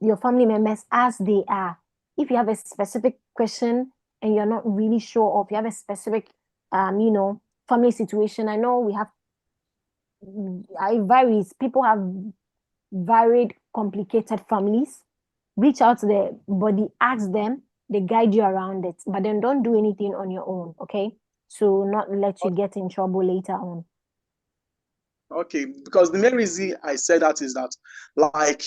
your family members as they are. If you have a specific question and you're not really sure of, you have a specific, family situation. I know it varies. People have varied, complicated families. Reach out to the body, ask them, they guide you around it, but then don't do anything on your own, okay? So not let you get in trouble later on. Okay, because the main reason I said that is that, like,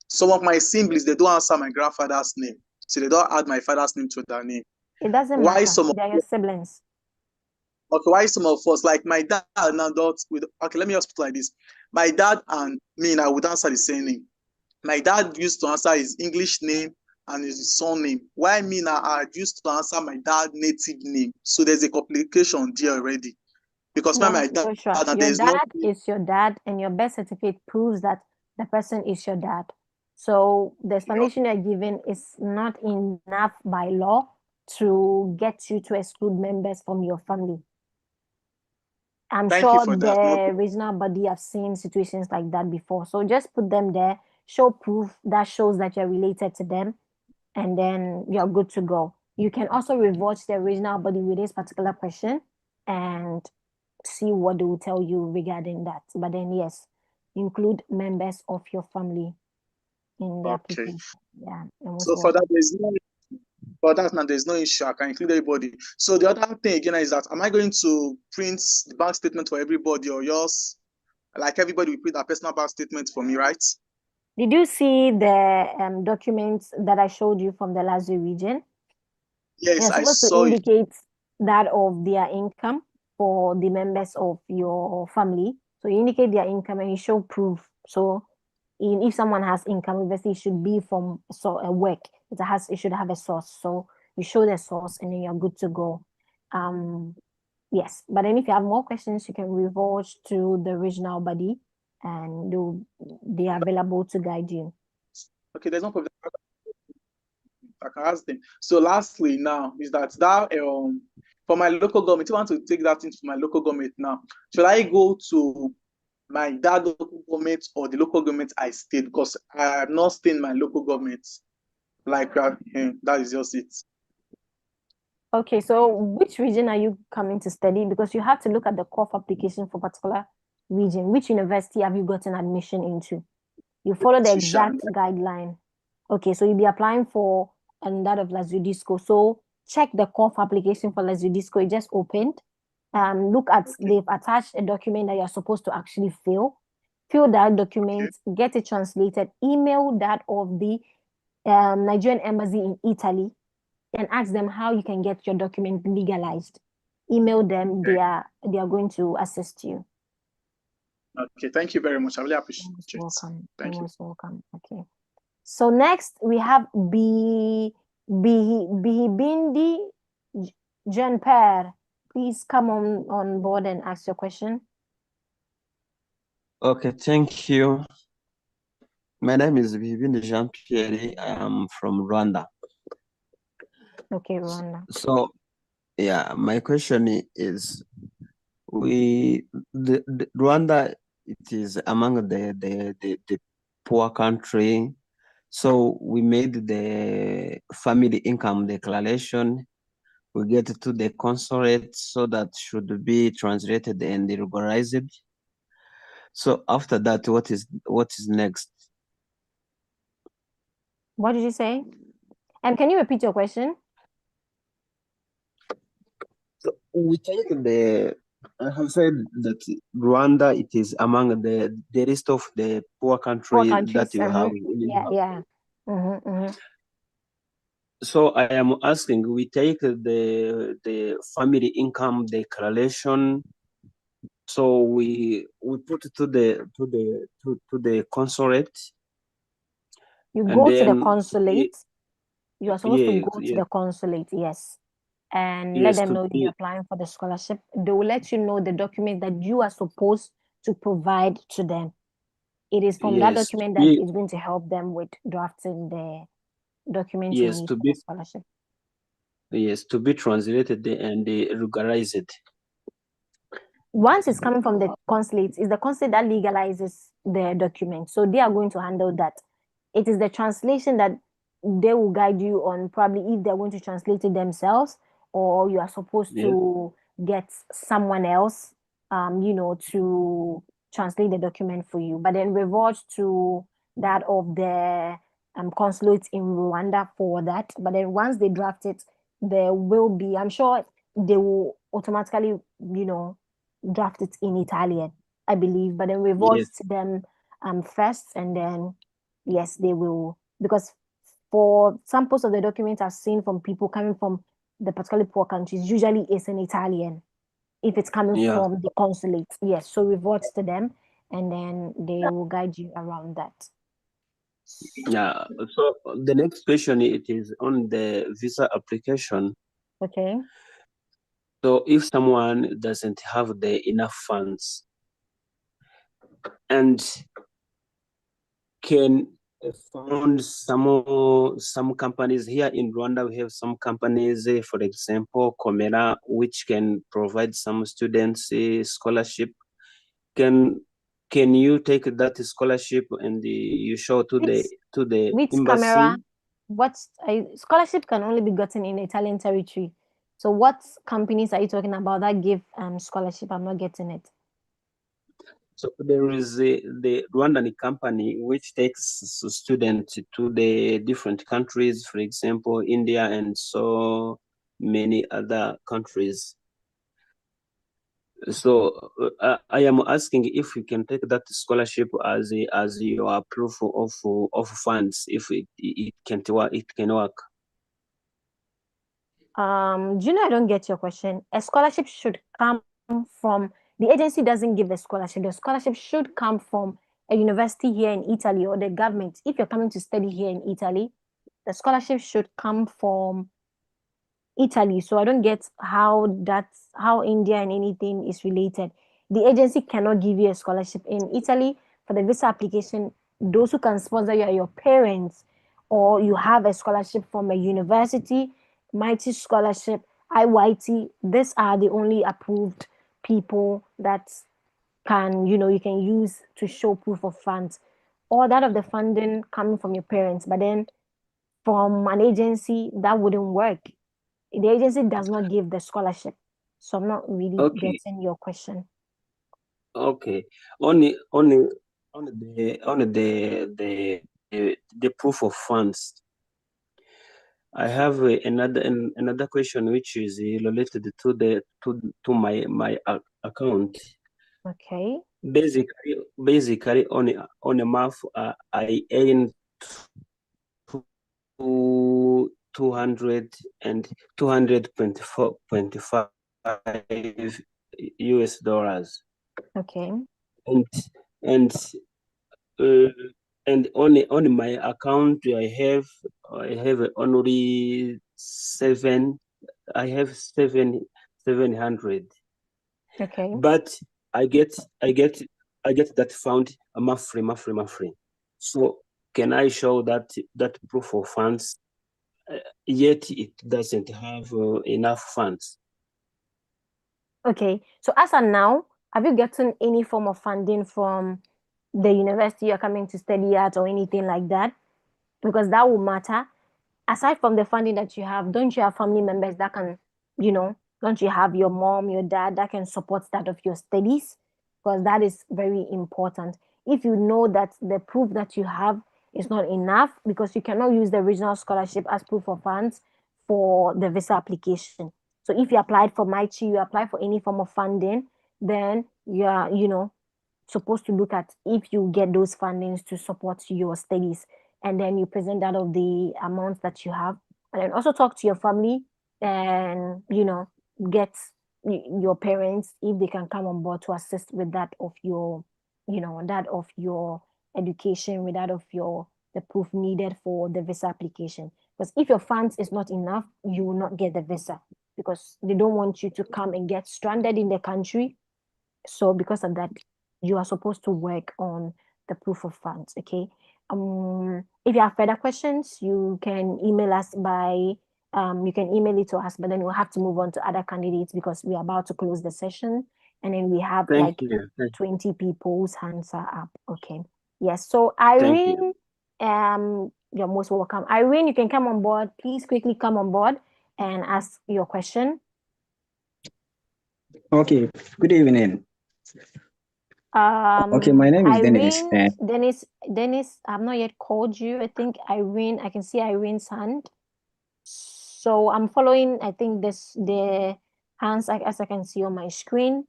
some of my siblings, they don't answer my grandfather's name. So they don't add my father's name to their name. It doesn't matter. They're your siblings. Okay, why some of us, like my dad now okay, let me just put it like this. My dad and me now would answer the same name. My dad used to answer his English name and his son name. Why me now I used to answer my dad's native name. So there's a complication there already. Because my dad, your dad is your dad, and your birth certificate proves that the person is your dad. So the explanation you're giving is not enough by law to get you to exclude members from your family. I'm sure the regional body have seen situations like that before. So just put them there, show proof that shows that you're related to them, and then you're good to go. You can also revert the regional body with this particular question and see what they will tell you regarding that. But then, yes, include members of your family in the application. Yeah. So for that, there's no issue. I can include everybody. So the other thing again is that, am I going to print the bank statement for everybody, or yours? Like everybody will print a personal bank statement for me, right? Did you see the documents that I showed you from the Lazio region? Yes, I saw to indicate that of their income for the members of your family. So you indicate their income and you show proof. So if someone has income, obviously it should be from a work. It should have a source. So you show the source and then you're good to go. Yes, but then if you have more questions, you can revert to the regional body and they are available to guide you. Okay, there's no problem. I can ask them. So lastly now is that for my local government, you want to take that into my local government now. Should I go to my dad local government or the local government I stayed? Because I am not staying in my local government. Like that is just it. Okay, so which region are you coming to study? Because you have to look at the CORF application for particular region. Which university have you gotten admission into? You follow the exact guideline. Okay, so you'll be applying for that of Lazio Disco. So check the CORF application for Lazio Disco. It just opened. Look at, they've attached a document that you're supposed to actually fill fill that document, get it translated, email that of the Nigerian embassy in Italy, and ask them how you can get your document legalized. Email them; they are going to assist you. Okay, thank you very much. I really appreciate it. Welcome. Thank you. Most welcome. Okay. So next we have Bihibindi Jean Pierre. Please come on board and ask your question. Okay, thank you. My name is Bihibindi Jean Pierre. I am from Rwanda. Okay, Rwanda. So, yeah, my question is, Rwanda, it is among the poor country. So we made the family income declaration. We get to the consulate, so that should be translated and regularized. So after that, what is next? What did you say? And can you repeat your question? So we take I have said that Rwanda, it is among the rest of the poor country that you have. Yeah. So I am asking, we take the family income declaration. So we put it to the consulate. You go to the consulate. You are supposed to go to yes. the consulate, yes, and let them know you're applying for the scholarship. They will let you know the document that you are supposed to provide to them. It is from that document that is going to help them with drafting the documents you need for the scholarship. Yes, to be translated and regularized. Once it's coming from the consulate, it's the consulate that legalizes the document. So they are going to handle that. It is the translation that they will guide you on, probably if they're going to translate it themselves, or you are supposed to get someone else, to translate the document for you. But then revert to that of the consulate in Rwanda for that. But then once they draft it, there will be, I'm sure they will automatically, draft it in Italian, I believe. But then revert to them first, and then yes, they will, because for samples of the documents I've seen from people coming from the particularly poor countries, usually it's in Italian if it's coming from the consulate. Yes, so revert to them, and then they will guide you around that. Yeah. So the next question, it is on the visa application. Okay. So if someone doesn't have the enough funds, and can found some companies here in Rwanda, we have some companies, for example, Komera, which can provide some students a scholarship. Can you take that scholarship and you show to the which embassy? Camera? What scholarship can only be gotten in Italian territory. So what companies are you talking about that give scholarship? I'm not getting it. So there is the Rwandan company which takes students to the different countries, for example, India and so many other countries. So I am asking if you can take that scholarship as your proof of funds, if it can work. I don't get your question. A scholarship should come from the agency. Doesn't give a scholarship. The scholarship should come from a university here in Italy or the government. If you're coming to study here in Italy, the scholarship should come from Italy. So I don't get how India and anything is related. The agency cannot give you a scholarship in Italy for the visa application. Those who can sponsor you are your parents, or you have a scholarship from a university, Mighty Scholarship, IYT. These are the only approved people that can, you can use to show proof of funds. All that of the funding coming from your parents, but then from an agency, that wouldn't work. The agency does not give the scholarship. So I'm not really getting your question. Okay. Only the proof of funds. I have another question which is related to my account. Okay. basically on a month, I earn 200 and 225 US dollars. Okay. And uh, and on my account I have only I have 700, Okay. but I get that fund monthly. So can I show that proof of funds? Yet it doesn't have enough funds. Okay. So as of now, have you gotten any form of funding from the university you're coming to study at or anything like that? Because that will matter. Aside from the funding that you have, don't you have family members that can, don't you have your mom, your dad that can support that of your studies? Because that is very important. If you know that the proof that you have is not enough, because you cannot use the original scholarship as proof of funds for the visa application. So if you applied for MyChi, you apply for any form of funding, then you are, supposed to look at if you get those fundings to support your studies, and then you present that of the amounts that you have, and then also talk to your family and get your parents if they can come on board to assist with that of your that of your education, with that of your the proof needed for the visa application. Because if your funds is not enough, you will not get the visa, because they don't want you to come and get stranded in the country. So because of that, you are supposed to work on the proof of funds. Okay. If you have further questions, you can email us by you can email it to us, but then we'll have to move on to other candidates because we're about to close the session, and then we have Thank like you. 20 people whose hands are up. Okay. Yes. So Thank you. Irene, you're most welcome. Irene, you can come on board. Please quickly come on board and ask your question. Okay, good evening. Okay, my name is Dennis. Irene, Dennis, I've not yet called you. I think Irene, I can see Irene's hand. So I'm following, I think the hands as I can see on my screen.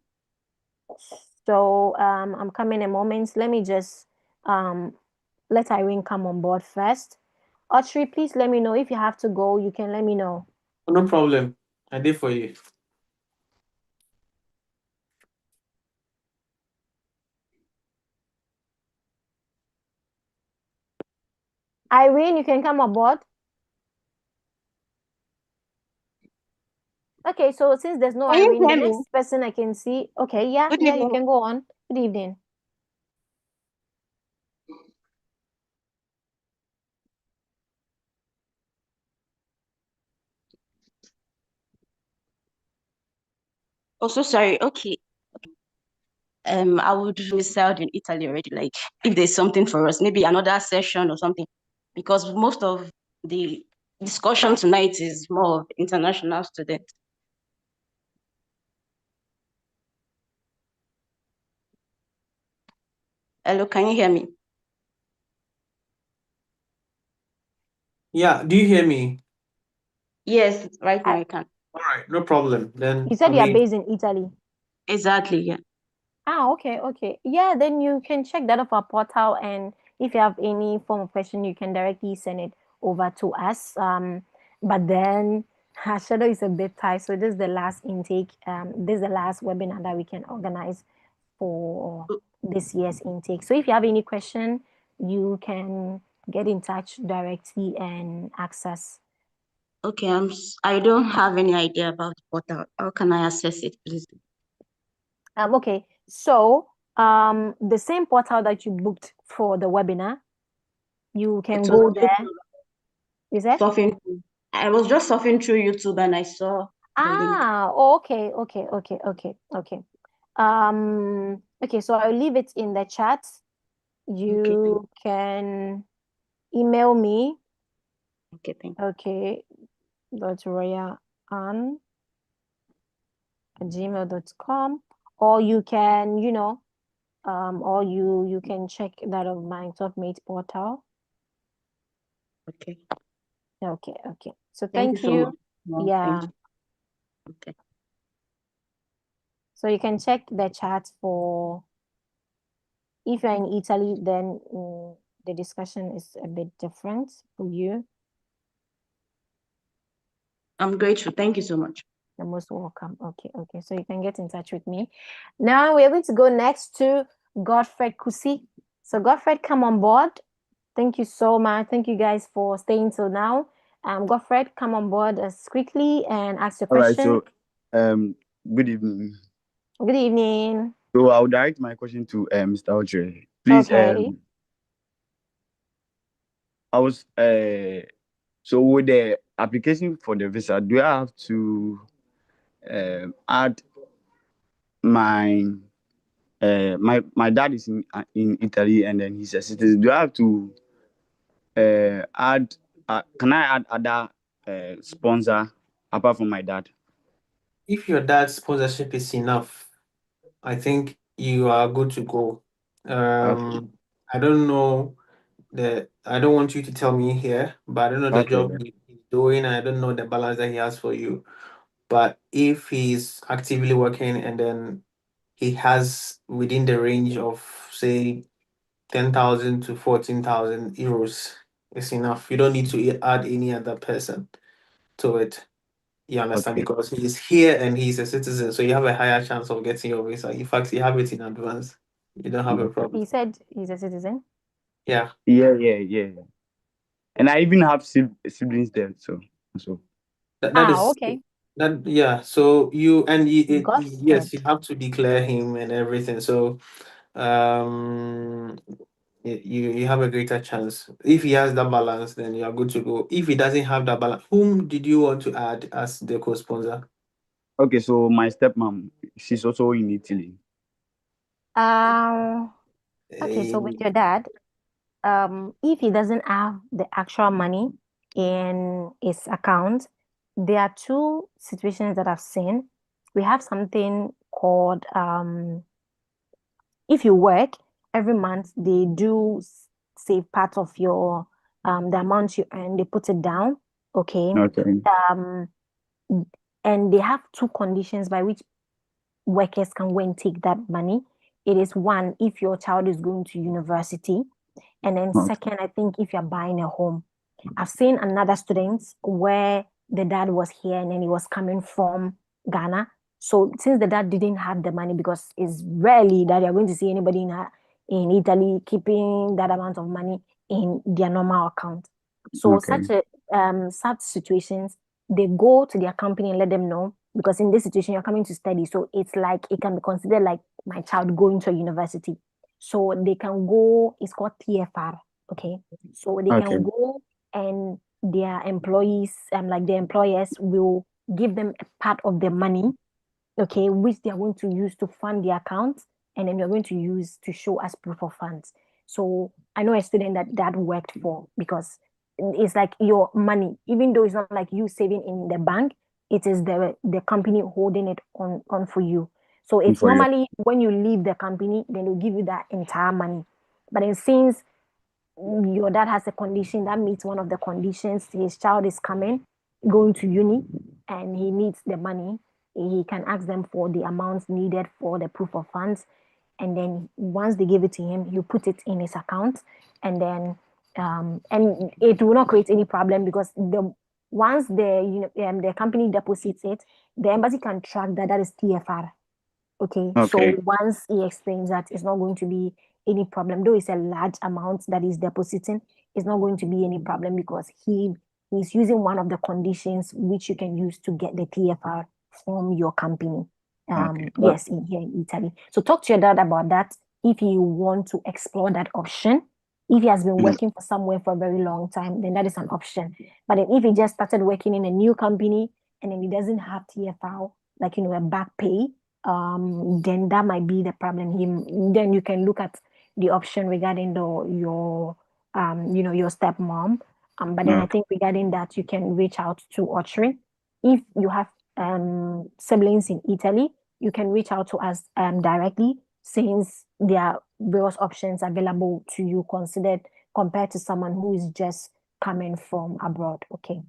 So I'm coming in a moment. Let me just let Irene come on board first. Audrey, please let me know if you have to go. You can let me know. No problem. I did for you. Irene, you can come aboard. Okay, so since there's no Can you Irene, the hear me? next person I can see. Okay, yeah, Good you evening. can go on. Good evening. Oh, so sorry. Okay. I would reside in Italy already. Like, if there's something for us, maybe another session or something, because most of the discussion tonight is more of international students. Hello, can you hear me? Yeah, do you hear me? Yes, right now I can. All right, no problem. Then You said you are based in Italy. Exactly, yeah. Okay. Yeah, then you can check that off our portal, and if you have any form of question, you can directly send it over to us. But then our schedule is a bit tight, so this is the last intake. This is the last webinar that we can organize for this year's intake. So if you have any question, you can get in touch directly and ask us. Okay, I don't have any idea about the portal. How can I access it, please? Okay, so the same portal that you booked for the webinar, you can go there. Is that? I was just surfing through YouTube and I saw the link. Okay. Okay, so I'll leave it in the chat. You can email me. Okay, thank you. Okay, .royaann@gmail.com, or you can, or you can check that on my TalkMate portal. Okay. Okay. So Thank you thank so you. much. No, Yeah. thank you. Okay. So you can check the chat for If you're in Italy, then the discussion is a bit different for you. I'm grateful. Thank you so much. You're most welcome. Okay. So you can get in touch with me. Now we're going to go next to Godfred Kusi. So Godfred, come on board. Thank you so much. Thank you guys for staying till now. Godfred, come on board as quickly and ask your All right, question. so good evening. Good evening. So I'll direct my question to Mr. Audrey. Please, Okay. I was so with the application for the visa, do I have to add my my dad is in Italy and then he's a citizen. Do I have to add can I add other sponsor apart from my dad? If your dad's sponsorship is enough, I think you are good to go. Okay. I don't know I don't want you to tell me here, but I don't know the Okay. job he's doing. I don't know the balance that he has for you. But if he's actively working and then he has within the range of say 10,000 to 14,000 euros, it's enough. You don't need to add any other person to it. You understand? Okay. Because he's here and he's a citizen, so you have a higher chance of getting your visa. In fact, you have it in advance. You don't have a problem. He said he's a citizen. Yeah. Yeah. And I even have siblings there, so. That is Okay. that yeah. So Got yes, you have to declare him and everything. So you have a greater chance. If he has that balance, then you are good to go. If he doesn't have that balance, whom did you want to add as the co-sponsor? Okay, so my stepmom, she's also in Italy. Okay, so with your dad, if he doesn't have the actual money in his account, there are two situations that I've seen. We have something called if you work every month, they do save part of your the amount you earn, they put it down. Okay. Okay. And they have two conditions by which workers can go and take that money. It is one, if your child is going to university, and then Okay. second, I think if you're buying a home. I've seen another student where the dad was here and then he was coming from Ghana. So since the dad didn't have the money, because it's rarely that you're going to see anybody in Italy keeping that amount of money in their normal account. So Okay. such situations, they go to their company and let them know, because in this situation you're coming to study, so it's like it can be considered like my child going to a university. So they can go, it's called TFR. Okay. So they Okay. can go and their employees, like the employers will give them a part of the money, okay, which they are going to use to fund the account, and then you're going to use to show as proof of funds. So I know a student that worked for, because it's like your money, even though it's not like you saving in the bank, it is the company holding it on for you. So it's For you. normally when you leave the company, then they'll give you that entire money. But then since your dad has a condition that meets one of the conditions, his child is going to uni, and he needs the money, he can ask them for the amounts needed for the proof of funds, and then once they give it to him, you put it in his account, and then and it will not create any problem, because once the company deposits it, the embassy can track that is TFR. Okay, so Okay. once he explains that, it's not going to be any problem. Though it's a large amount that he's depositing, it's not going to be any problem, because he's using one of the conditions which you can use to get the TFR from your company. Okay. Yes, here in Italy. So talk to your dad about that if you want to explore that option. If he has been working for somewhere for a very long time, then that is an option. But then if he just started working in a new company and then he doesn't have TFR, like a back pay, then that might be the problem. Then you can look at the option regarding your stepmom. But then I think regarding that, you can reach out to Audrey. If you have siblings in Italy, you can reach out to us directly, since there are various options available to you considered compared to someone who is just coming from abroad. Okay.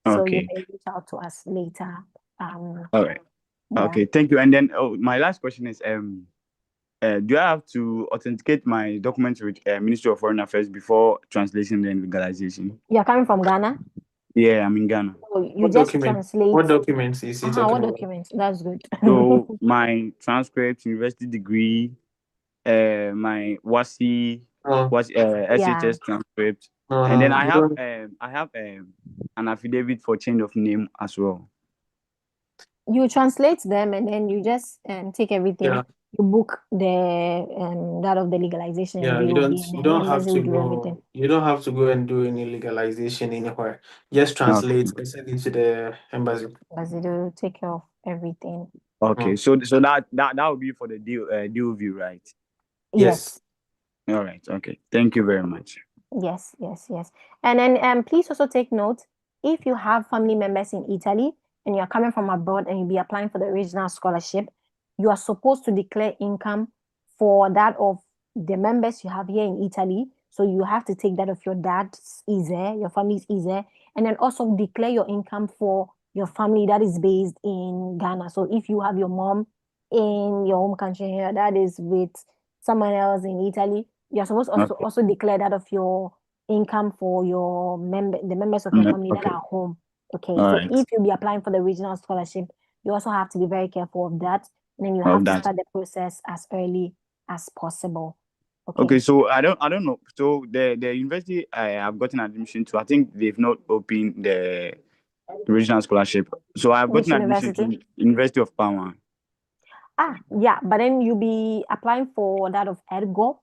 So you Okay. may reach out to us later. All right. Yeah. Okay. Thank you. And then my last question is do I have to authenticate my documents with Ministry of Foreign Affairs before translation and legalization? You're coming from Ghana? Yeah, I'm in Ghana. So you What just document? translate. What documents is he What talking about? documents? That's good. So my transcript, university degree, my WASI, SHS transcript, and then I have an affidavit for change of name as well. You translate them and then you just take everything. Yeah. You book the that of the legalization. Yeah, and you DOV, don't and you then don't the have embassy to will do everything. go you don't have to go and do any legalization anywhere. Just translate and send it to the embassy. Embassy will take care of everything. Okay, so that would be for the DOV, right? Yes. All right. Okay. Thank you very much. Yes. And then please also take note, if you have family members in Italy and you're coming from abroad and you'll be applying for the regional scholarship, you are supposed to declare income for that of the members you have here in Italy. So you have to take that of your dad's ISEE, your family's ISEE, and then also declare your income for your family that is based in Ghana. So if you have your mom in your home country here, that is with someone else in Italy, you're supposed to also declare that of your income for your the members of your family that are home. Okay, so if you'll be applying for the regional scholarship, you also have to be very careful of that. And then you have to start the process as early as possible. Okay, so I don't know. So the university I have gotten admission to, I think they've not opened the regional scholarship. So I've gotten admission to University of Parma. Yeah, but then you'll be applying for that of ergo.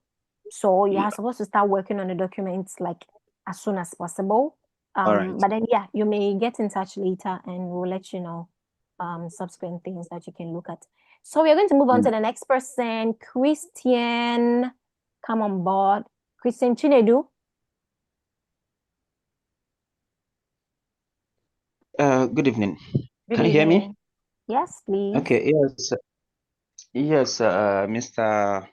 So you are supposed to start working on the documents like as soon as possible. But then you may get in touch later and we'll let you know subsequent things that you can look at. So we are going to move on to the next person. Christian, come on board. Christian Chinedu. Good evening. Can you hear me? Yes, please. Okay, yes, Mr.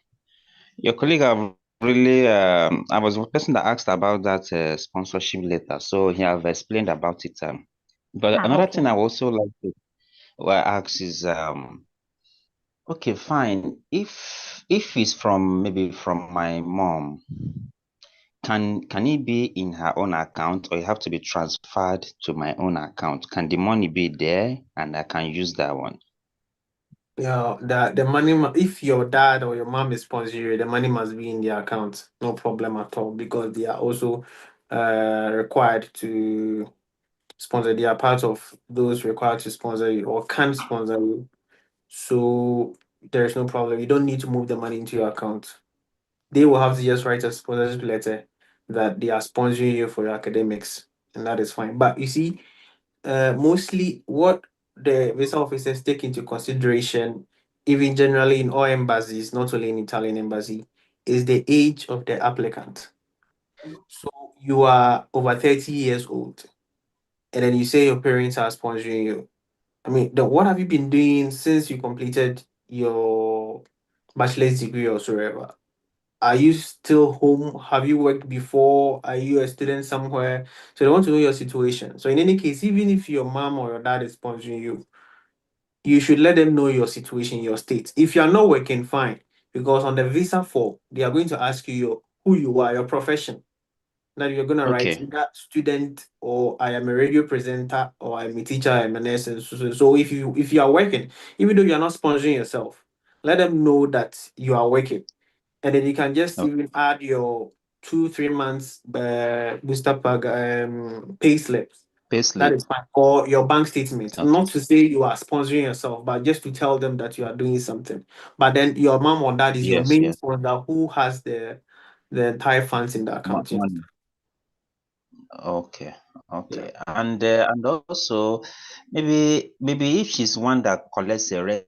Your colleague have really, I was the person that asked about that sponsorship letter, so he have explained about it. But another thing I also like to ask is, okay, fine. If it's from maybe from my mom, can it be in her own account or it have to be transferred to my own account? Can the money be there and I can use that one? Yeah, the money, if your dad or your mom is sponsoring you, the money must be in their account. No problem at all, because they are also required to sponsor. They are part of those required to sponsor you or can sponsor you. So there's no problem. You don't need to move the money into your account. They will have to just write a sponsorship letter that they are sponsoring you for your academics, and that is fine. But you see, mostly what the visa officers take into consideration, even generally in all embassies, not only in Italian embassy, is the age of the applicant. So you are over 30 years old, and then you say your parents are sponsoring you. I mean, what have you been doing since you completed your bachelor's degree or so ever? Are you still home? Have you worked before? Are you a student somewhere? So they want to know your situation. So in any case, even if your mom or your dad is sponsoring you, you should let them know your situation, your state. If you are not working, fine. Because on the visa form, they are going to ask you who you are, your profession. Now you're gonna write that student, or I am a radio presenter, or I'm a teacher, I'm a nurse. And so if you are working, even though you're not sponsoring yourself, let them know that you are working. And then you can just even add your 2-3 months booster pack pay slips. That is fine. Or your bank statement. Not to say you are sponsoring yourself, but just to tell them that you are doing something. But then your mom or dad is your main sponsor who has the entire funds in the account. Yeah. Okay. And also maybe if she's one that collects a rent.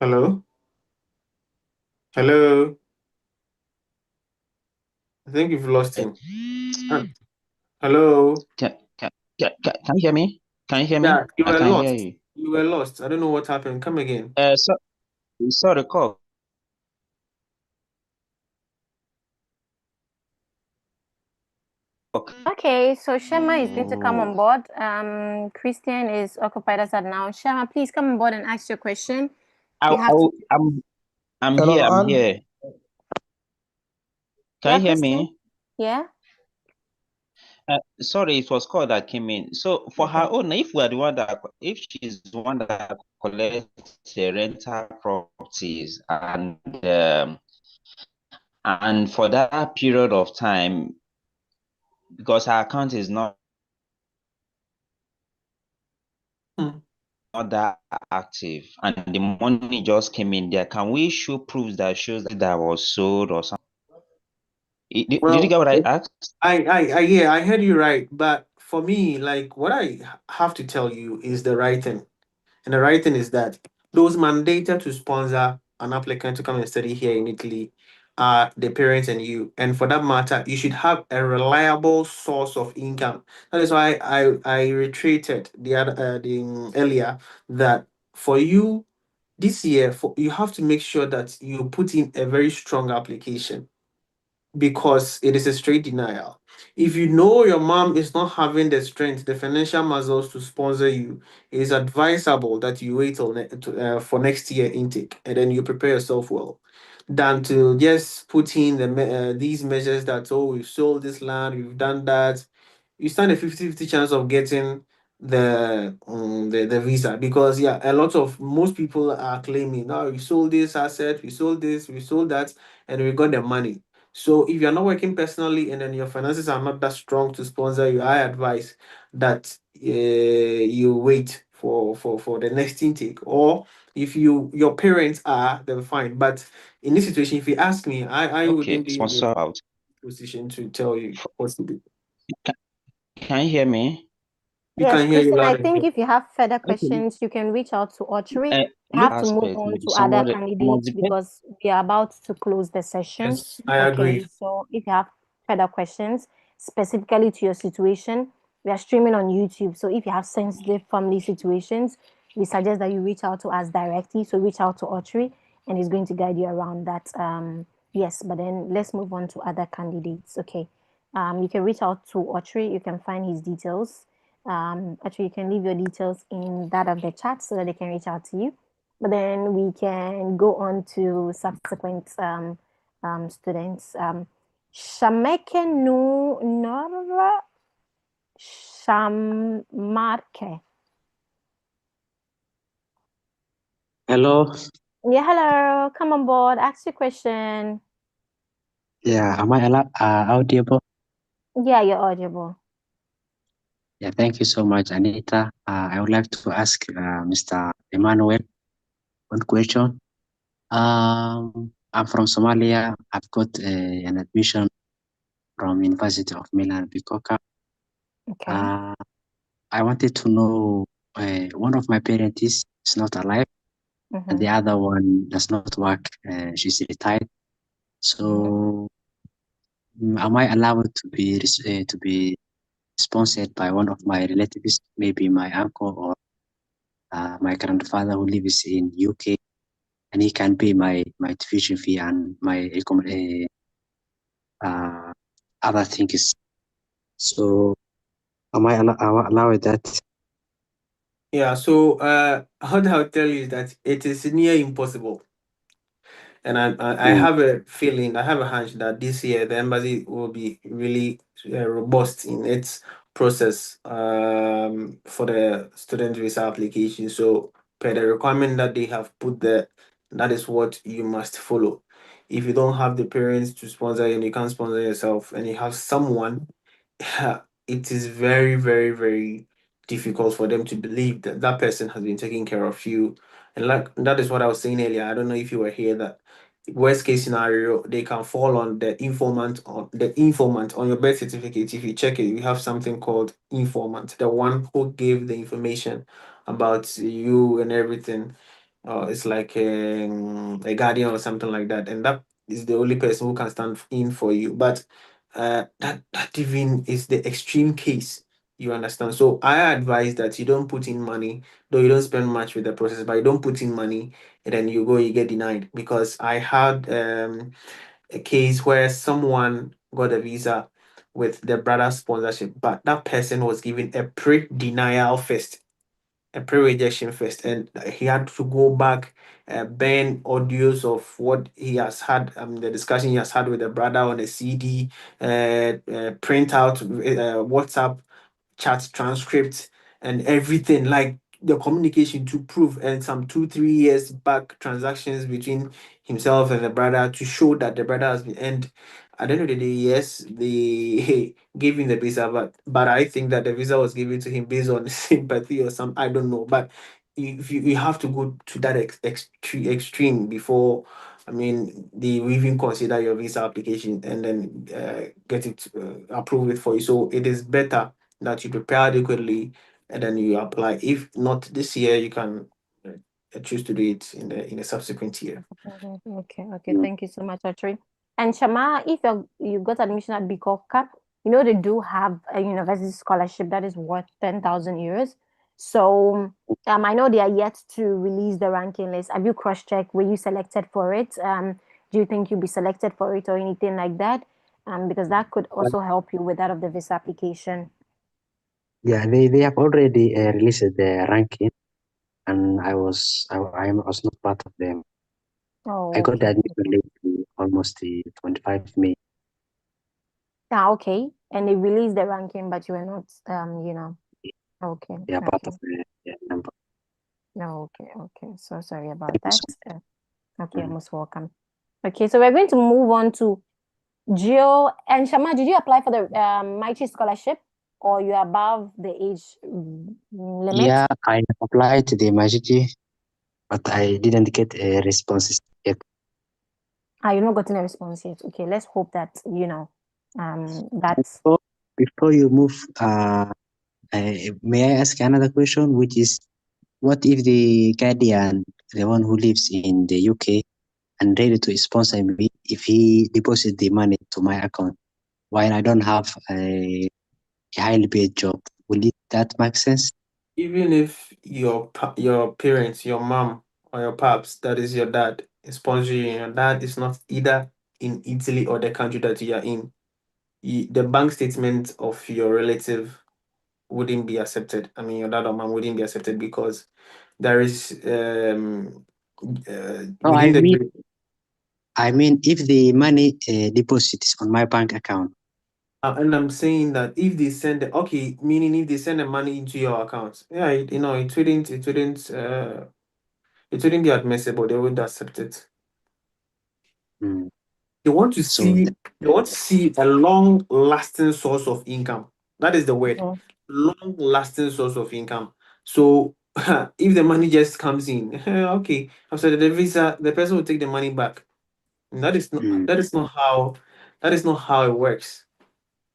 Hello. I think you've lost him. Hello. Can you hear me? Can you hear me? Yeah, you I were can hear lost. you. You were lost. I don't know what happened. Come again. Sorry, call. Okay. Okay, so Shema is going to come on board. Christian is occupied as at now. Shema, please come on board and ask your question. You have to. I'm Hello, here. I'm Anne. here. Can Yeah, you hear Christian? me? Yeah. Sorry, it was called that came in. So for Okay. her own, if we're the one that, if she's the one that collects rental properties and for that period of time, because her account is not that active and the money just came in there, can we show proofs that shows that was sold or something? Did you get what I asked? Yeah, I heard you right. But for me, like what I have to tell you is the right thing. And the right thing is that those mandated to sponsor an applicant to come and study here in Italy are the parents and you. And for that matter, you should have a reliable source of income. That is why I retreated earlier that for you this year, you have to make sure that you put in a very strong application because it is a straight denial. If you know your mom is not having the strength, the financial muscles to sponsor you, it is advisable that you wait till for next year intake and then you prepare yourself well than to just put in these measures that, oh, we've sold this land, we've done that. You stand a 50-50 chance of getting the visa because yeah, a lot of most people are claiming, now we sold this asset, we sold this, we sold that, and we got the money. So if you're not working personally and then your finances are not that strong to sponsor you, I advise that you wait for the next intake. Or if your parents are, then fine. But in this situation, if you ask me, I wouldn't be in Sponsor a out. position to tell you what to do. Can you hear me? We Yes, can hear you Christian, I loud and think clear. if you have further Okay. questions, you can reach out to Autry. We Look have to move aspect, on maybe to other somebody candidates because we are about to close the session. Yes, I Okay, agree. so if you have further questions specifically to your situation, we are streaming on YouTube. So if you have sensitive family situations, we suggest that you reach out to us directly. So reach out to Autry and he's going to guide you around that. Yes, but then let's move on to other candidates. Okay. You can reach out to Autry. You can find his details. Actually, you can leave your details in that of the chat so that they can reach out to you. But then we can go on to subsequent students. Shameke nu Nora Shamarke. Hello. Yeah, hello. Come on board. Ask your question. Yeah, am I audible? Yeah, you're audible. Yeah, thank you so much, Anita. I would like to ask Mr. Emmanuel one question. I'm from Somalia. I've got an admission from University of Milan Bikoka. Okay. I wanted to know one of my parents is not alive, and the other one does not work. She's retired. So, am I allowed to be sponsored by one of my relatives, maybe my uncle or my grandfather who lives in UK, and he can pay my tuition fee and my other things. So, am I allowed that? Yeah, so what I'll tell you is that it is near impossible. And I have a feeling, I have a hunch that this year the embassy will be really robust in its process for the student visa application. So, per the requirement that they have put there, that is what you must follow. If you don't have the parents to sponsor you and you can't sponsor yourself, and you have someone, it is very, very, very difficult for them to believe that that person has been taking care of you. And like that is what I was saying earlier. I don't know if you were here that worst case scenario, they can fall on the informant on your birth certificate. If you check it, you have something called informant, the one who gave the information about you and everything. It's like a guardian or something like that, and that is the only person who can stand in for you. But that even is the extreme case. You understand? So I advise that you don't put in money, though you don't spend much with the process, but you don't put in money and then you get denied. Because I had a case where someone got a visa with the brother's sponsorship, but that person was given a pre-denial first, a pre-rejection first, and he had to go back, burn audios of what he has had, the discussion he has had with the brother on a CD, print out WhatsApp chat transcripts and everything, like the communication to prove, and some 2-3 years back transactions between himself and the brother to show that the brother has been. And at the end of the day, yes, they gave him the visa, but I think that the visa was given to him based on sympathy or some, I don't know. But if you have to go to that extreme before, I mean, they will even consider your visa application and then get it approved for you. So it is better that you prepare adequately and then you apply. If not this year, you can choose to do it in a subsequent year. Okay. Thank you so much, Archery. And Shama, if you got admission at Bikoka, they do have a university scholarship that is worth 10,000 euros. So I know they are yet to release the ranking list. Have you cross-checked? Were you selected for it? Do you think you'll be selected for it or anything like that? Because that could also help you with that of the visa application. Yeah, they have already released the ranking, and I was not part of them. Oh, I got the okay. admission late, almost the 25 May. Okay. And they released the ranking, but you were not, Okay. They are part of the number. No, okay. So sorry about that. Okay, you're most welcome. Okay, so we're going to move on to Gio and Shama. Did you apply for the Maichi scholarship, or you're above the age limit? Yeah, I applied to the Majiti, but I didn't get a response yet. You've not gotten a response yet. Okay, let's hope that that's before you move. May I ask another question, which is, what if the guardian, the one who lives in the UK, and ready to sponsor me, if he deposit the money to my account while I don't have a highly paid job, will that make sense? Even if your parents, your mom or your paps, that is your dad, is sponsoring, your dad is not either in Italy or the country that you are in, the bank statement of your relative wouldn't be accepted. I mean, your dad or mom wouldn't be accepted because there is No, within I mean, if the money deposit is on my bank account. And I'm saying that if they send meaning if they send the money into your account, it wouldn't be admissible. They wouldn't accept it. They want to see a long-lasting source of income. That is the word. Long-lasting source of income. So if the money just comes in, after the visa, the person will take the money back. And that is not how it works.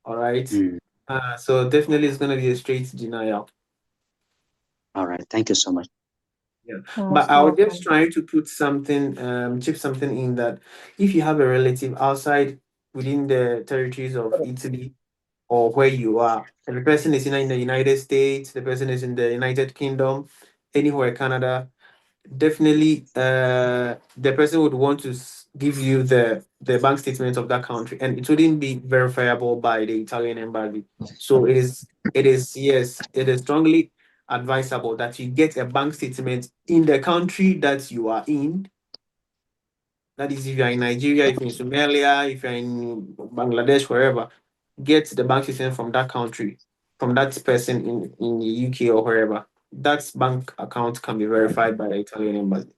All right. So definitely it's gonna be a straight denial. All right. Thank you so much. Yeah. But I was just trying to put something, chip something in that if you have a relative outside within the territories of Italy or where you are, and the person is in the United States, the person is in the United Kingdom, anywhere, Canada, definitely the person would want to give you the bank statement of that country, and it wouldn't be verifiable by the Italian embassy. So it is strongly advisable that you get a bank statement in the country that you are in. That is, if you're in Nigeria, if you're in Somalia, if you're in Bangladesh, wherever, get the bank statement from that country, from that person in the UK or wherever. That bank account can be verified by the Italian embassy.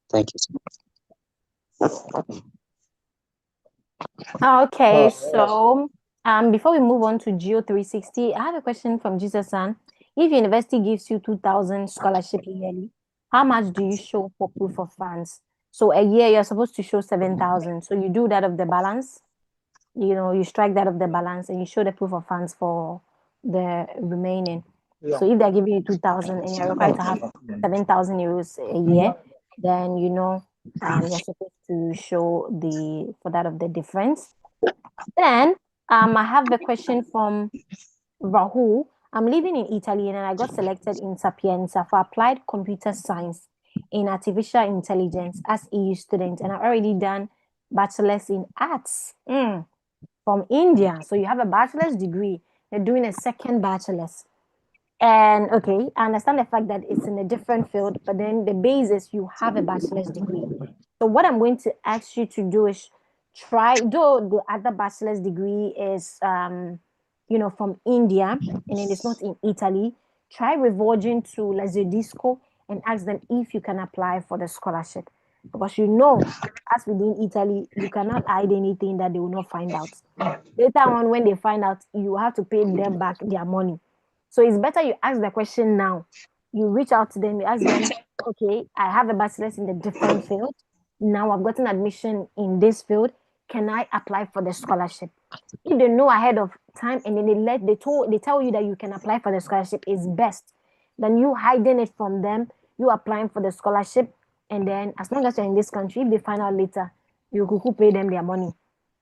Thank you so much. Okay, so before we move on to Geo 360, I have a question from Jesus San. If university gives you 2,000 scholarship yearly, how much do you show for proof of funds? So a year you're supposed to show 7,000. So you do that of the balance, you strike that of the balance and you show the proof of funds for the remaining. So if they're giving you 2,000 and you're required to have 7,000 euros a year, then you're supposed to show for that of the difference. Then I have a question from Rahul. I'm living in Italy and I got selected in Sapienza for applied computer science in artificial intelligence as EU student, and I've already done bachelor's in arts from India. So you have a bachelor's degree, you're doing a second bachelor's. And okay, I understand the fact that it's in a different field, but then the base is you have a bachelor's degree. So what I'm going to ask you to do is try, though the other bachelor's degree is, from India, and then it's not in Italy, try reverting to Lazio and ask them if you can apply for the scholarship. Because as within Italy, you cannot hide anything that they will not find out. Later on, when they find out, you have to pay them back their money. So it's better you ask the question now. You reach out to them, you ask them, okay, I have a bachelor's in a different field. Now I've gotten admission in this field. Can I apply for the scholarship? If they know ahead of time and then they tell you that you can apply for the scholarship, is best than you hiding it from them, you applying for the scholarship, and then as long as you're in this country, if they find out later, you could pay them their money.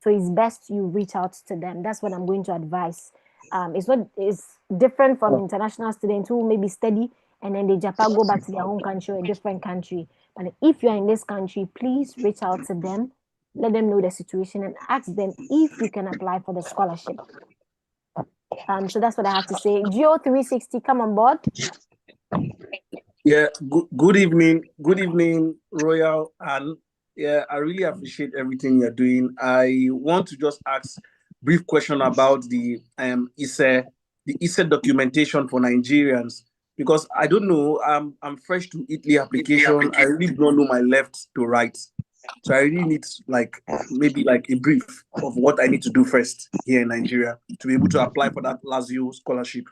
So it's best you reach out to them. That's what I'm going to advise. It's different from international students who maybe study and then they Japan go back to their home country or a different country. But if you're in this country, please reach out to them, let them know the situation, and ask them if you can apply for the scholarship. So that's what I have to say. Geo 360, come on board. Yeah, good evening, Royal, and yeah, I really appreciate everything you're doing. I want to just ask brief question about the ISE documentation for Nigerians, because I don't know, I'm fresh to Italy application. I really don't know my left to right. So I really need maybe a brief of what I need to do first here in Nigeria to be able to apply for that Lazio scholarship.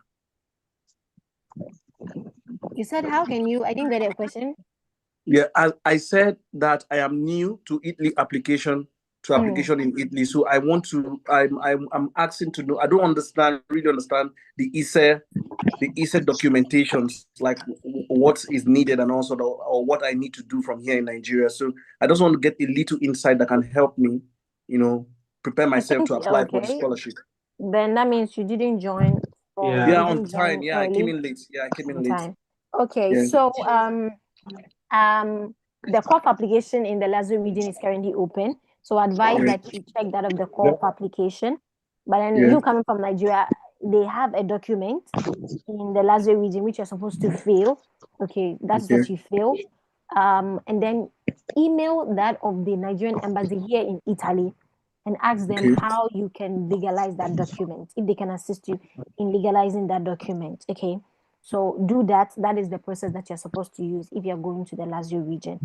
You said how can you? I didn't get a question. Yeah, I said that I am new to Italy application in Italy. So I want to, I'm asking to know, I don't really understand the ISE documentations, like what is needed and also or what I need to do from here in Nigeria. So I just want to get a little insight that can help me, prepare myself to apply for the scholarship. Then that means you didn't join. Yeah, on time. Yeah, I came in late. Okay, yeah. So the CORF application in the Lazio region is currently open. So I advise that you check that of the CORF application. But then you coming from Nigeria, they have a document in the Lazio region which you're supposed to fill. Okay, that's what you fill. And then email that of the Nigerian embassy here in Italy and ask them how you can legalize that document, if they can assist you in legalizing that document. Okay. So do that. That is the process that you're supposed to use if you're going to the Lazio region.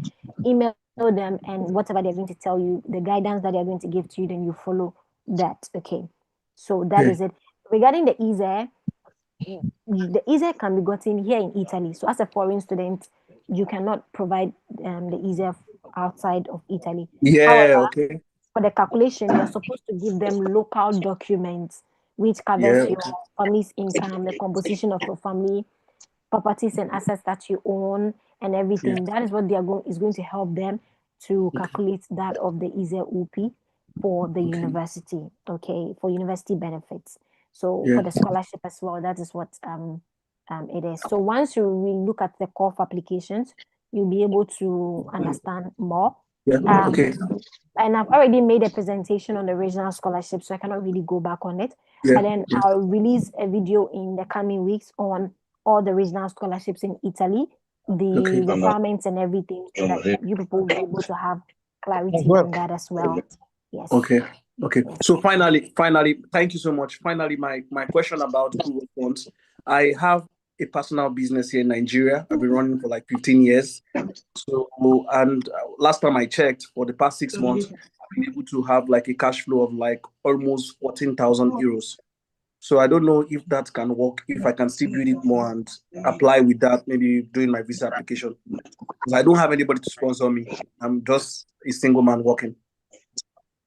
Email them, and whatever they're going to tell you, the guidance that they're going to give to you, then you follow that. Okay. So that is it. Regarding the ISE can be gotten here in Italy. So as a foreign student, you cannot provide the ISE outside of Italy. However, for the calculation, you're supposed to give them local documents which covers your family's income, the composition of your family, properties and assets that you own, and everything. That is what is going to help them to calculate that of the ISEEUP for the university, for university benefits. So for the scholarship as well, that is what it is. So once you look at the CORF applications, you'll be able to understand more. And I've already made a presentation on the regional scholarship, so I cannot really go back on it. But then I'll release a video in the coming weeks on all the regional scholarships in Italy, the requirements and everything, so that you people will be able to have clarity on that as well. Yes. Okay. So finally, thank you so much. Finally, my question about proof of funds. I have a personal business here in Nigeria. I've been running for 15 years. So, and last time I checked, for the past 6 months, I've been able to have a cash flow of almost 14,000 euros. So I don't know if that can work, if I can still build it more and apply with that, maybe doing my visa application. Because I don't have anybody to sponsor me. I'm just a single man working.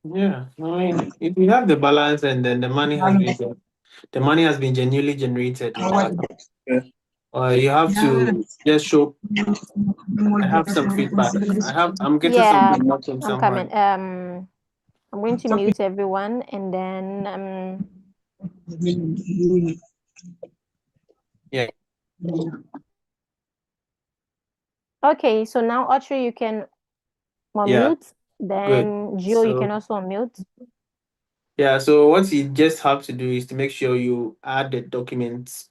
Yeah, I mean, if you have the balance and then the money has been genuinely generated, you have to just show. I have some feedback. I'm getting some feedback from someone. Coming. I'm going to mute everyone and then Okay, so now Audrey, you can mute. Then, Gio, you can also unmute. Yeah, so what you just have to do is to make sure you add the documents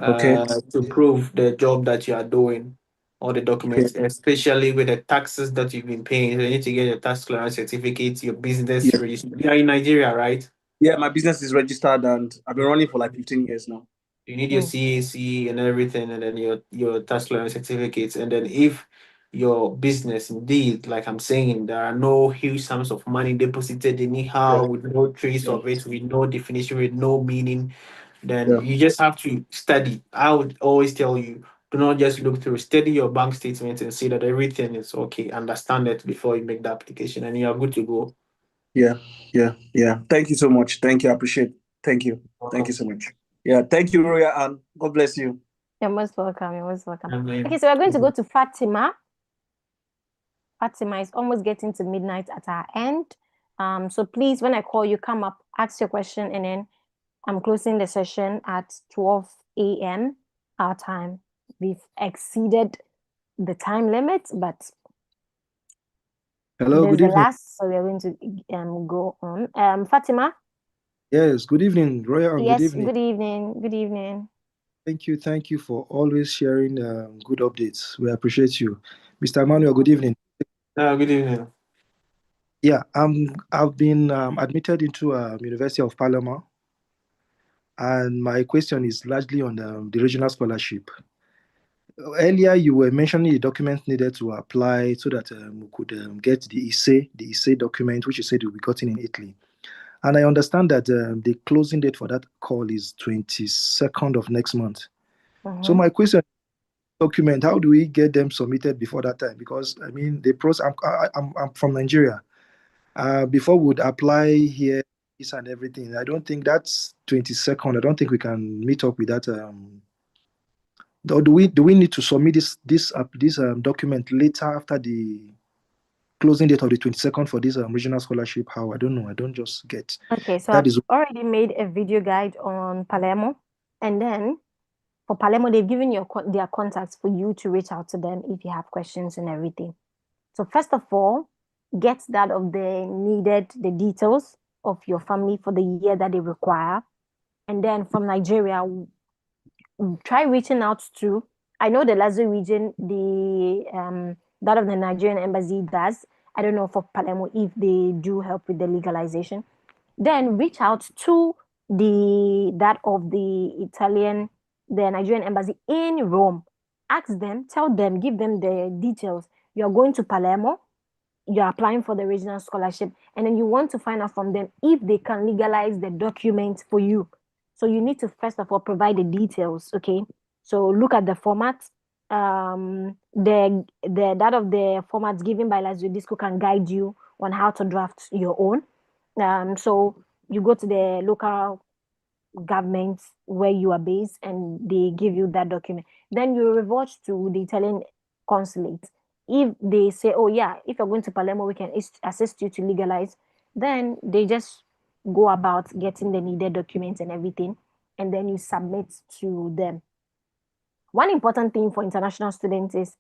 Okay. to prove the job that you are doing, all the documents, especially with the taxes that you've been paying. So you need to get your tax clearance certificate, your business Yeah. registered. You are in Nigeria, right? Yeah, my business is registered and I've been running for like 15 years now. You need your CAC and everything, and then your tax clearance certificates. And then if your business indeed, like I'm saying, there are no huge sums of money deposited anyhow with no trace of it, with no definition, with no meaning, then you just have to study. I would always tell you, do not just look through, study your bank statements and see that everything is okay. Understand it before you make the application, and you are good to go. Yeah. Thank you so much. Thank you. I appreciate it. Thank you. Thank you so much. Yeah, thank you, Roya, and God bless you. You're most welcome. You're most welcome. Amen. Okay, so we're going to go to Fatima. Fatima is almost getting to midnight at our end. So please, when I call you, come up, ask your question, and then I'm closing the session at 12 a.m. our time. We've exceeded the time limit, but Hello, this is good the evening. last, so we're going to go on. Fatima? Yes, good evening, Roya, and good Yes, evening. good evening. Good evening. Thank you for always sharing good updates. We appreciate you. Mr. Emmanuel, good evening. Good evening. Yeah, I've been admitted into University of Palermo, and my question is largely on the regional scholarship. Earlier, you were mentioning the documents needed to apply so that we could get the ISEE document, which you said will be gotten in Italy. And I understand that the closing date for that call is 22nd of next month. So my question, document, how do we get them submitted before that time? Because I mean, the process. I'm from Nigeria. Before we would apply here and everything, I don't think that's 22nd. I don't think we can meet up with that. Or do we need to submit this document later after the closing date of the 22nd for this regional scholarship? How? I don't know. I don't just get. Okay, so That I've is already made a video guide on Palermo, and then for Palermo, they've given you their contacts for you to reach out to them if you have questions and everything. So first of all, get that of the details of your family for the year that they require. And then from Nigeria, try reaching out to, I know the Lazio region, that of the Nigerian embassy does. I don't know for Palermo if they do help with the legalization. Then reach out to that of the Nigerian embassy in Rome. Ask them, tell them, give them the details. You're going to Palermo, you're applying for the regional scholarship, and then you want to find out from them if they can legalize the document for you. So you need to first of all provide the details, okay? So look at the format. That of the formats given by Lazio Disco can guide you on how to draft your own. So you go to the local government where you are based and they give you that document. Then you revert to the Italian consulate. If they say, oh yeah, if you're going to Palermo, we can assist you to legalize, then they just go about getting the needed documents and everything, and then you submit to them. One important thing for international students is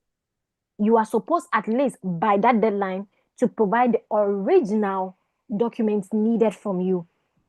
you are supposed at least by that deadline to provide the original documents needed from you.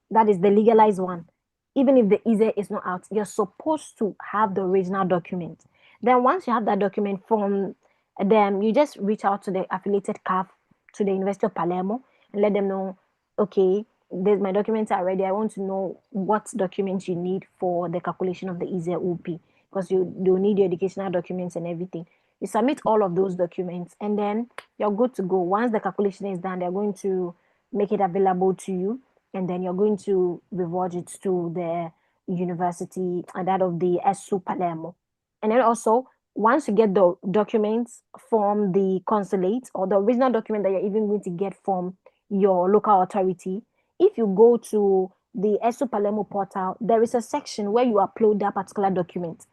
That is the legalized one. Even if the ISEEUP is not out, you're supposed to have the original document. Then once you have that document from them, you just reach out to the affiliated CAF, to the University of Palermo, and let them know, okay, my documents are ready. I want to know what documents you need for the calculation of the ISEEUP, because you'll need your educational documents and everything. You submit all of those documents, and then you're good to go. Once the calculation is done, they're going to make it available to you, and then you're going to reward it to the university, and that of the ersu Palermo. And then also, once you get the documents from the consulate, or the original document that you're even going to get from your local authority, if you go to the ersu Palermo portal, there is a section where you upload that particular document.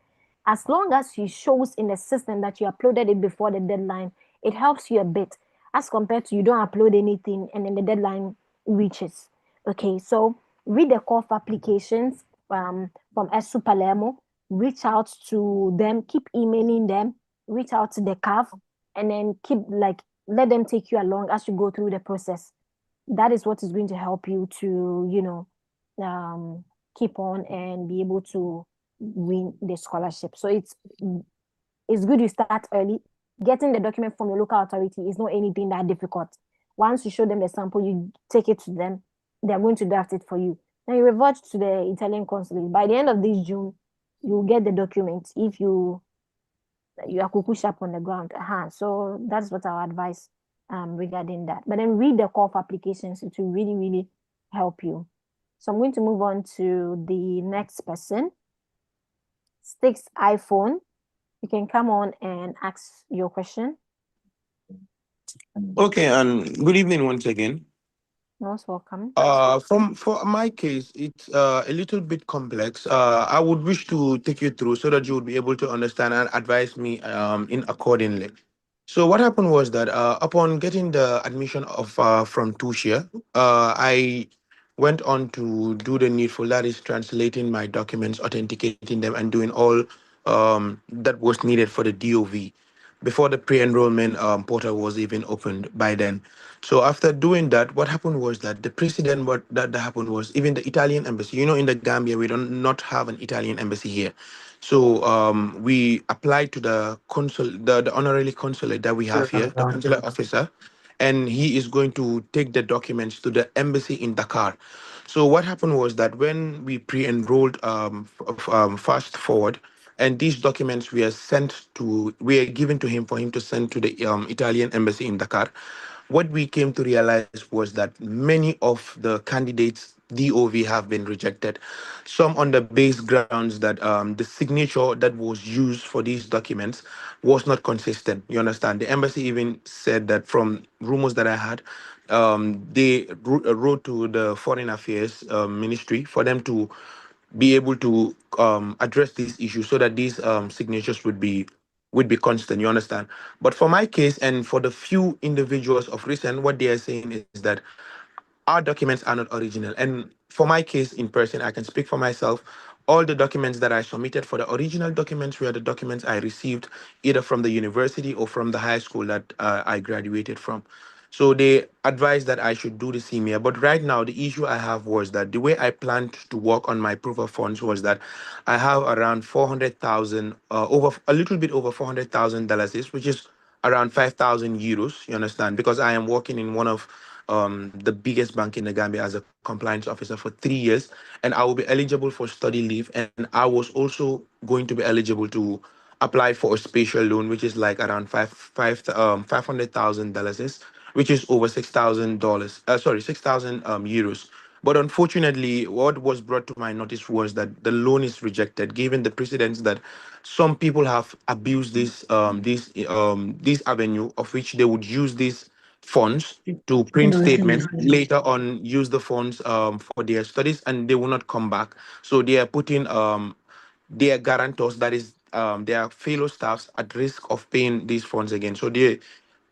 As long as it shows in the system that you uploaded it before the deadline, it helps you a bit as compared to you don't upload anything and then the deadline reaches. Okay, so read the call for applications from ersu Palermo, reach out to them, keep emailing them, reach out to the CAF, and then keep let them take you along as you go through the process. That is what is going to help you to, keep on and be able to win the scholarship. So it's good you start early. Getting the document from your local authority is not anything that difficult. Once you show them the sample, you take it to them, they're going to draft it for you. Then you revert to the Italian consulate. By the end of this June, you'll get the document if you are cuckoo sharp on the ground. So that's what I advise regarding that. But then read the call for applications. It will really, really help you. So I'm going to move on to the next person. Sticks iPhone. You can come on and ask your question. Okay, and good evening once again. Most welcome. For my case, it's a little bit complex. I would wish to take you through so that you would be able to understand and advise me in accordingly. So what happened was that upon getting the admission of from Tushia, I went on to do the needful, that is translating my documents, authenticating them, and doing all that was needed for the DOV before the pre-enrollment portal was even opened by then. So after doing that, what happened was that the precedent that happened was even the Italian embassy. You know, in the Gambia, we don't not have an Italian embassy here. So we applied to the consul, the honorary consulate that we have here, the consular officer, and he is going to take the documents to the embassy in Dakar. So what happened was that when we pre-enrolled fast forward, and these documents were given to him for him to send to the Italian embassy in Dakar. What we came to realize was that many of the candidates DOV have been rejected. Some on the base grounds that the signature that was used for these documents was not consistent. You understand? The embassy even said that from rumors that I had, they wrote to the Foreign Affairs Ministry for them to be able to address these issues so that these signatures would be constant. You understand? But for my case and for the few individuals of recent, what they are saying is that our documents are not original. And for my case in person, I can speak for myself. All the documents that I submitted for the original documents were the documents I received either from the university or from the high school that I graduated from. So they advised that I should do the CMA. But right now, the issue I have was that the way I planned to work on my proof of funds was that I have around 400,000, over a little bit over $400,000, which is around 5,000 euros. You understand? Because I am working in one of the biggest bank in the Gambia as a compliance officer for 3 years, and I will be eligible for study leave. And I was also going to be eligible to apply for a special loan, which is like around $500,000, which is over $6,000. Sorry, 6,000 euros. But unfortunately, what was brought to my notice was that the loan is rejected, given the precedents that some people have abused this avenue of which they would use these funds to print statements, later on use the funds for their studies, and they will not come back. So they are putting their guarantors, that is their fellow staffs, at risk of paying these funds again. So they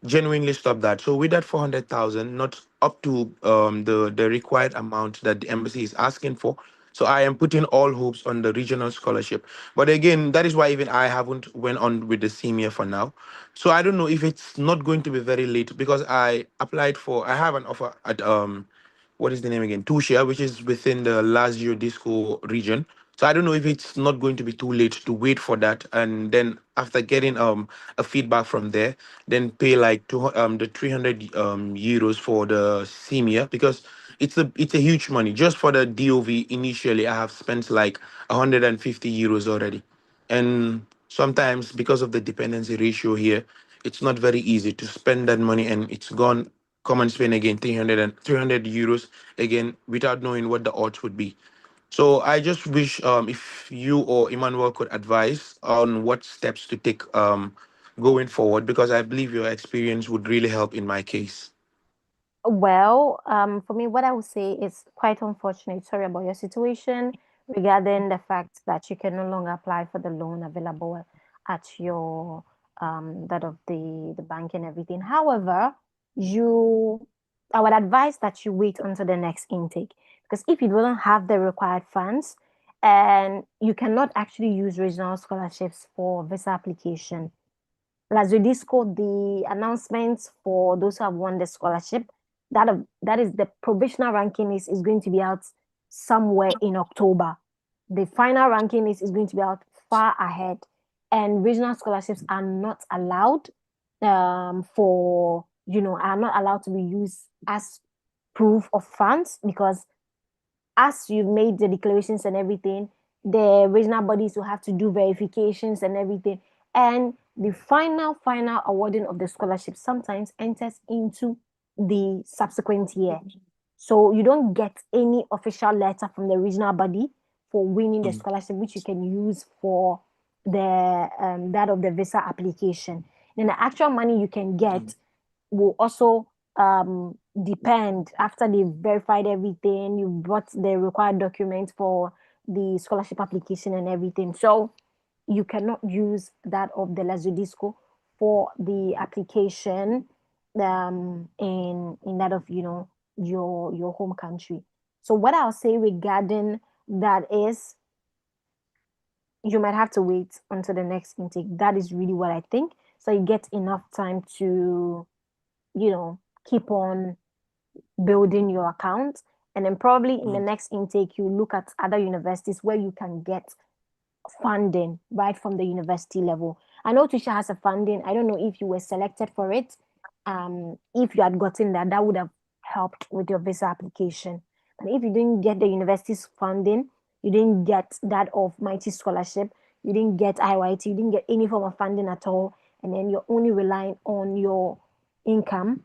genuinely stop that. So with that 400,000, not up to the required amount that the embassy is asking for. So I am putting all hopes on the regional scholarship. But again, that is why even I haven't went on with the senior for now. So I don't know if it's not going to be very late, because I have an offer at what is the name again? Tushia, which is within the Lazio Disco region. So I don't know if it's not going to be too late to wait for that, and then after getting a feedback from there, then pay like the 300 euros for the senior, because it's a huge money. Just for the DOV initially, I have spent like 150 euros already, and sometimes because of the dependency ratio here, it's not very easy to spend that money, and it's gone. Come and spend again 300 euros again without knowing what the odds would be. So I just wish if you or Emmanuel could advise on what steps to take going forward, because I believe your experience would really help in my case. Well, for me, what I would say is quite unfortunate. Sorry about your situation regarding the fact that you can no longer apply for the loan available at your that of the bank and everything. However, I would advise that you wait until the next intake, because if you don't have the required funds and you cannot actually use regional scholarships for visa application, Lazio the announcements for those who have won the scholarship, that is the provisional ranking is going to be out somewhere in October. The final ranking is going to be out far ahead, and regional scholarships are not allowed are not allowed to be used as proof of funds, because as you've made the declarations and everything, the regional bodies will have to do verifications and everything. And the final awarding of the scholarship sometimes enters into the subsequent year. So you don't get any official letter from the regional body for winning the scholarship, which you can use for the that of the visa application. Then the actual money you can get will also depend after they've verified everything, you brought the required documents for the scholarship application and everything. So you cannot use that of the Lazio for the application in that of your home country. So what I'll say regarding that is you might have to wait until the next intake. That is really what I think. So you get enough time to keep on building your account, and then probably in the next intake you look at other universities where you can get funding right from the university level. I know Tisha has a funding. I don't know if you were selected for it. If you had gotten that would have helped with your visa application. But if you didn't get the university's funding, you didn't get that of Mighty Scholarship, you didn't get IYT, you didn't get any form of funding at all, and then you're only relying on your income,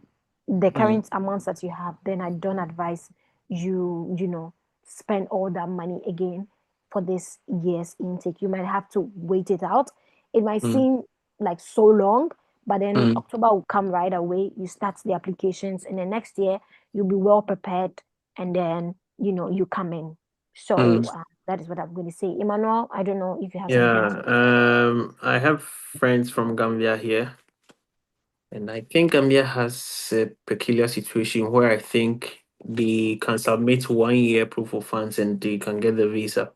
the current amounts that you have, then I don't advise you spend all that money again for this year's intake. You might have to wait it out. It might seem like so long, but then October will come right away. You start the applications, and then next year you'll be well prepared, and then you come in. So that is what I'm going to say. Emmanuel, I don't know if you have something to say. I have friends from Gambia here, and I think Gambia has a peculiar situation where I think they can submit 1 year proof of funds and they can get the visa.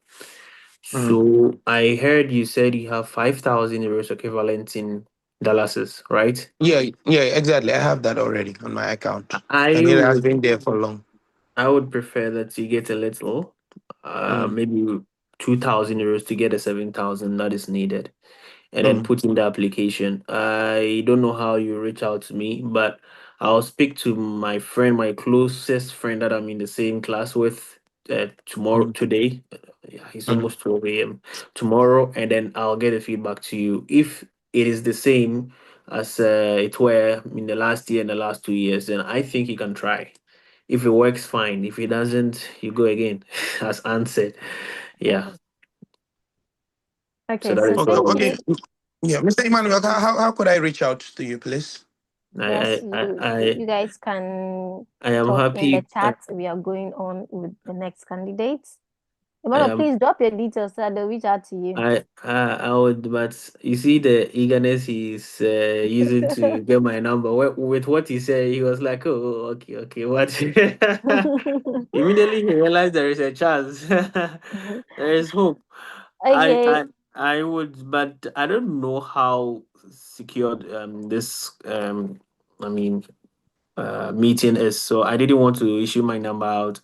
So I heard you said you have 5,000 euros equivalent in dollars, right? Yeah, exactly. I have that already on my account, I and it has would been there for long. I would prefer that you get a little, maybe 2,000 euros to get the 7,000 that is needed, and then put in the application. I don't know how you reach out to me, but I'll speak to my friend, my closest friend that I'm in the same class with today. Yeah, it's almost 12 a.m. tomorrow, and then I'll get a feedback to you. If it is the same as it were in the last year and the last 2 years, then I think you can try. If it works, fine. If it doesn't, you go again, as answered. Yeah. So Okay, that so is what we. Okay. Yeah, Mr. Emmanuel, how could I reach out to you, please? Yes, I you guys can I am talk in the happy. chat. We are going on with the next candidates. I Emmanuel, am please drop your details so that they'll reach out to you. I would, but you see the eagerness he's using to get my number. With what he said, he was like, "Oh, okay, what?" Immediately he realized there is a chance. There is hope. I Okay. I I would, but I don't know how secured this I mean meeting is. So I didn't want to issue my number out.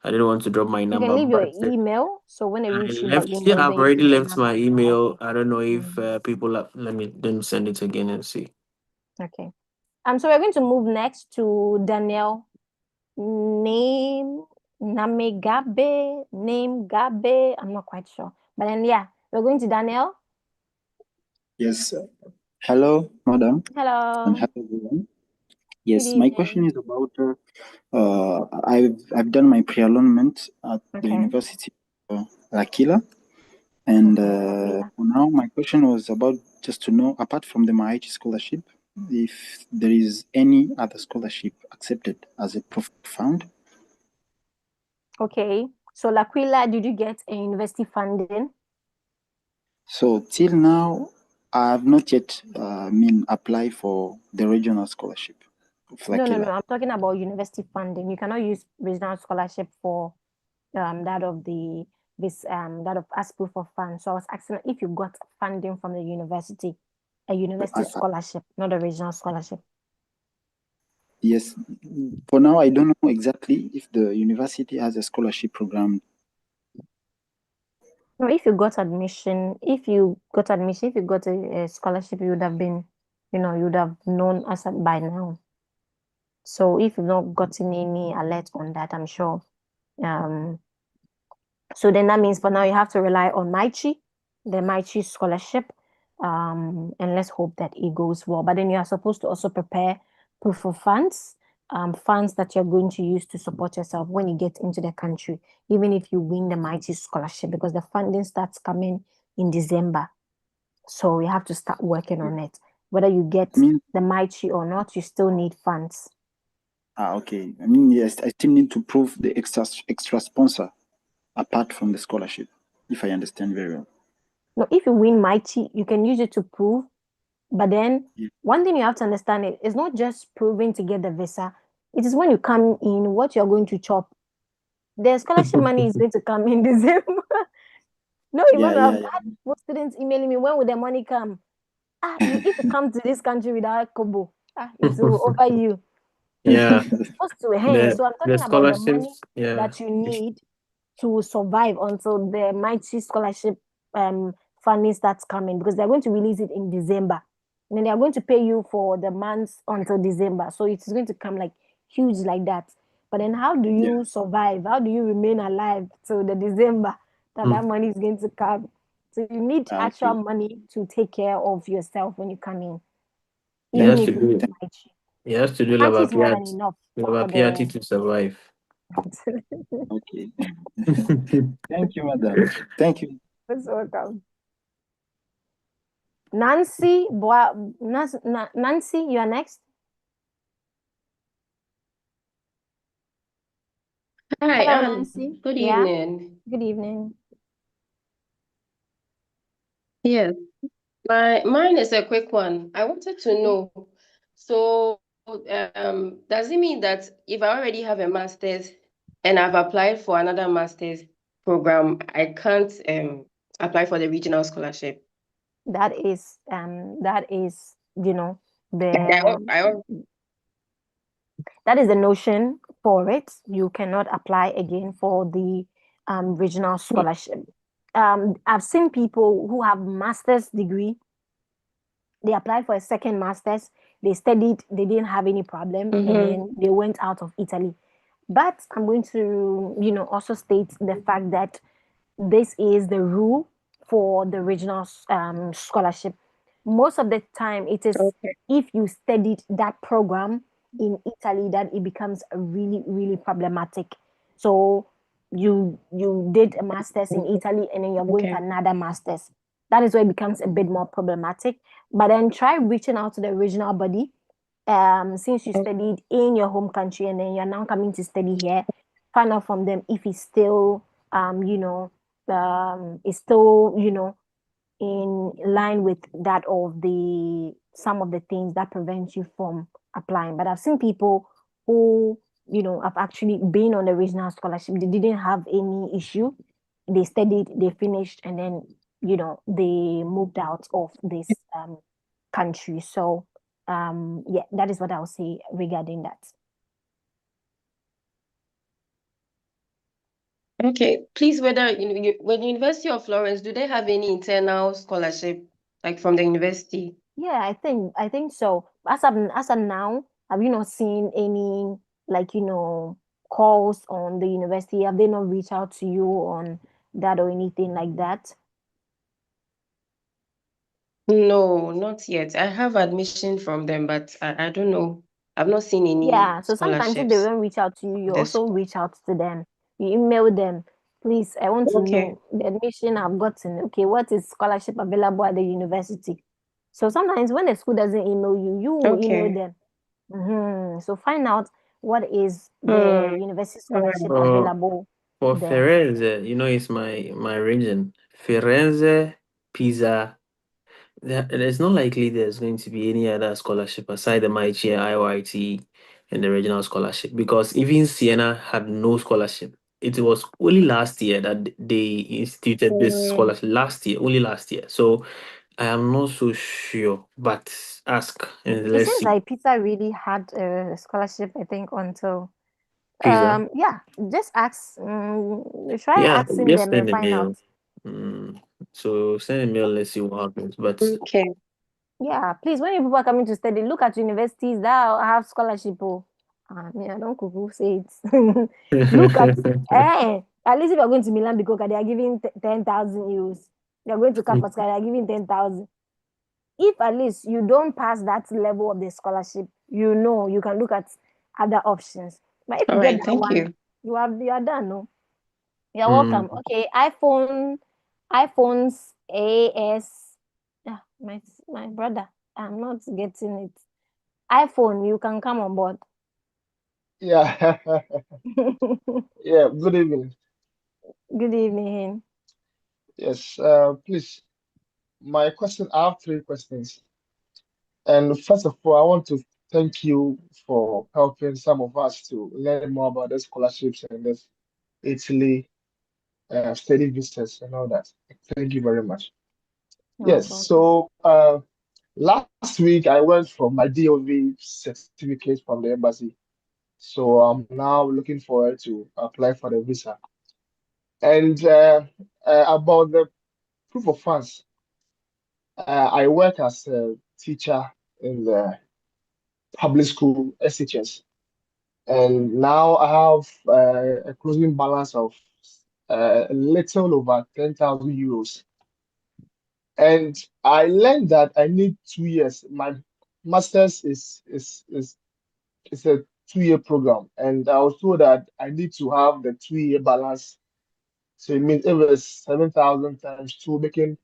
I didn't want to drop my You can number, leave your but email, so when they I reach you by left. email, Yeah, I've then you already put your left number. my email. Okay. I don't know if people are, let me send it again and see. Okay. So we're going to move next to Daniel. Name Gabe. I'm not quite sure, but then we're going to Daniel. Yes. Hello, madam. Hello. And hello, everyone. Yes, my question is about I've done my pre-enrollment at the University of L'Aquila, and for now my question was about just to know, apart from the MIH scholarship, if there is any other scholarship accepted as a proof of fund. Okay, so L'Aquila, did you get a university funding? So till now, I have not yet apply for the regional scholarship of L'Aquila. No. I'm talking about university funding. You cannot use regional scholarship for that of as proof of funds. So I was asking if you got funding from the university. a university scholarship, not a regional scholarship? Yes. For now, I don't know exactly if the university has a scholarship program. No, if you got admission, if you got a scholarship, you would have been, you would have known us by now. So if you've not gotten any alert on that, I'm sure. So then that means for now you have to rely on the Maichi scholarship, and let's hope that it goes well. But then you are supposed to also prepare proof of funds, funds that you're going to use to support yourself when you get into the country, even if you win the Maichi scholarship, because the funding starts coming in December. So you have to start working on it. Whether you get the Maichi or not, you still need funds. Okay. I mean, yes, I still need to prove the extra sponsor apart from the scholarship, if I understand very well. No, if you win Mighty, you can use it to prove. But then one thing you have to understand is not just proving to get the visa. It is when you come in, what you're going to chop. The scholarship money is going to come in December. No, even I've had most students emailing me, when will the money come? If you come to this country without Kobo, it will over you. Yeah. So I'm talking about the money that you need to survive until the Mighty scholarship funding starts coming, because they're going to release it in December. And then they are going to pay you for the months until December. So it's going to come like huge like that. But then how do you survive? How do you remain alive till the December that money is going to come? So you need actual money to take care of yourself when you come in. Even if you have to do Lavapiati to survive. Okay. Thank you, madam. Thank you. You're welcome. Nancy, Nancy, you are next. Hi, Hello, Nancy. Good evening. Good evening. Yes, mine is a quick one. I wanted to know, so does it mean that if I already have a master's and I've applied for another master's program, I can't apply for the regional scholarship? That is that is the notion for it. You cannot apply again for the regional scholarship. I've seen people who have master's degree. They applied for a second master's. They studied. They didn't have any problem, and then they went out of Italy. But I'm going to, also state the fact that this is the rule for the regional scholarship. Most of the time, it is if you studied that program in Italy that it becomes really, really problematic. So you did a master's in Italy and then you're going to another master's. That is where it becomes a bit more problematic. But then try reaching out to the regional body. Since you studied in your home country and then you're now coming to study here, find out from them if it's still in line with that of some of the things that prevent you from applying. But I've seen people who have actually been on the regional scholarship. They didn't have any issue. They studied, they finished, and then they moved out of this country. So that is what I'll say regarding that. Okay, please, whether with the University of Florence, do they have any internal scholarship, like from the university? Yeah, I think so. As of now, have you not seen any calls on the university? Have they not reached out to you on that or anything like that? No, not yet. I have admission from them, but I don't know. I've not seen any Yeah, so sometimes if they scholarships. don't reach out to you, you This also reach out to them. You email them, please, I want to know the admission I've gotten. Okay, what is scholarship available at the university? So sometimes when the school doesn't email you, you will email them. So find out what is the university scholarship available For there. Firenze, it's my region. Firenze, Pisa. It's not likely there's going to be any other scholarship aside the MIT, IYT, and the regional scholarship, because even Siena had no scholarship. It was only last year that they instituted this scholarship. Only last year. So I am not so sure, but ask and It let's seems see. like Peter really had a scholarship, I think, until Pizza. yeah, just ask try Yeah, asking just them and send a find out. mail. So send a mail, let's see what happens. But Okay. Yeah, please, when people are coming to study, look at universities that have scholarship. Oh, me, I don't cuckoo say it. Look at at least if you're going to Milan because they are giving 10,000 euros. You're going to campus, they are giving 10,000. If at least you don't pass that level of the scholarship, you know you can look at other options. But if you All get right. that Thank one, you. you are done. No, you're Mm, welcome. Okay, iPhones AS. My brother, I'm not getting it. iPhone, you can come on board. Yeah. Yeah. Good evening. Good evening. Yes. Please, my question. I have three questions. And first of all, I want to thank you for helping some of us to learn more about the scholarships and this Italy study visas and all that. Thank you very much. Yes. Most welcome. So last week I went for my DOV certificate from the embassy. So I'm now looking forward to apply for the visa. And about the proof of funds, I work as a teacher in the public school SHS, and now I have a closing balance of a little over 10,000 euros. And I learned that I need 2 years. My master's is a 2 year program, and I was told that I need to have the 2 year balance. So it means if it's 7,000 times two, making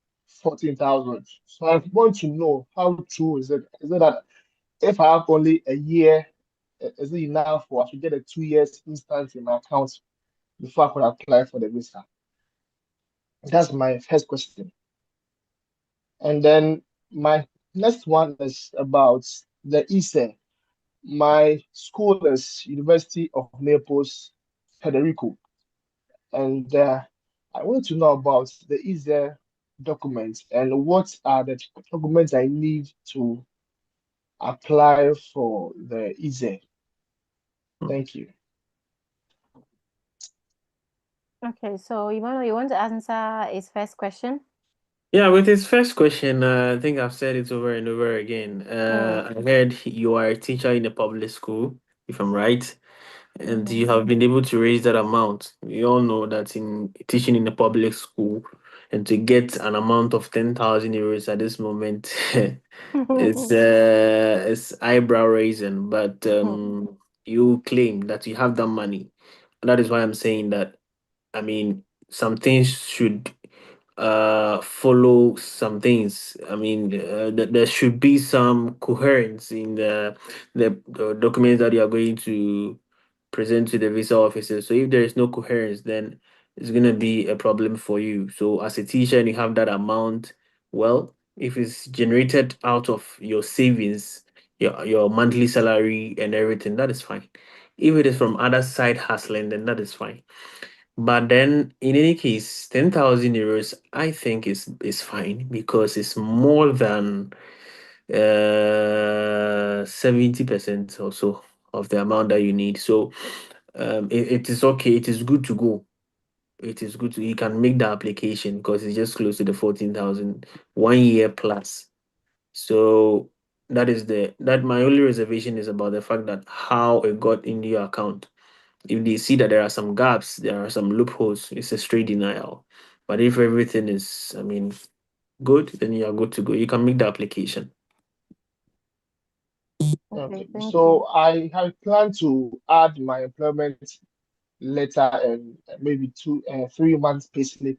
14,000. So I want to know how true is it? Is it that if I have only a year, is it enough for I should get a 2 years instant in my account before I could apply for the visa? That's my first question. And then my next one is about the ISE. My school is University of Naples, Federico. And I want to know about the ISE documents and what are the documents I need to apply for the ISE. Thank you. Okay, so you want to answer his first question? yeah, with his first question, I think I've said it over and over again. I heard you are a teacher in a public school, if I'm right, and you have been able to raise that amount. We all know that in teaching in a public school, and to get an amount of 10,000 euros at this moment, it's eyebrow raising. But you claim that you have that money. That is why I'm saying that. I mean, some things should follow some things. I mean, there should be some coherence in the documents that you are going to present to the visa officer. So if there is no coherence, then it's going to be a problem for you. So as a teacher and you have that amount, well, if it's generated out of your savings, your monthly salary and everything, that is fine. If it is from other side hustling, then that is fine. But then, in any case, 10,000 euros, I think is fine because it's more than 70% or so of the amount that you need. So, it is okay. It is good to go. It is good to you can make the application because it's just close to the 14,000 1 year plus. So that my only reservation is about the fact that how it got into your account. If they see that there are some gaps, there are some loopholes, it's a straight denial. But if everything is, I mean, good, then you are good to go. You can make the application. Okay, thank so I plan to add my employment letter and maybe 3 months payslip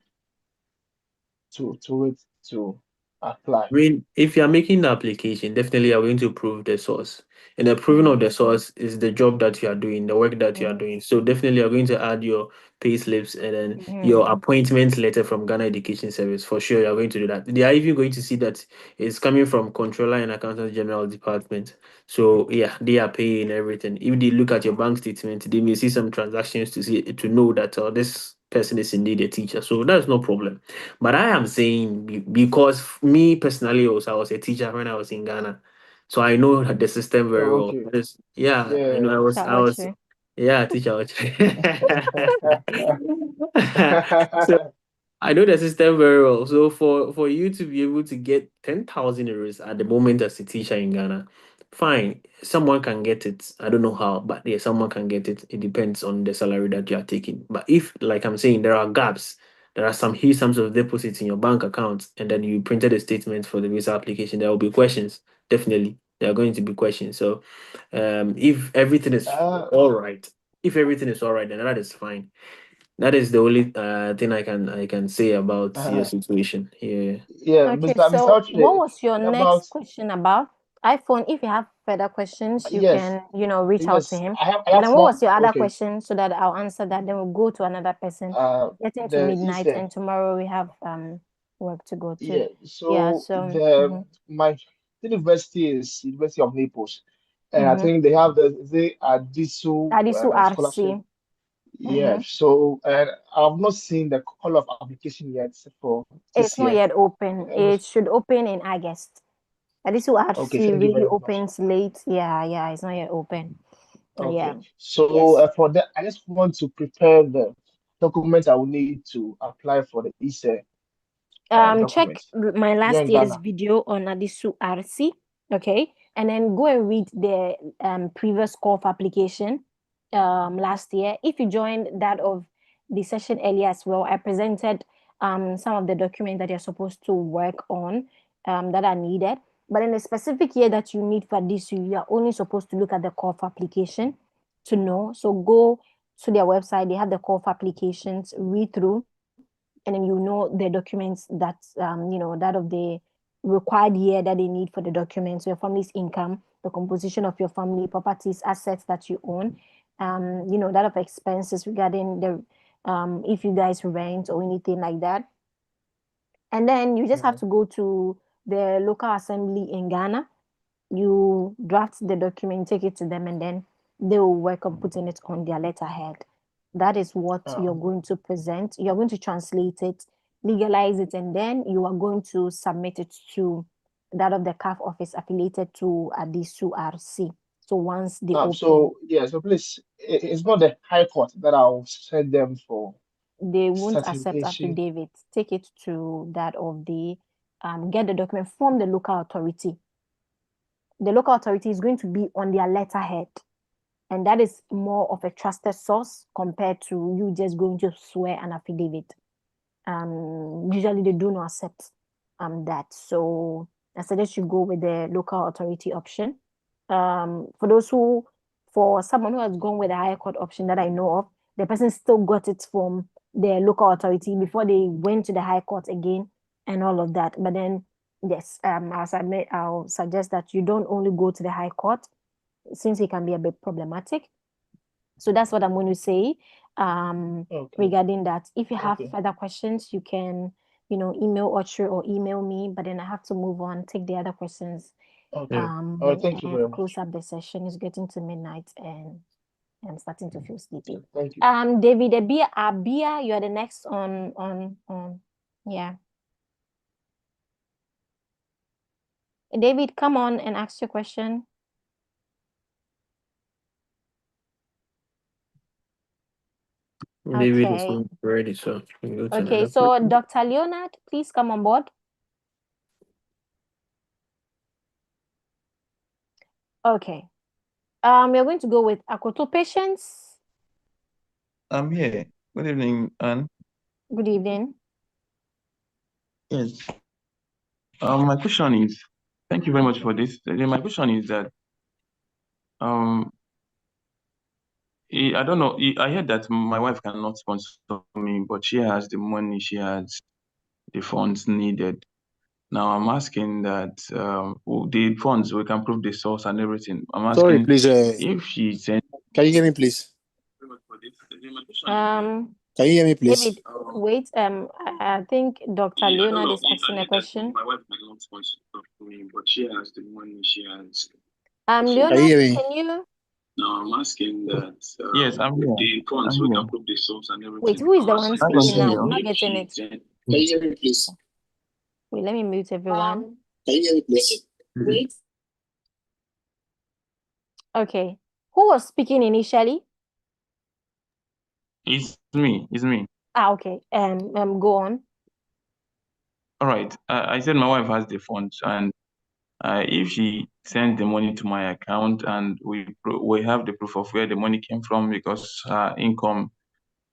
to it to apply. I mean, if you are making the application, definitely you are going to prove the source. And the proving of the source is the job that you are doing, the work that you are doing. So definitely you're going to add your pay slips and then your appointment letter from Ghana Education Service. For sure, you're going to do that. They are even going to see that it's coming from Controller and Accountant General Department. So yeah, they are paying everything. If they look at your bank statement, they may see some transactions to know that this person is indeed a teacher. So that's no problem. But I am saying because me personally also I was a teacher when I was in Ghana. So I know the system very Oh, well. okay. Yeah, I know Yeah. I was yeah, teacher. So I know the system very well. So for you to be able to get 10,000 euros at the moment as a teacher in Ghana, fine. Someone can get it. I don't know how, but yeah, someone can get it. It depends on the salary that you are taking. But if, like I'm saying, there are gaps, there are some huge sums of deposits in your bank account, and then you printed a statement for the visa application, there will be questions. Definitely, there are going to be questions. So, if everything is all right, then that is fine. That is the only thing I can say about your situation. Yeah. Yeah, Okay, Mr. so Oche, what was your about next question about? iPhone, if you have further questions, you yes, can, reach out to yes. him. I But have then what more. was your other Okay. question so that I'll answer that? Then we'll go to another person. Getting to The midnight, ISE. and tomorrow we have work to go to. Yeah. Yeah, So so my university is University of Naples, and I think they have the adisu Adisu scholarship. RC. Yeah. So and I've not seen the call of application yet for It's this not year. yet open. It should open in August. Adisu Okay. RC Thank you really very much. opens late. Yeah, it's not yet open. Yeah. Okay. So for that, I just want to prepare the documents I will need to apply for the ISE Check document my here last in year's Ghana. video on Adisu RC, okay, and then go and read the previous call for application last year. If you joined that of the session earlier as well, I presented some of the documents that you're supposed to work on that are needed. But in a specific year that you need for this, you are only supposed to look at the call for application to know. So go to their website, they have the call for applications, read through, and then you know the documents that that of the required year that they need for the documents, your family's income, the composition of your family, properties, assets that you own, that of expenses regarding the if you guys rent or anything like that. And then you just have to go to the local assembly in Ghana. You draft the document, take it to them, and then they will work on putting it on their letterhead. That is what you're going to present. You're going to translate it, legalize it, and then you are going to submit it to that of the CAF office affiliated to Adisu RC. So once they open, So please, it's not the High Court that I'll send them for they won't accept certification. affidavit. Take it to that of the get the document from the local authority. The local authority is going to be on their letterhead, and that is more of a trusted source compared to you just going to swear an affidavit. Usually they do not accept that. So I suggest you go with the local authority option. For someone who has gone with the higher court option that I know of, the person still got it from the local authority before they went to the high court again and all of that. But then, yes, I'll suggest that you don't only go to the high court, since it can be a bit problematic. So that's what I'm going to say regarding that. If you have further questions, you can, email Ocho or email me, but then I have to move on, take the other questions. Okay. All right, thank you very And much. close up the session. It's getting to midnight and I'm starting to feel sleepy. Thank you. David Abia, you are the next on yeah. David, come on and ask your question. David is not ready, so okay. So Dr. Leonard, please come on board. Okay. We're going to go with Akoto patients. I'm here. Good evening, Anne. Good evening. Yes. My question is, thank you very much for this. My question is that, I don't know. I heard that my wife cannot sponsor me, but she has the money, she has the funds needed. Now I'm asking that the funds, we can prove the source and everything. I'm asking, sorry, please. if she sends. Can you hear me, please? Can you hear me, please? David, wait. I think Dr. Leonard is asking a question. My wife cannot sponsor me, but she has the money, she has. Leonard, can you Now I'm asking that. Yes, I'm here. The funds I'm we here. can prove the source and everything. Wait, who is the one I can speaking hear now? you. I'm not getting it. Can you hear me, please? Wait, let me mute everyone. Can you hear me, please? Wait. Okay. Who was speaking initially? It's me. It's me. Okay. Go on. All right. I said my wife has the funds, and if she sends the money to my account, and we have the proof of where the money came from, because her income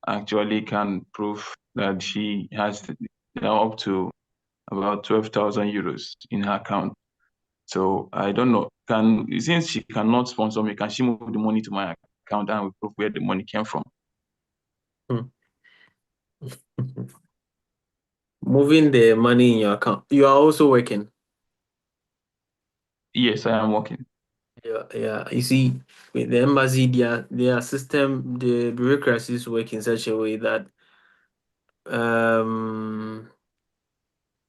actually can prove that she has up to about 12,000 euros in her account. So I don't know. Since she cannot sponsor me, can she move the money to my account and we prove where the money came from? Moving the money in your account. You are also working. Yes, I am working. Yeah. You see, with the embassy, their system, the bureaucracies work in such a way that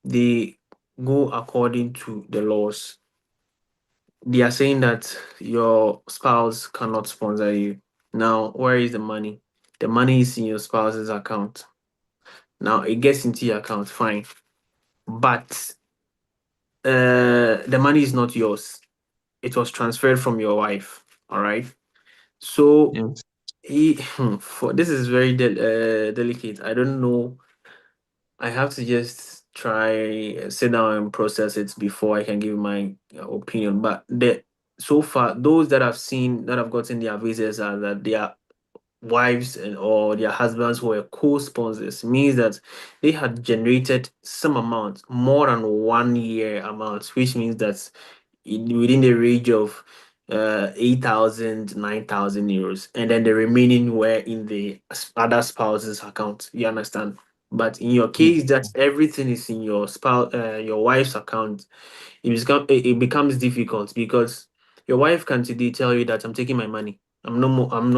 they go according to the laws. They are saying that your spouse cannot sponsor you. Now, where is the money? The money is in your spouse's account. Now it gets into your account, fine. But the money is not yours. It was transferred from your wife. All right. So this is very delicate. I don't know. I have to just try sit down and process it before I can give my opinion. But so far, those that I've seen that have gotten their visas are that their wives or their husbands who were co-sponsors, means that they had generated some amount more than 1 year amount, which means that within the range of 8,000, 9,000 euros, and then the remaining were in the other spouse's account. You understand? But in your case, that everything is in your your wife's account, it becomes difficult because your wife can today tell you that I'm taking my money. I'm no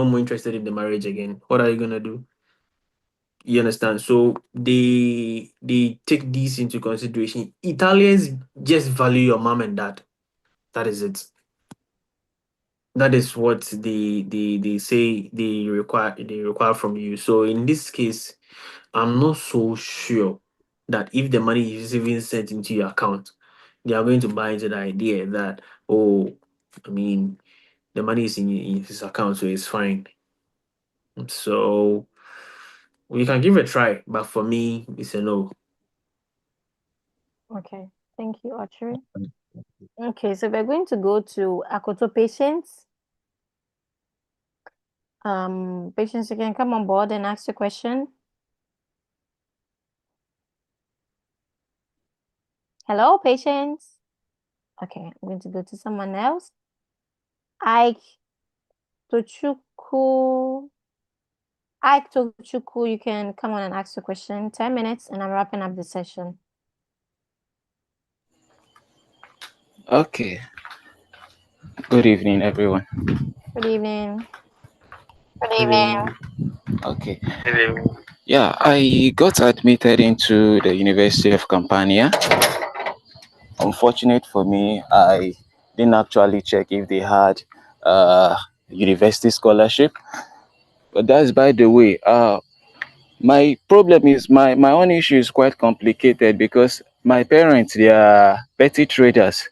more interested in the marriage again. What are you gonna do? You understand? So they take this into consideration. Italians just value your mom and dad. That is it. That is what they say they require from you. So in this case, I'm not so sure that if the money is even sent into your account, they are going to buy into the idea that, oh, I mean, the money is in his account, so it's fine. So we can give it a try, but for me, it's a no. Okay. Thank you, Archery. Okay, so we're going to go to Akoto patients. Patients, you can come on board and ask your question. Hello, patients. Okay, I'm going to go to someone else. Ike Tochukwu, you can come on and ask your question. 10 minutes, and I'm wrapping up the session. Okay. Good evening, everyone. Good evening. Good evening. Okay. Yeah, I got admitted into the University of Campania. Unfortunate for me, I didn't actually check if they had university scholarship. But that's by the way. My problem is my own issue is quite complicated because my parents, they are petty traders.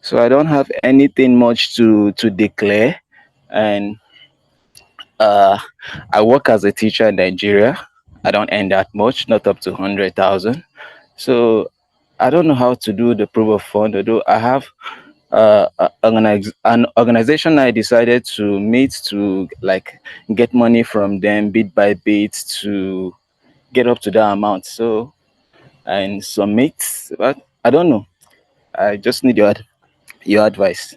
So I don't have anything much to declare, and I work as a teacher in Nigeria. I don't earn that much, not up to 100,000. So I don't know how to do the proof of fund. Although I have an organization I decided to meet to like get money from them bit by bit to get up to that amount. So and submit, but I don't know. I just need your advice.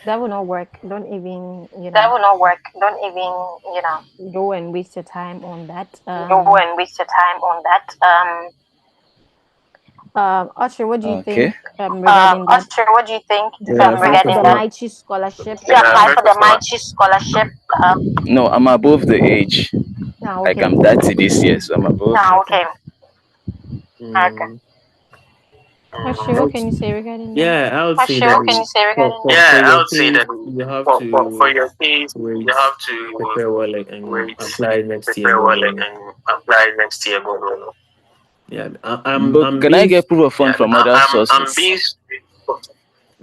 That will not work. Don't even, That will not work. Don't even, go and waste your time on that. go and waste your time on that. Archer, what do you Okay. think regarding that? Archer, what do you think Regarding regarding the that? Maichi scholarship? Yeah, apply for the Maichi scholarship. No, I'm above the age. Like Okay. I'm 30 this year, so I'm above. Okay. Okay. Actually, what can you say regarding that? Yeah, I would say Actually, that what can you say regarding for that? your case, you have For to your case, wait, you have to prepare well, and wait, apply next year, prepare God well, willing. and apply next year, God willing. Yeah, But I'm can I based. get proof of fund from other I'm sources? based.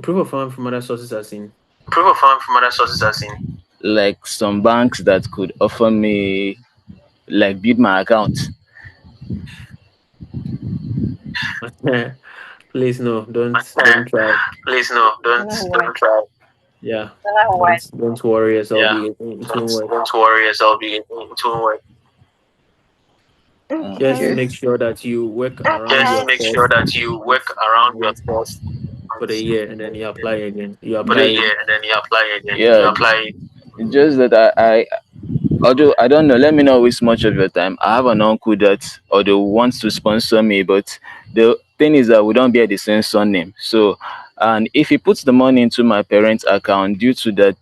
Proof of fund from other sources I've seen. Proof of fund from other sources I've seen. Like some banks that could offer me, like, build my account. Please no, don't try. Please no, don't try. Yeah, Why? don't worry yourself. Yeah, It won't work. don't worry yourself. It won't work. Just Okay. make sure that you work around Just your make sure course that you work around your course for the year, and then you apply again. You for the apply. year, and then you apply again. Yeah. You apply. Just that although I don't know, let me not waste much of your time. I have an uncle that although wants to sponsor me, but the thing is that we don't bear the same surname. So, and if he puts the money into my parents' account, due to that,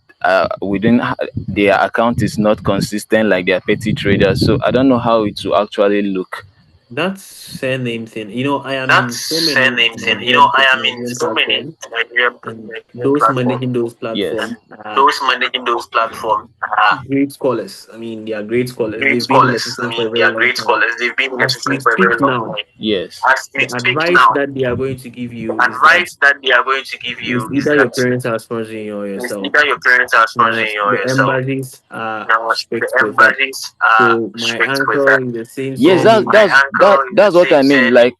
their account is not consistent like their petty traders. So I don't know how it will actually look. That's surname thing. I am in That's so many surname thing. Nigerian I am in Nigerian so many platforms, Nigerian and those platforms. managing those Yes. platforms are Those managing those platforms are great scholars. I mean, they are great scholars. great They've been in the scholars. I system for a mean, they very are long great time. scholars. They've been in the As we system for a very speak long now, time. Yes. As we the speak advice now, that they are going to give you the is that advice that they are going to give it's you is either your that parents are sponsoring you or it's yourself. either your parents are Now, sponsoring you or the yourself. embassies are Now, the strict with that. embassies are So my strict with uncle that. in the same Yes, So surname, my uncle is that's the what I same mean. surname. Like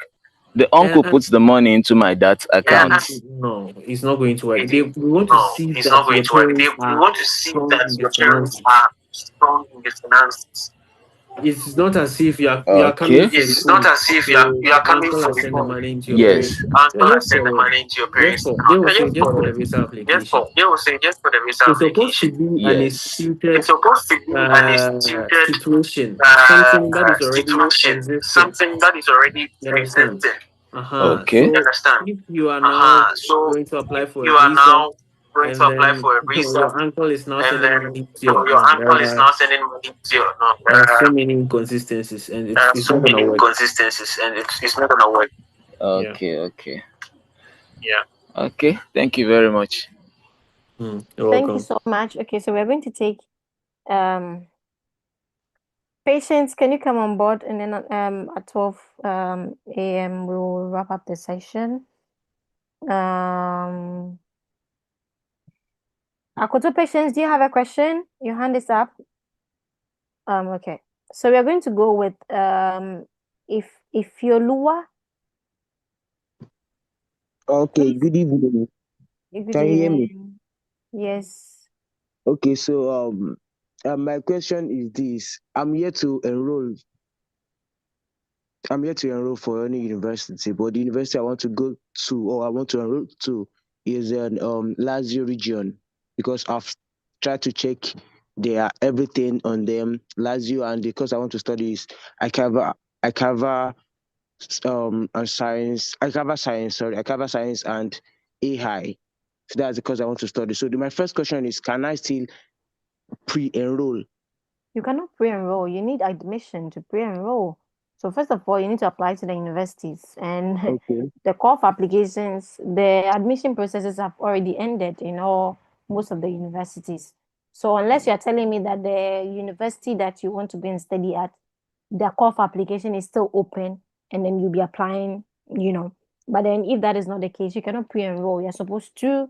the uncle and puts the money into my dad's account. no, it's not going to work. We want to No, see it's not that going your to work. parents We are want to see strong that in the your parents finances. are strong in the finances. It's not as if you are coming Okay. for the It's not food. as if you So are your coming uncle for has the sent the phone. money into your Yes. parents' account. Uncle has Just sent the for money into your parents' they account. will say Just just for for the visa application. they will say just for the visa It's supposed to application. be an Yes. It's instituted supposed to be an instituted situation, something that is already situation, existing. something that is already You understand? existing. Okay. You So understand? if you are now So going to apply for a you are visa, now going to and apply then for a visa, your uncle is now and sending then money to your your account, uncle is now sending money to you. No, there are so many inconsistencies, and there are it's so not gonna many work. inconsistencies, and it's not gonna work. Yeah. Okay. Yeah. Okay. Thank you very much. You're Thank you welcome. so much. Okay, so we're going to take patients. Can you come on board, and then at 12 a.m. we will wrap up the session. Akoto patients, do you have a question? Your hand is up. Okay. So we are going to go with if you're Lua. Okay, good evening. Good Can you hear me? evening. Yes. Okay, so my question is this. I'm here to enroll for any university, but the university I want to go to or I want to enroll to is in Lazio region, because I've tried to check everything on them, Lazio, and the course I want to study is I cover science and AI. So that's the course I want to study. So my first question is, can I still pre-enroll? You cannot pre-enroll. You need admission to pre-enroll. So first of all, you need to apply to the universities, and the call for applications, the admission processes have already ended in most of the universities. So unless you are telling me that the university that you want to go and study at, the call for application is still open, and then you'll be applying, But then if that is not the case, you cannot pre-enroll. You're supposed to,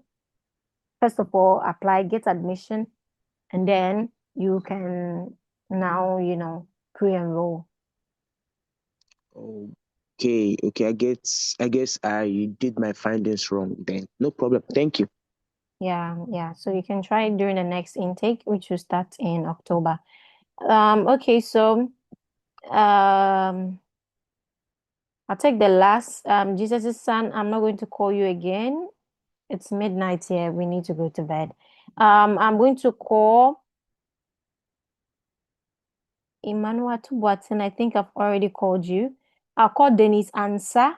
first of all, apply, get admission, and then you can now, pre-enroll. Okay. I guess I did my findings wrong then. No problem. Thank you. Yeah. So you can try it during the next intake, which will start in October. Okay, so I'll take the last Jesus' son. I'm not going to call you again. It's midnight here. We need to go to bed. I'm going to call Emmanuel Tubuatin. I think I've already called you. I'll call Denise Ansa,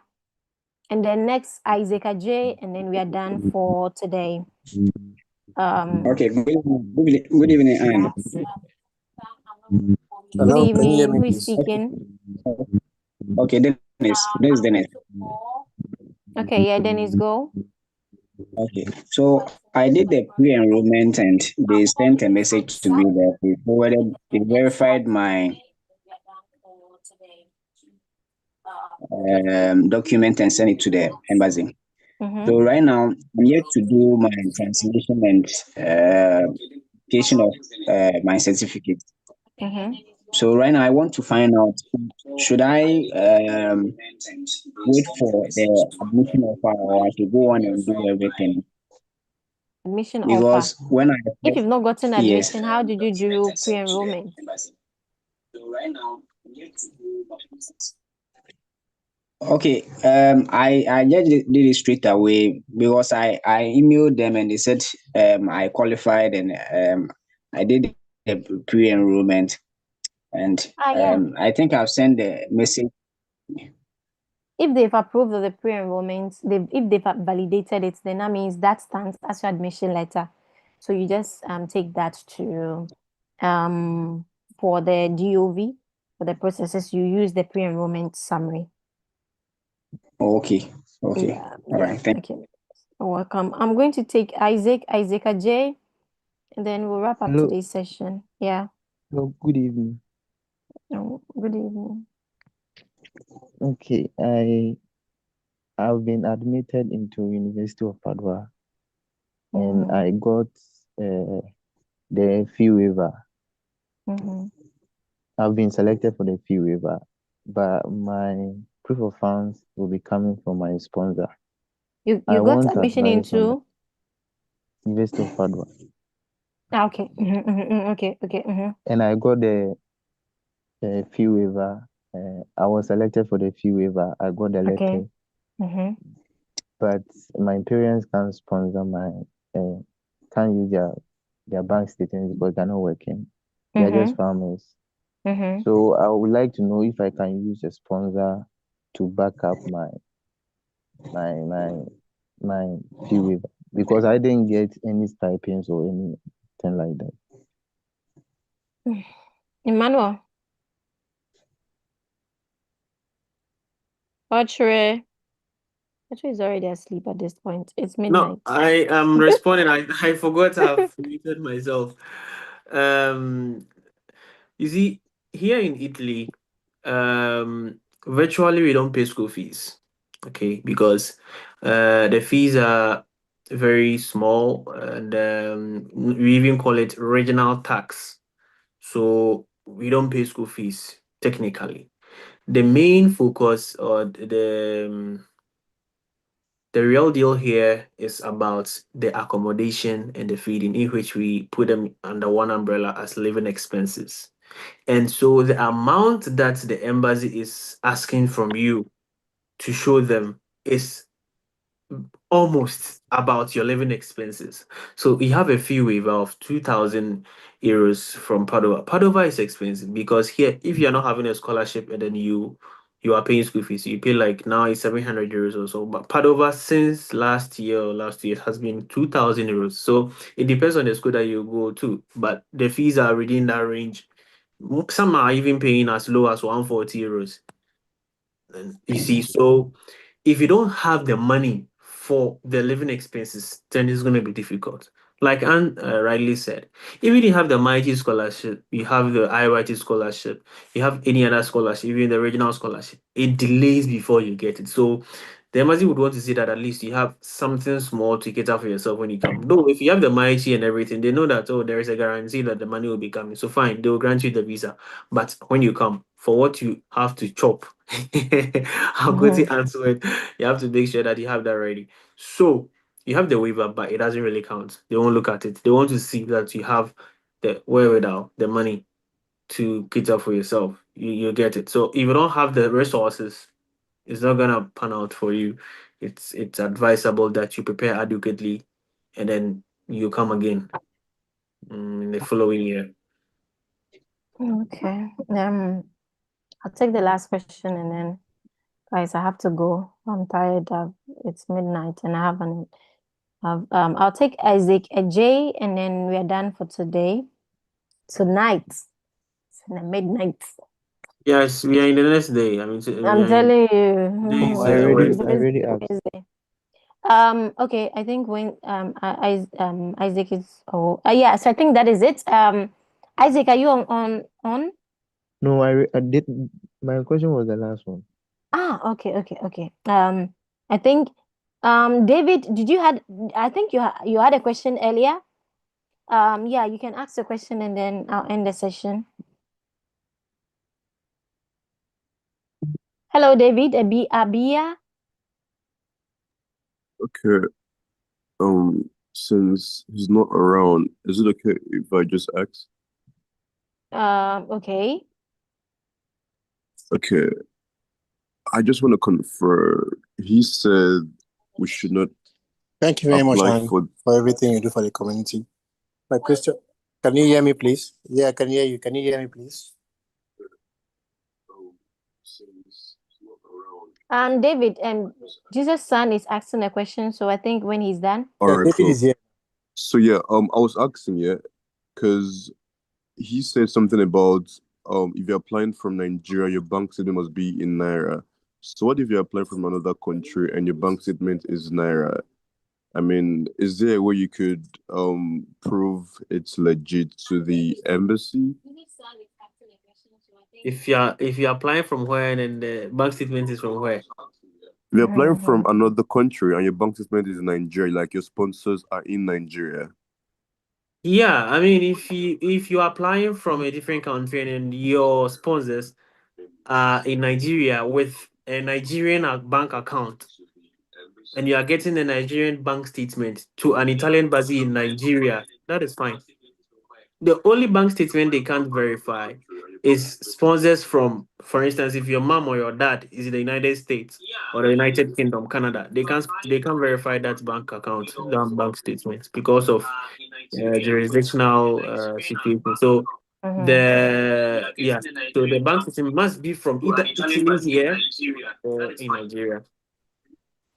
and then next Isaac Ajay, and then we are done for today. Okay, good evening, Anne. Good evening. Who is speaking? Okay, Dennis. This is Dennis. Okay, yeah, Dennis, go. Okay, so I did the pre-enrollment and they sent a message to me that they verified my document and sent it to the embassy. So right now I'm yet to do my translation and creation of my certificate. So right now I want to find out, should I wait for the admission offer or I should go on and do everything? Admission Because offer. when I If you've not gotten yes. admission, how did you do pre-enrollment? Okay, I just did it straight away because I emailed them and they said I qualified and I did the pre-enrollment and Yeah. I think I've sent the message. If they've approved of the pre-enrollment, if they've validated it, then that means that stands as your admission letter. So you just take that to for the DOV, for the processes, you use the pre-enrollment summary. Okay. All right. Thank you. You're welcome. I'm going to take Isaac Ajay, and then we'll wrap up Hello. today's session. Yeah. Hello, good evening. Oh, good evening. Okay, I've been admitted into University of Padua, and I got the fee waiver. I've been selected for the fee waiver, but my proof of funds will be coming from my sponsor. You got admission into University of Padua. Okay. Okay. And I got the fee waiver. I was selected for the fee waiver. I got the letter. But my parents can't sponsor my can't use their bank statements because they're not working. They're just farmers. So I would like to know if I can use a sponsor to back up my fee waiver because I didn't get any stipends or anything like that. Emmanuel. Archery is already asleep at this point. It's midnight. No, I am responding. I forgot I've muted myself. You see, here in Italy, virtually we don't pay school fees. Okay, because the fees are very small and we even call it regional tax. So we don't pay school fees technically. The main focus or the real deal here is about the accommodation and the feeding, in which we put them under one umbrella as living expenses. And so the amount that the embassy is asking from you to show them is almost about your living expenses. So we have a fee waiver of 2,000 euros from Padova. Padova is expensive because here, if you're not having a scholarship and then you are paying school fees, you pay like now it's 700 euros or so. But Padova since last year has been 2,000 euros. So it depends on the school that you go to, but the fees are within that range. Some are even paying as low as 140 euros. And you see, so if you don't have the money for the living expenses, then it's going to be difficult. Like Anne rightly said, if you didn't have the Mighty Scholarship, you have the IYT Scholarship, you have any other scholarship, even the regional scholarship, it delays before you get it. So the embassy would want to see that at least you have something small to cater for yourself when you come. Though if you have the Mighty and everything, they know that, oh, there is a guarantee that the money will be coming. So fine, they will grant you the visa. But when you come, for what you have to chop, I'm going to answer it. You have to make sure that you have that ready. So you have the waiver, but it doesn't really count. They won't look at it. They want to see that you have the wherewithal, the money to cater for yourself. You get it. So if you don't have the resources, it's not gonna pan out for you. It's advisable that you prepare adequately and then you come again in the following year. Okay. I'll take the last question and then, guys, I have to go. I'm tired. It's midnight and I haven't. I'll take Isaac Ajay and then we are done for today. Tonight, it's in the midnight. Yes, we are in the next day. I mean, I'm telling you. days, I Wednesday. already asked. Okay, I think when Isaac is yeah, so I think that is it. Isaac, are you on? No, I did. My question was the last one. Okay. I think David, I think you had a question earlier. Yeah, you can ask the question and then I'll end the session. Hello, David. Abia. Okay. Since he's not around, is it okay if I just ask? Okay. Okay. I just want to confirm. He said we should not Thank you very much, apply Anne, for. for everything you do for the community. My question, can you hear me, please? Yeah, I can hear you. Can you hear me, please? Since he's not around. David, Jesus' son is asking a question, so I think when he's done. All right, David is here. So yeah, I was asking, yeah, because he said something about if you're applying from Nigeria, your bank statement must be in Naira. So what if you're applying from another country and your bank statement is Naira? I mean, is there a way you could prove it's legit to the embassy? If you're applying from where and the bank statement is from where? If you're applying from another country and your bank statement is in Nigeria, like your sponsors are in Nigeria. Yeah, I mean, if you're applying from a different country and your sponsors are in Nigeria with a Nigerian bank account, and you are getting a Nigerian bank statement to an Italian embassy in Nigeria, that is fine. The only bank statement they can't verify is sponsors from, for instance, if your mom or your dad is in the United States or the United Kingdom, Canada, they can't verify that bank account, that bank statement because of jurisdictional situation. So so the bank statement must be from either Italy here or in Nigeria.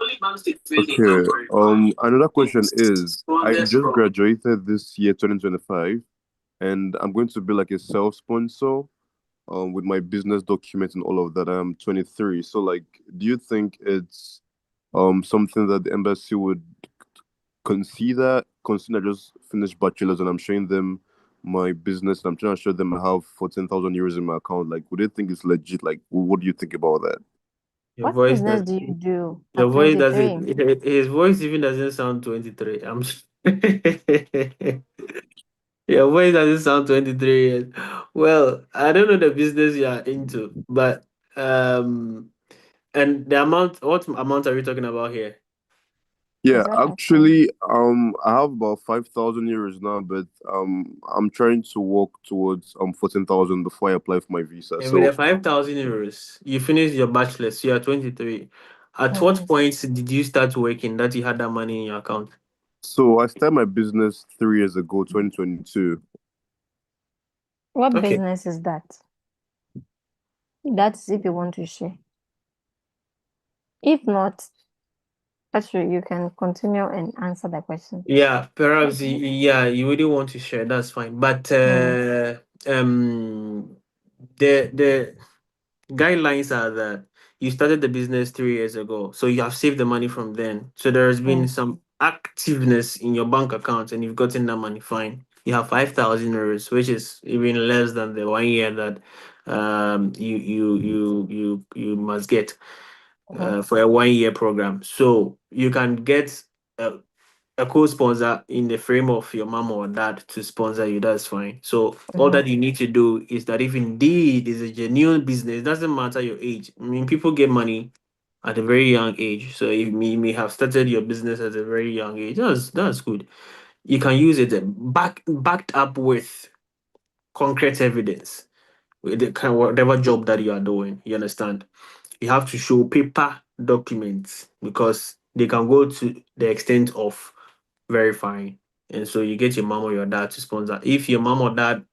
Okay. Another question is, I just graduated this year, 2025, and I'm going to be like a self-sponsor, with my business documents and all of that. I'm 23. So, like, do you think it's something that the embassy would consider just finished bachelor's and I'm showing them my business and I'm trying to show them I have 14,000 euros in my account? Like, would they think it's legit? Like, what do you think about that? Your What voice business does. do you do Your at voice 23? doesn't. His voice even doesn't sound 23. Your voice doesn't sound 23 yet. Well, I don't know the business you are into, but and the amount. What amount are we talking about here? Yeah, actually, I have about 5,000 euros now, but I'm trying to work towards 14,000 before I apply for my visa. And So with the 5,000 euros, you finished your bachelor's. You are 23. At what point did you start working that you had that money in your account? So I started my business 3 years ago, 2022. What business is that? That's if you want to share. If not, actually, you can continue and answer the question. Yeah, perhaps you wouldn't want to share. That's fine. But the guidelines are that you started the business 3 years ago, so you have saved the money from then. So there has been some activeness in your bank account, and you've gotten that money. Fine, you have 5,000 euros, which is even less than the 1 year that you must get for a 1 year program. So you can get a co-sponsor in the frame of your mom or dad to sponsor you. That's fine. So all that you need to do is that if indeed is a genuine business, it doesn't matter your age. I mean, people get money at a very young age. So if you may have started your business at a very young age, that's good. You can use it backed up with concrete evidence with the kind of whatever job that you are doing. You understand? You have to show paper documents because they can go to the extent of verifying. And so you get your mom or your dad to sponsor. If your mom or dad,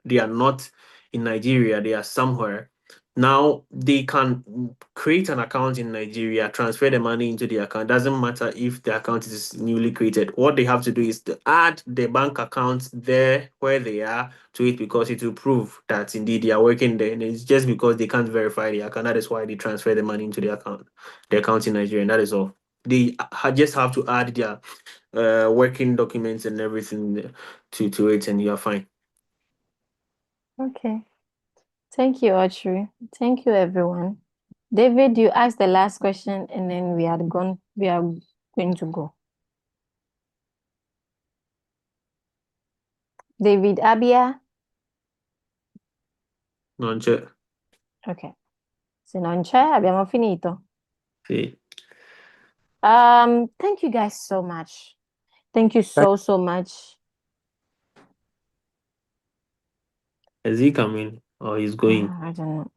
they are not in Nigeria, they are somewhere, Now they can create an account in Nigeria, transfer the money into the account. Doesn't matter if the account is newly created. What they have to do is to add the bank account there where they are to it, because it will prove that indeed they are working there. And it's just because they can't verify the account. That is why they transfer the money into the account in Nigeria. And that is all. They just have to add their working documents and everything to it, and you're fine. Okay. Thank you, Audrey. Thank you, everyone. David, you asked the last question and then we are going to go. David Abia. Non c'è. Ok. Se non c'è, abbiamo finito. Sì. Thank you guys so much. Thank you so much. Is he coming or he's going? I don't know.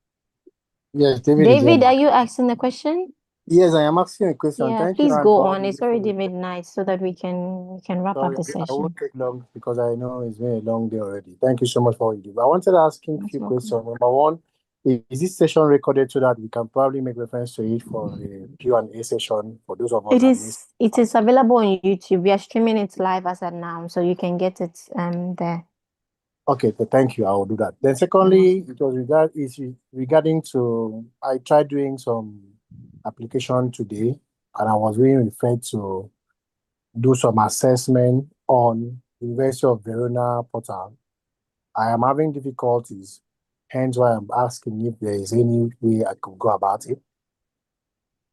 Yes, David. David, are you asking the question? Yes, I am asking a question. Yeah, Thank please you, Anne, go for on. It's already midnight so that we can wrap up Sorry, the I session. won't take long because I know it's been a long day already. Thank you so much for what you do. I wanted to ask you a few questions. Number one, is this session recorded so that we can probably make reference to it for the Q&A session for those of us that missed? It is available on YouTube. We are streaming it live as of now, so you can get it there. Okay, so thank you. I will do that. Then secondly, it was regarding to, I tried doing some application today and I was being referred to do some assessment on University of Verona portal. I am having difficulties, hence why I'm asking if there is any way I could go about it.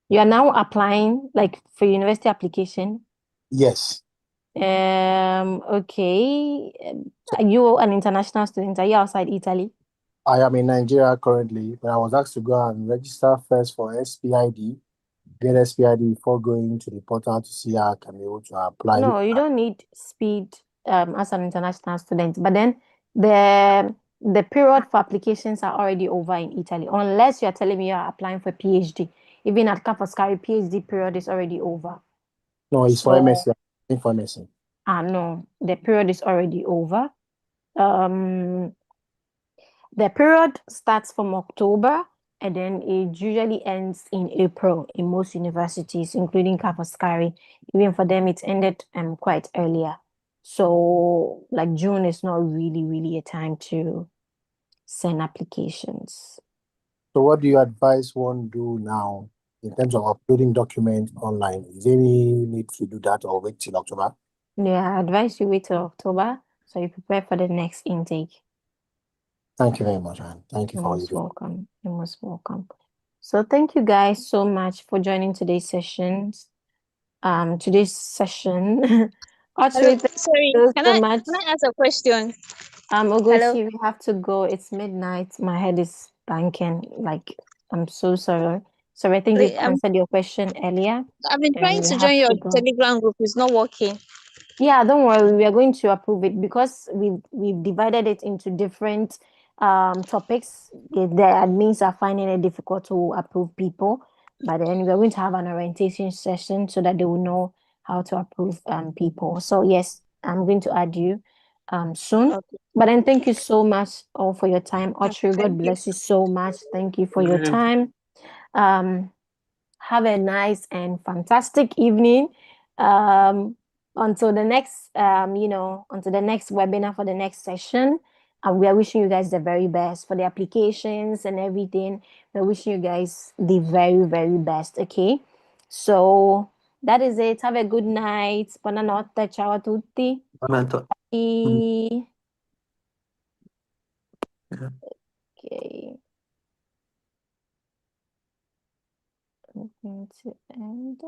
You are now applying like for university application? Yes. Okay. Are you an international student? Are you outside Italy? I am in Nigeria currently, but I was asked to go and register first for SPID, get SPID before going to the portal to see how I can be able to apply. No, you don't need SPID as an international student, but then the period for applications are already over in Italy, unless you're telling me you're applying for PhD. Even at Kafascari, PhD period is already over. No, it's for MSc. I'm for MSc. No, the period is already over. The period starts from October and then it usually ends in April in most universities, including Kafascari. Even for them, it ended quite earlier. So like June is not really a time to send applications. So what do you advise one do now in terms of uploading documents online? Is there any need to do that or wait till October? Yeah, I advise you wait till October so you prepare for the next intake. Thank you very much, Anne. Thank you for You're most welcome. You're most welcome. So thank you guys so much for joining today's session. Hello, sorry, can I ask a question? Ogochi, we have to go. It's midnight. My head is banking. Like, I'm so sorry. Sorry, I think you've answered your question earlier. I've been trying to join your Telegram group. It's not working. Yeah, don't worry. We are going to approve it because we've divided it into different topics. The admins are finding it difficult to approve people, but then we're going to have an orientation session so that they will know how to approve people. So yes, I'm going to add you soon. Okay. But then thank you so much all for your time. Audrey, God bless you so much. Thank you for your time. Have a nice and fantastic evening. Until the next webinar for the next session. We are wishing you guys the very best for the applications and everything. We're wishing you guys the very, very best. Okay. So that is it. Have a good night. Buonanotte. Ciao a tutti. Buonanotte. Okay. I'm going to end.